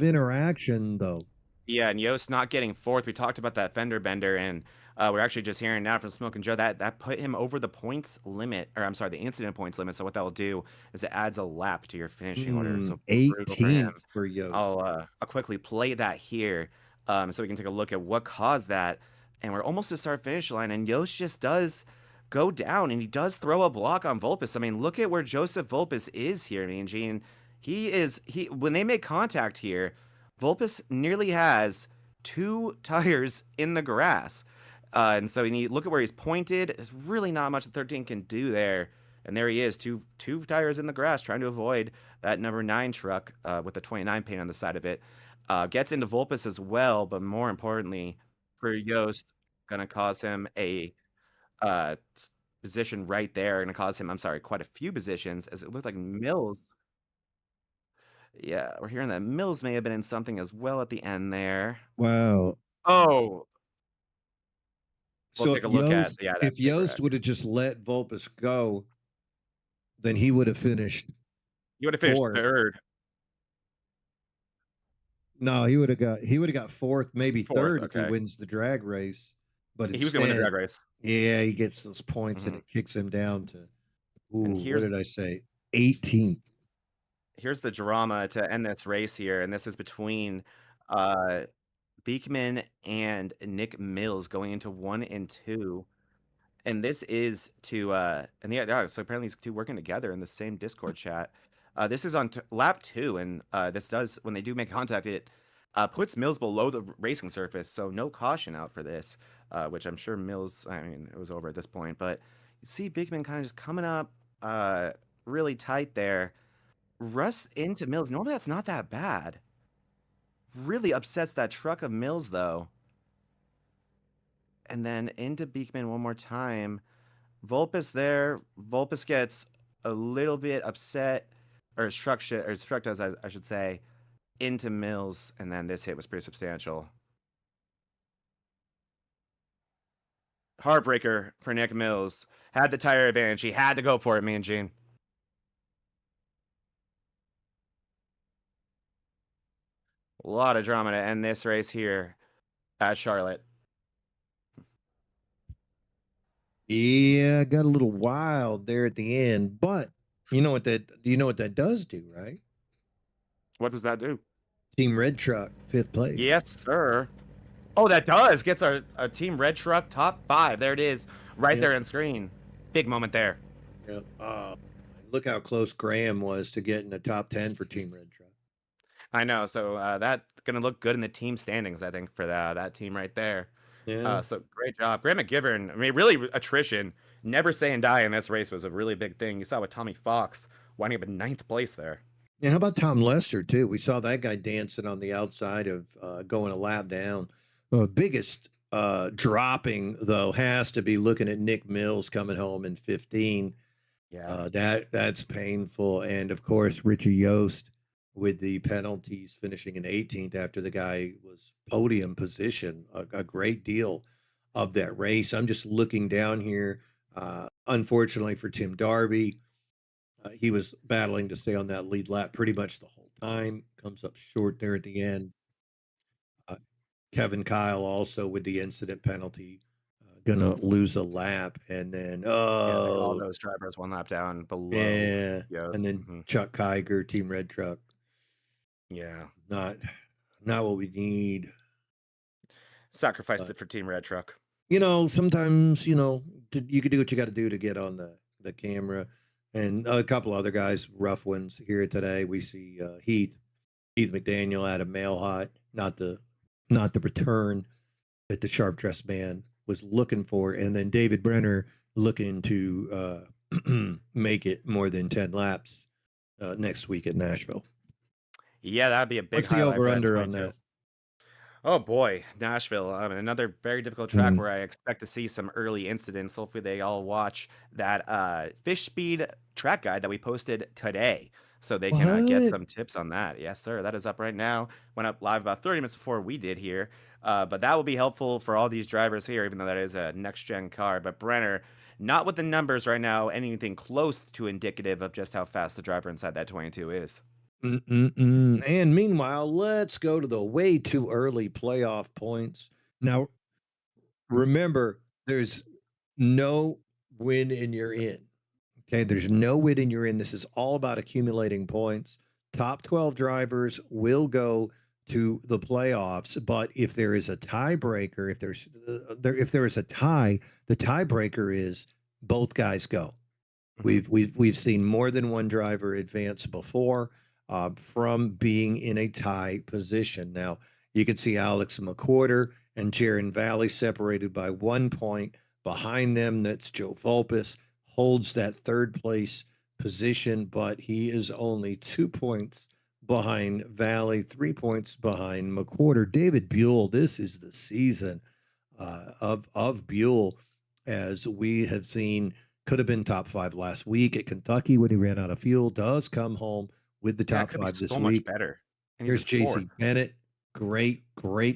interaction though. Yeah, and Yost not getting fourth. We talked about that fender bender, and we're actually just hearing now from Smoke and Joe that put him over the points limit, or I'm sorry, the incident points limit. So what that will do is it adds a lap to your finishing order. So 18th for Yost. I'll quickly play that here, so we can take a look at what caused that. And we're almost to start finish line, and Yost just does go down, and he does throw a block on Volpus. I mean, look at where Joseph Volpus is here, I mean, Gene. When they make contact here, Volpus nearly has 2 tires in the grass. And so look at where he's pointed. There's really not much the 13 can do there. And there he is, two tires in the grass, trying to avoid that number 9 truck with the 29 paint on the side of it. Gets into Volpus as well, but more importantly, for Yost, going to cause him a position right there. Going to cause him, quite a few positions, as it looked like Mills. Yeah, we're hearing that Mills may have been in something as well at the end there. Wow. Oh. So if Yost would have just let Volpus go, then he would have finished You would have finished fourth. third, No, he would have got fourth, maybe fourth. third if he Okay, wins the drag race. But he was gonna win the instead, drag race. yeah, he gets those points and Hmm. it kicks him down to And what here's did I say? 18th. here's the drama to end this race here, and this is between uh Beekman and Nick Mills going into 1 and 2. And this is to and yeah, so apparently these two working together in the same Discord chat. This is on lap 2, and this does, when they do make contact, it puts Mills below the racing surface, so no caution out for this, which I'm sure Mills, I mean, it was over at this point, but you see Beekman kind of just coming up really tight there. Russ into Mills. Normally that's not that bad. Really upsets that truck of Mills, though. And then into Beekman one more time. Vulpes there. Vulpes gets a little bit upset, or his truck does, I should say, into Mills, and then this hit was pretty substantial. Heartbreaker for Nick Mills. Had the tire advantage. He had to go for it, me and Gene. A lot of drama to end this race here at Charlotte. Yeah, got a little wild there at the end, but you know what that does do, right? What does that do? Team Red Truck, 5th place. Yes, sir. Oh, that does. Gets our Team Red Truck top 5. There it is. Right there on screen. Big moment there. Yep. Look how close Graham was to getting the top 10 for Team Red Truck. I know. So that's going to look good in the team standings, I think, for that team right there. Yeah. So great job. Graham McGivern, I mean, really attrition. Never say and die in this race was a really big thing. You saw with Tommy Fox winding up in 9th place there. And how about Tom Lester, too? We saw that guy dancing on the outside of going a lap down. Biggest dropping, though, has to be looking at Nick Mills coming home in 15. Yeah. That's painful. And, of course, Richie Yost with the penalties finishing in 18th after the guy was podium position. A great deal of that race. I'm just looking down here. Unfortunately for Tim Darby, he was battling to stay on that lead lap pretty much the whole time. Comes up short there at the end. Kevin Kyle also with the incident penalty, gonna lose a lap, and then They call those drivers one lap down below. yeah, Yost. and then Chuck Kiger, Team Red Truck. Yeah, not what we need. Sacrificed it for Team Red Truck. Sometimes you can do what you got to do to get on the camera, and a couple other guys, rough ones here today. We see Heath McDaniel out of Mail Hot, not the return that the Sharp Dress Man was looking for, and then David Brenner looking to make it more than 10 laps next week at Nashville. Yeah, that'd be a big. What's the over under on that? Oh boy, Nashville. Another very difficult track where I expect to see some early incidents. Hopefully they all watch that Fish Speed track guide that we posted today, so they can get some tips on that. Yes, sir. That is up right now. Went up live about 30 minutes before we did here. But that will be helpful for all these drivers here, even though that is a next-gen car. But Brenner, not with the numbers right now, anything close to indicative of just how fast the driver inside that 22 is. And meanwhile, let's go to the way too early playoff points. Now, remember, there's no win in your in. Okay, there's no win in your in. This is all about accumulating points. Top 12 drivers will go to the playoffs, but if there is a tiebreaker, if there is a tie, the tiebreaker is both guys go. We've seen more than one driver advance before. From being in a tie position. Now, you can see Alex McQuarter and Jaron Valley separated by 1 point. Behind them, that's Joe Vulpes, holds that 3rd place position, but he is only 2 points behind Valley, 3 points behind McQuarter. David Buell, this is the season of Buell, as we have seen, could have been top 5 last week at Kentucky when he ran out of fuel, does come home with the top 5 this so week. Much better. And here's Jay-Z Bennett. Great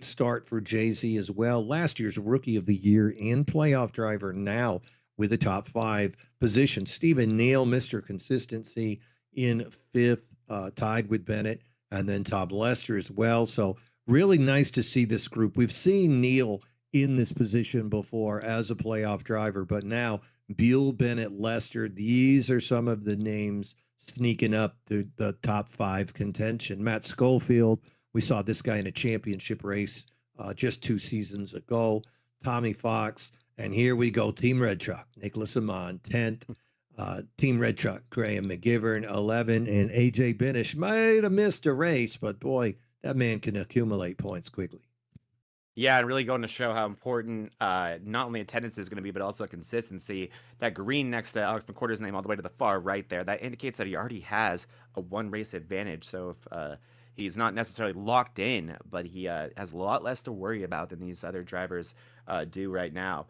start for Jay-Z as well. Last year's Rookie of the Year and playoff driver now with a top 5 position. Stephen Neal, Mr. Consistency, in 5th, tied with Bennett, and then Tom Lester as well. So really nice to see this group. We've seen Neal in this position before as a playoff driver, but now Buell, Bennett, Lester, these are some of the names sneaking up to the top 5 contention. Matt Schofield, we saw this guy in a championship race just 2 seasons ago. Tommy Fox, and here we go, Team Red Truck, Nicholas Amon, 10th. Team Red Truck, Graham McGivern, 11, and AJ Benish might have missed a race, but boy, that man can accumulate points quickly. Yeah, and really going to show how important not only attendance is going to be, but also consistency. That green next to Alex McCorder's name all the way to the far right there, that indicates that he already has a 1 race advantage. So if he's not necessarily locked in, but he has a lot less to worry about than these other drivers do right now,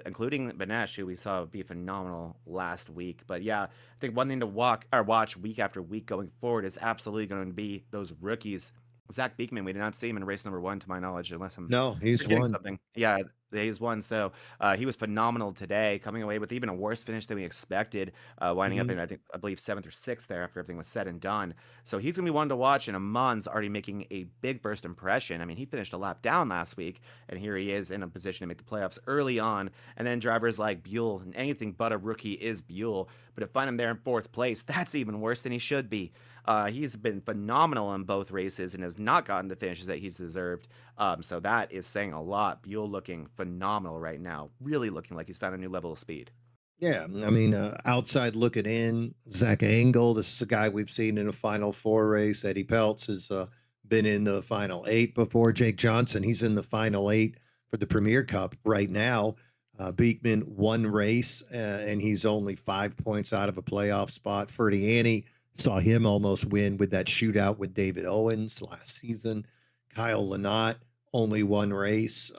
including Benesh, who we saw be phenomenal last week. But yeah, I think one thing to watch week after week going forward is absolutely going to be those rookies. Zach Beekman, we did not see him in race number 1, to my knowledge, unless I'm No, he's forgetting won. something. Yeah, he's won. So he was phenomenal today, coming away with even a worse finish than we expected, winding up in, I believe, 7th or 6th there after everything was said and done. So he's going to be one to watch, and Amon's already making a big first impression. I mean, he finished a lap down last week, and here he is in a position to make the playoffs early on. And then drivers like Buell, and anything but a rookie is Buell, but to find him there in 4th place, that's even worse than he should be. He's been phenomenal in both races and has not gotten the finishes that he's deserved. So that is saying a lot. Buell looking phenomenal right now, really looking like he's found a new level of speed. Yeah, I mean, outside looking in, Zach Engel, this is a guy we've seen in a Final 4 race. Eddie Peltz has been in the Final 8 before. Jake Johnson, he's in the Final 8 for the Premier Cup right now. Beekman, 1 race, and he's only 5 points out of a playoff spot. Ferdy Annie, saw him almost win with that shootout with David Owens last season. Kyle Lynott, only 1 race.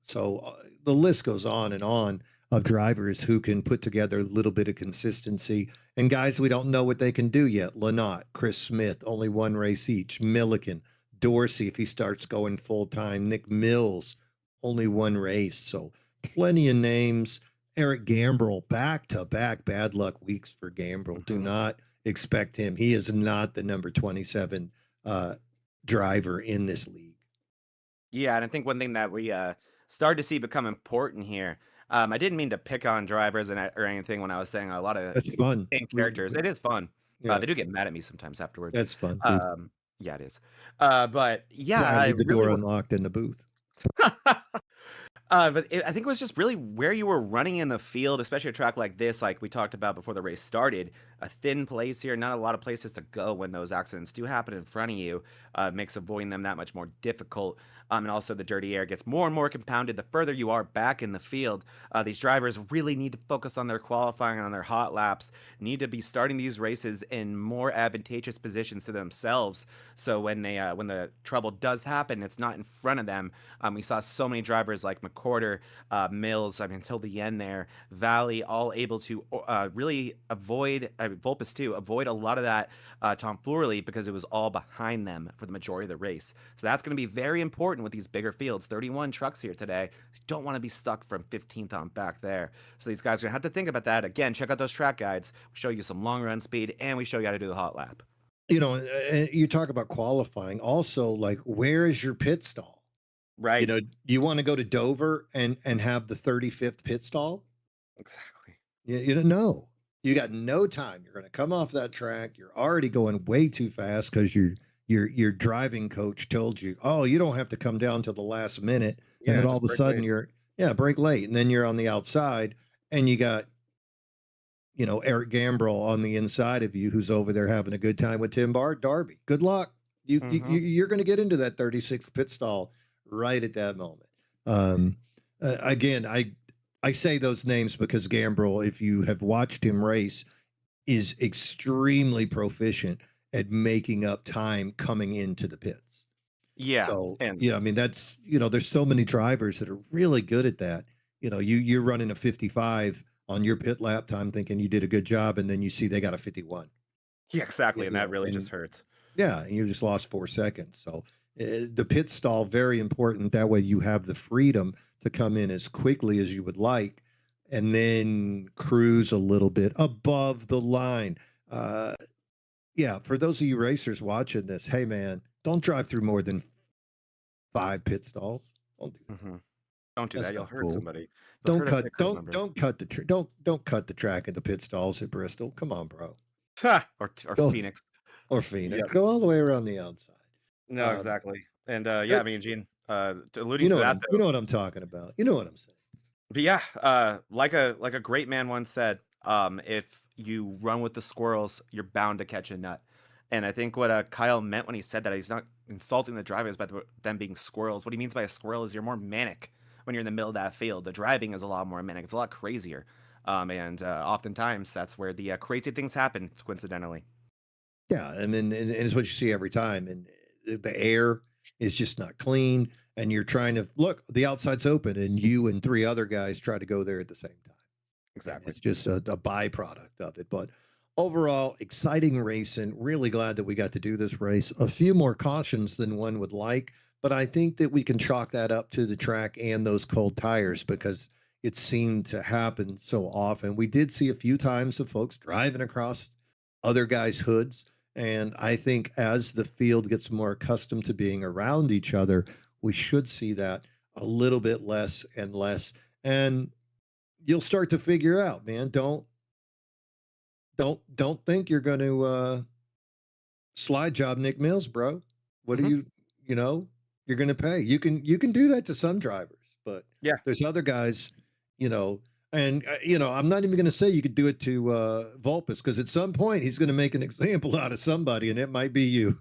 So the list goes on and on of drivers who can put together a little bit of consistency. And guys, we don't know what they can do yet. Lynott, Chris Smith, only 1 race each. Milliken, Dorsey, if he starts going full time. Nick Mills, only 1 race. So plenty of names. Eric Gambrell, back-to-back bad luck weeks for Gambrell. Do not expect him. He is not the number 27 driver in this league. Yeah, and I think one thing that we started to see become important here. I didn't mean to pick on drivers or anything when I was saying a lot of That's fun. characters. It is fun. Yeah. They do get mad at me sometimes afterwards. That's fun. Yeah, it is. But yeah, I need the really door unlocked in the booth. But I think it was just really where you were running in the field, especially a track like this, like we talked about before the race started. A thin place here, not a lot of places to go when those accidents do happen in front of you, makes avoiding them that much more difficult. And also the dirty air gets more and more compounded the further you are back in the field. These drivers really need to focus on their qualifying, on their hot laps, need to be starting these races in more advantageous positions to themselves. So when the trouble does happen, it's not in front of them. We saw so many drivers like McCorder, Mills, I mean, until the end there, Valley, all able to really avoid, Vulpes too, avoid a lot of that tomfoolery because it was all behind them for the majority of the race. So that's going to be very important with these bigger fields. 31 trucks here today. You don't want to be stuck from 15th on back there. So these guys are going to have to think about that. Again, check out those track guides. We show you some long run speed, and we show you how to do the hot lap. You know, you talk about qualifying. Also, like, where is your pit stall? Right. You know, you want to go to Dover and have the 35th pit stall? Exactly. You don't know. You got no time. You're going to come off that track. You're already going way too fast because your driving coach told you, oh, you don't have to come down till the last minute. Yeah, and then all just of a break sudden late. break late. And then you're on the outside and you got, you know, Eric Gambrell on the inside of you who's over there having a good time with Tim Darby. Good luck. You're going to get into that 36th pit stall right at that moment. Again, I say those names because Gambrell, if you have watched him race, is extremely proficient at making up time coming into the pits. Yeah. So, yeah, I mean, that's, you know, there's so many drivers that are really good at that. You know, you're running a 55 on your pit lap time thinking you did a good job, and then you see they got a 51. Yeah, exactly. And that know, really just hurts. Yeah, and you just lost 4 seconds. So the pit stall, very important. That way you have the freedom to come in as quickly as you would like. and then cruise a little bit above the line. Uh, yeah, for those of you racers watching this, hey man, don't drive through more than 5 pit stalls. Don't do that. Hmm. Don't do That's that. You'll not hurt cool. somebody. You'll Don't hurt a cut big crew don't member. don't cut the don't cut the track at the pit stalls at Bristol. Come on, bro. Or Go Phoenix. or Yep. Phoenix. Go all the way around the outside. No, Um, exactly. And yeah, but I mean, Gene, alluding to that you though. know what I'm talking about. You know what I'm saying. But yeah, like a great man once said, if you run with the squirrels, you're bound to catch a nut. And I think what Kyle meant when he said that, he's not insulting the drivers by them being squirrels. What he means by a squirrel is you're more manic when you're in the middle of that field. The driving is a lot more manic. It's a lot crazier. And oftentimes that's where the crazy things happen, coincidentally. Yeah, and it's what you see every time. And the air is just not clean. And you're trying to look, the outside's open, and you and 3 other guys try to go there at the same time. And Exactly. it's just a byproduct of it. But overall, exciting racing. Really glad that we got to do this race. A few more cautions than one would like, but I think that we can chalk that up to the track and those cold tires because it seemed to happen so often. We did see a few times of folks driving across other guys' hoods. And I think as the field gets more accustomed to being around each other, we should see that a little bit less and less. And you'll start to figure out, man. Don't think you're going to slide job Nick Mills, bro. What do Hmm. you know? You're going to pay. You can do that to some drivers, but Yeah. there's other guys, you know. And I'm not even going to say you could do it to Vulpes because at some point he's going to make an example out of somebody, and it might be you.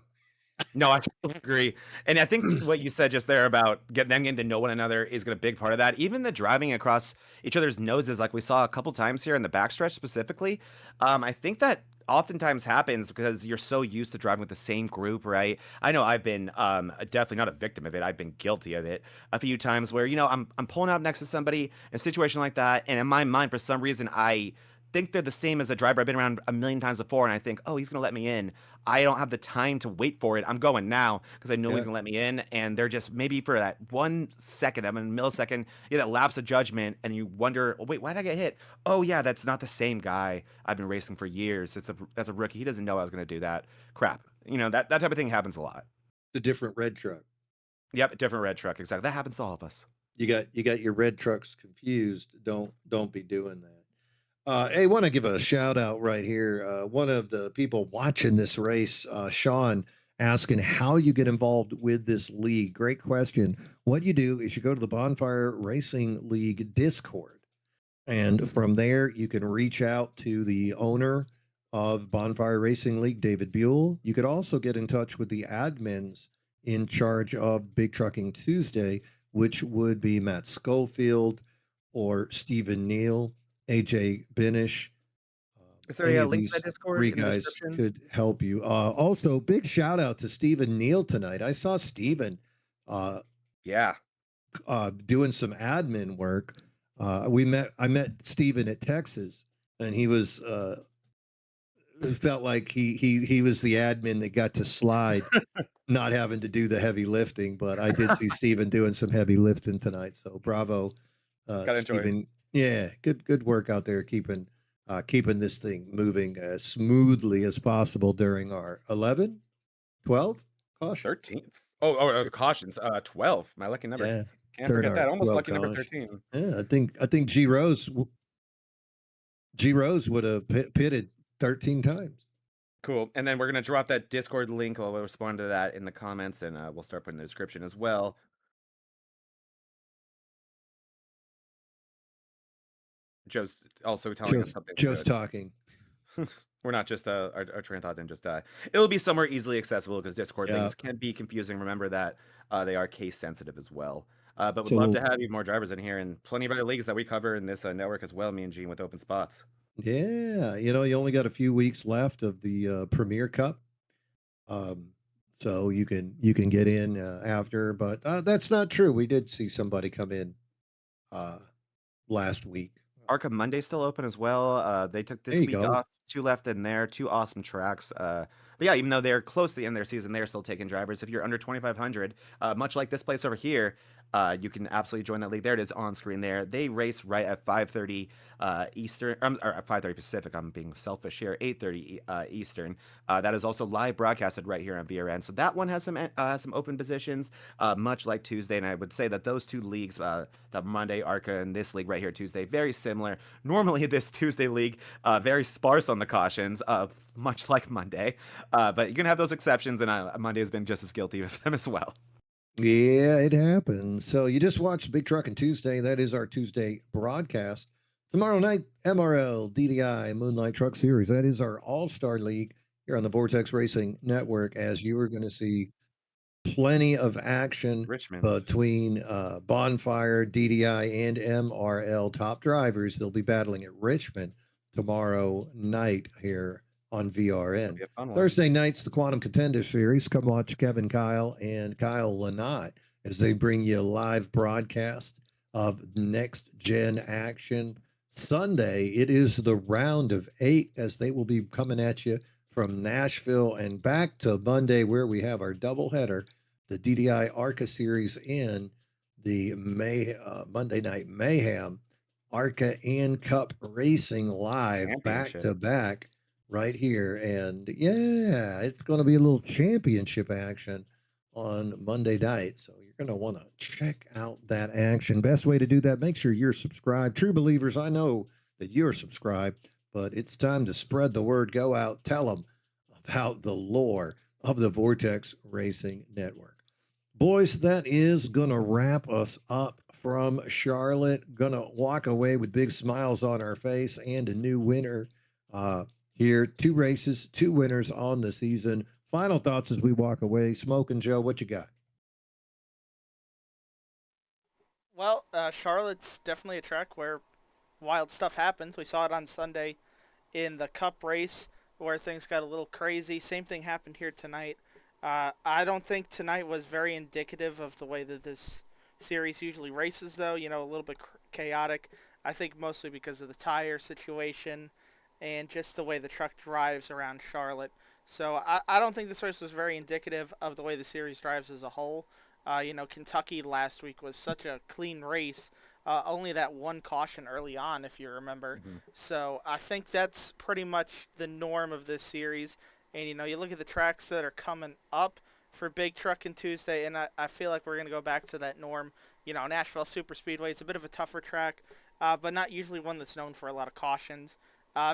No, I totally agree. And I think what you said just there about them getting to know one another is a big part of that. Even the driving across each other's noses, like we saw a couple times here in the backstretch specifically. I think that oftentimes happens because you're so used to driving with the same group, right? I know I've been definitely not a victim of it. I've been guilty of it a few times where, I'm pulling up next to somebody in a situation like that. And in my mind, for some reason, I think they're the same as a driver I've been around a million times before, and I think, oh, he's gonna let me in. I don't have the time to wait for it. I'm going now because I know he's Yeah. gonna let me in, and they're just maybe for that 1 second, I mean millisecond, that lapse of judgment, and you wonder, oh, wait, why did I get hit? Oh yeah, that's not the same guy I've been racing for years. That's a rookie. He doesn't know I was gonna do that. Crap. That type of thing happens a lot. The different red truck. Yep, different red truck. Exactly. That happens to all of us. You got your red trucks confused. Don't be doing that. Hey, want to give a shout out right here. One of the people watching this race, Sean, asking how you get involved with this league. Great question. What you do is you go to the Bonfire Racing League Discord, and from there you can reach out to the owner of Bonfire Racing League, David Buell. You could also get in touch with the admins in charge of Big Trucking Tuesday, which would be Matt Schofield or Stephen Neal. AJ Benish. Is there Any a of link to that these Discord 3 in the guys description? could help you. Also, big shout out to Stephen Neal tonight. I saw Stephen uh, Yeah. doing some admin work. I met Stephen at Texas, and he was felt like he was the admin that got to slide, not having to do the heavy lifting. But I did see Stephen doing some heavy lifting tonight. So bravo, Gotta enjoy it. Stephen. Yeah, good work out there keeping this thing moving as smoothly as possible during our 11, 12 caution. 13th. Oh, cautions. 12. My lucky number. Yeah, Can't during forget our that. Almost 12 lucky number caution. 13. Yeah, I think G Rose would have pitted 13 times. Cool. And then we're gonna drop that Discord link. I'll respond to that in the comments, and we'll start putting the description as well. Joe's also telling us something Joe's good. talking. We're not just our train of thought didn't just die. It'll be somewhere easily accessible because Discord Yeah. links can be confusing. Remember that they are case sensitive as well. But would love So to have even more drivers in here and plenty of other leagues that we cover in this network as well. Me and Gene with open spots. yeah, you only got a few weeks left of the Premier Cup. Um, so you can get in after, but that's not true. We did see somebody come in uh, last week. Arkham Monday's still open as well. They took There this you week go. off. 2 left in there. 2 awesome tracks. But yeah, even though they're close to the end of their season, they're still taking drivers. If you're under 2,500, much like this place over here, you can absolutely join that league. There it is on screen there. They race right at 5:30 Eastern, or at 5:30 Pacific. I'm being selfish here. 8:30 Eastern. That is also live broadcasted right here on VRN. So that one has some open positions, much like Tuesday. And I would say that those two leagues, the Monday ARCA and this league right here Tuesday, very similar. Normally this Tuesday league, very sparse on the cautions, much like Monday. But you can have those exceptions, and Monday has been just as guilty of them as well. Yeah, it happens. So you just watched Big Truckin' Tuesday. That is our Tuesday broadcast. Tomorrow night, MRL, DDI, Moonlight Truck Series. That is our All-Star League here on the Vortex Racing Network, as you are going to see plenty of action Richmond. between Bonfire, DDI, and MRL top drivers. They'll be battling at Richmond tomorrow night here on VRN. Be a fun one. Thursday night's the Quantum Contender Series. Come watch Kevin Kyle and Kyle Lanat as they bring you a live broadcast of next gen action. Sunday, it is the round of 8 as they will be coming at you from Nashville and back to Monday, where we have our doubleheader, the DDI ARCA Series in the Monday Night Mayhem, ARCA and Cup Racing live back Championship. to back right here. And yeah, it's going to be a little championship action on Monday night. So you're going to want to check out that action. Best way to do that, make sure you're subscribed. True believers, I know that you're subscribed, but it's time to spread the word. Go out, tell them about the lore of the Vortex Racing Network. Boys, that is going to wrap us up from Charlotte. Going to walk away with big smiles on our face and a new winner here. 2 races, 2 winners on the season. Final thoughts as we walk away. Smoke and Joe, what you got? Well, Charlotte's definitely a track where wild stuff happens. We saw it on Sunday in the Cup race where things got a little crazy. Same thing happened here tonight. I don't think tonight was very indicative of the way that this series usually races, though. You know, a little bit chaotic. I think mostly because of the tire situation and just the way the truck drives around Charlotte. So I don't think this race was very indicative of the way the series drives as a whole. You know, Kentucky last week was such a clean race. Only that one caution early on, if you remember. Mm-hmm. So I think that's pretty much the norm of this series. And, you know, you look at the tracks that are coming up for Big Truckin' Tuesday, and I feel like we're going to go back to that norm. You know, Nashville Superspeedway is a bit of a tougher track, but not usually one that's known for a lot of cautions.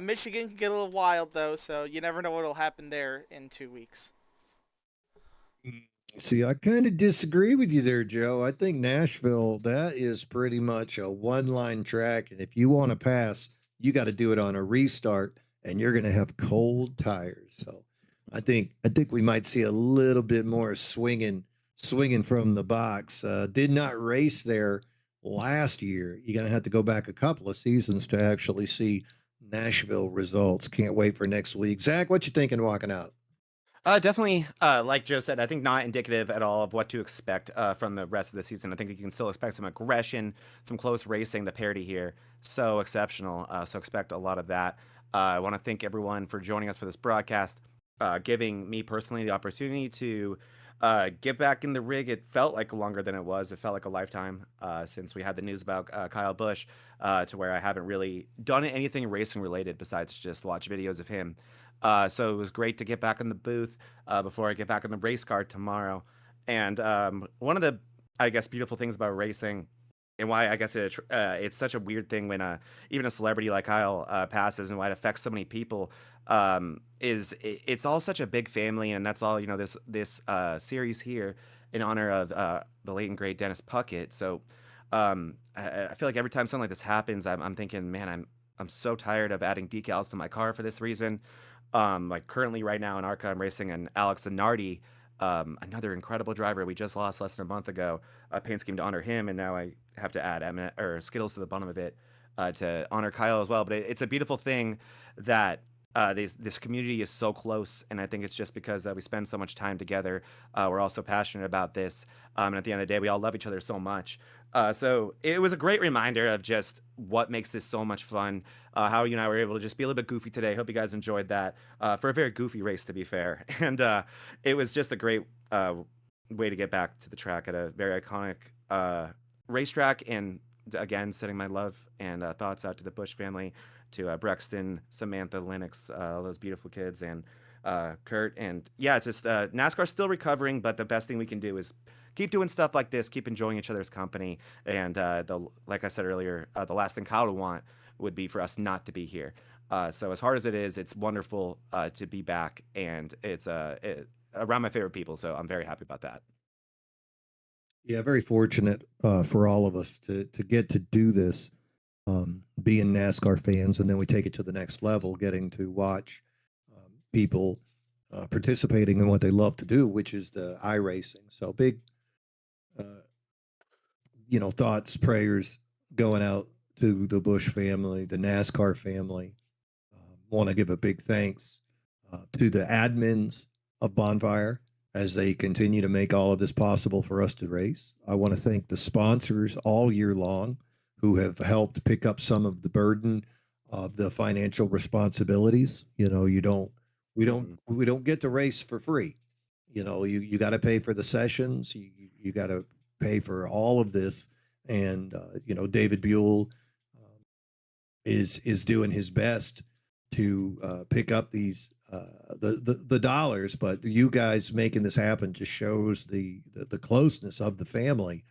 Michigan can get a little wild, though, so you never know what will happen there in 2 weeks. See, I kind of disagree with you there, Joe. I think Nashville, that is pretty much a one-line track. And if you want to pass, you got to do it on a restart, and you're going to have cold tires. So I think we might see a little bit more swinging from the box. Did not race there last year. You're going to have to go back a couple of seasons to actually see Nashville results. Can't wait for next week. Zach, what you thinking walking out? Definitely, like Joe said, I think not indicative at all of what to expect from the rest of the season. I think you can still expect some aggression, some close racing. The parity here, so exceptional. So expect a lot of that. I want to thank everyone for joining us for this broadcast, giving me personally the opportunity to get back in the rig. It felt like longer than it was. It felt like a lifetime since we had the news about Kyle Busch, to where I haven't really done anything racing related besides just watch videos of him. So it was great to get back in the booth before I get back in the race car tomorrow. And one of the, I guess, beautiful things about racing, and why I guess it's such a weird thing when even a celebrity like Kyle passes, and why it affects so many people, it's all such a big family, and that's all, you know, this series here in honor of the late and great Dennis Puckett. So I feel like every time something like this happens, I'm thinking, man, I'm so tired of adding decals to my car for this reason. Like currently right now in ARCA, I'm racing an Alex Zanardi, another incredible driver we just lost less than a month ago. Paint scheme to honor him, and now I have to add Skittles to the bottom of it to honor Kyle as well. But it's a beautiful thing that this community is so close, and I think it's just because we spend so much time together. We're all so passionate about this, and at the end of the day, we all love each other so much. So it was a great reminder of just what makes this so much fun. How you and I were able to just be a little bit goofy today. Hope you guys enjoyed that for a very goofy race, to be fair. And it was just a great way to get back to the track at a very iconic racetrack. And again, sending my love and thoughts out to the Bush family, to Brexton, Samantha, Lennox, all those beautiful kids, and Kurt. And yeah, it's just NASCAR's still recovering, but the best thing we can do is keep doing stuff like this, keep enjoying each other's company. And like I said earlier, the last thing Kyle would want would be for us not to be here. So as hard as it is, it's wonderful to be back, and it's around my favorite people. So I'm very happy about that. Yeah, very fortunate for all of us to get to do this, being NASCAR fans, and then we take it to the next level, getting to watch people participating in what they love to do, which is the iRacing. So big, thoughts, prayers going out to the Bush family, the NASCAR family. Want to give a big thanks to the admins of Bonfire as they continue to make all of this possible for us to race. I want to thank the sponsors all year long who have helped pick up some of the burden of the financial responsibilities. We don't get to race for free. You got to pay for the sessions. You got to pay for all of this. And, David Buell is doing his best to pick up these the dollars, but you guys making this happen just shows the closeness of the family.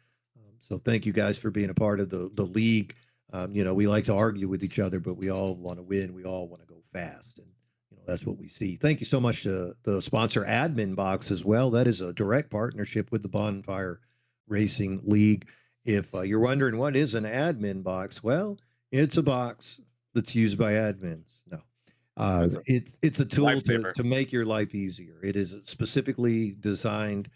So thank you guys for being a part of the league. We like to argue with each other, but we all want to win. We all want to go fast, and that's what we see. Thank you so much to the sponsor Admin Box as well. That is a direct partnership with the Bonfire Racing League. If you're wondering what is an admin box, well, it's a box that's used by admins. No. It's a tool to make your life easier. It is specifically designed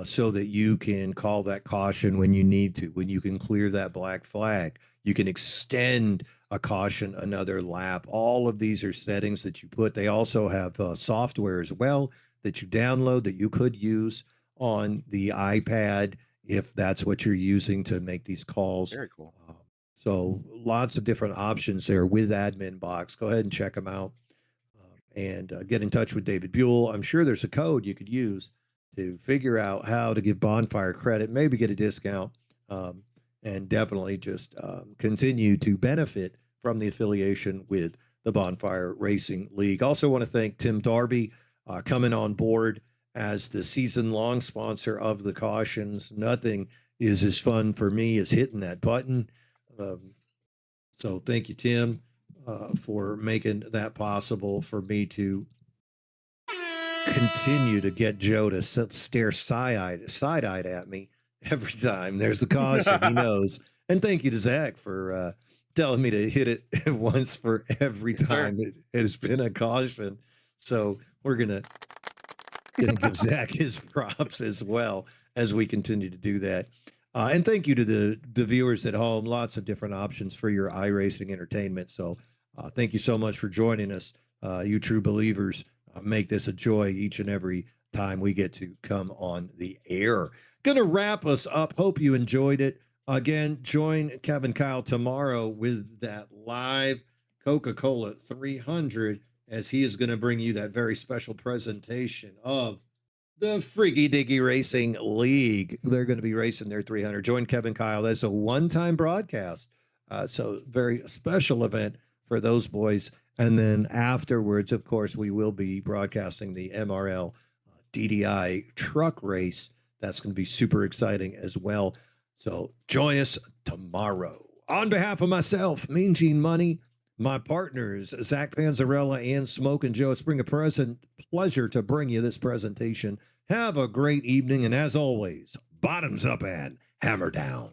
so that you can call that caution when you need to, when you can clear that black flag. You can extend a caution another lap. All of these are settings that you put. They also have software as well that you download that you could use on the iPad if that's what you're using to make these calls. Very cool. So lots of different options there with Admin Box. Go ahead and check them out. And get in touch with David Buell. I'm sure there's a code you could use to figure out how to give Bonfire credit, maybe get a discount, and definitely just continue to benefit from the affiliation with the Bonfire Racing League. Also want to thank Tim Darby coming on board as the season-long sponsor of the cautions. Nothing is as fun for me as hitting that button. So thank you, Tim, for making that possible for me to continue to get Joe to stare side-eyed at me every time there's the caution. He knows. And thank you to Zach for telling me to hit it once for every time it has been a caution. So we're gonna give Zach his props as well as we continue to do that. And thank you to the viewers at home. Lots of different options for your iRacing entertainment. So thank you so much for joining us. You true believers make this a joy each and every time we get to come on the air. Going to wrap us up. Hope you enjoyed it. Again, join Kevin Kyle tomorrow with that live Coca-Cola 300 as he is going to bring you that very special presentation of the Freaky Dicky Racing League. They're going to be racing their 300. Join Kevin Kyle. That's a one-time broadcast. So very special event for those boys. And then afterwards, of course, we will be broadcasting the MRL DDI truck race. That's going to be super exciting as well. So join us tomorrow. On behalf of myself, Mean Gene Money, my partners, Zach Panzarella and Smoke and Joe, it's been a pleasure to bring you this presentation. Have a great evening. And as always, bottoms up and hammer down.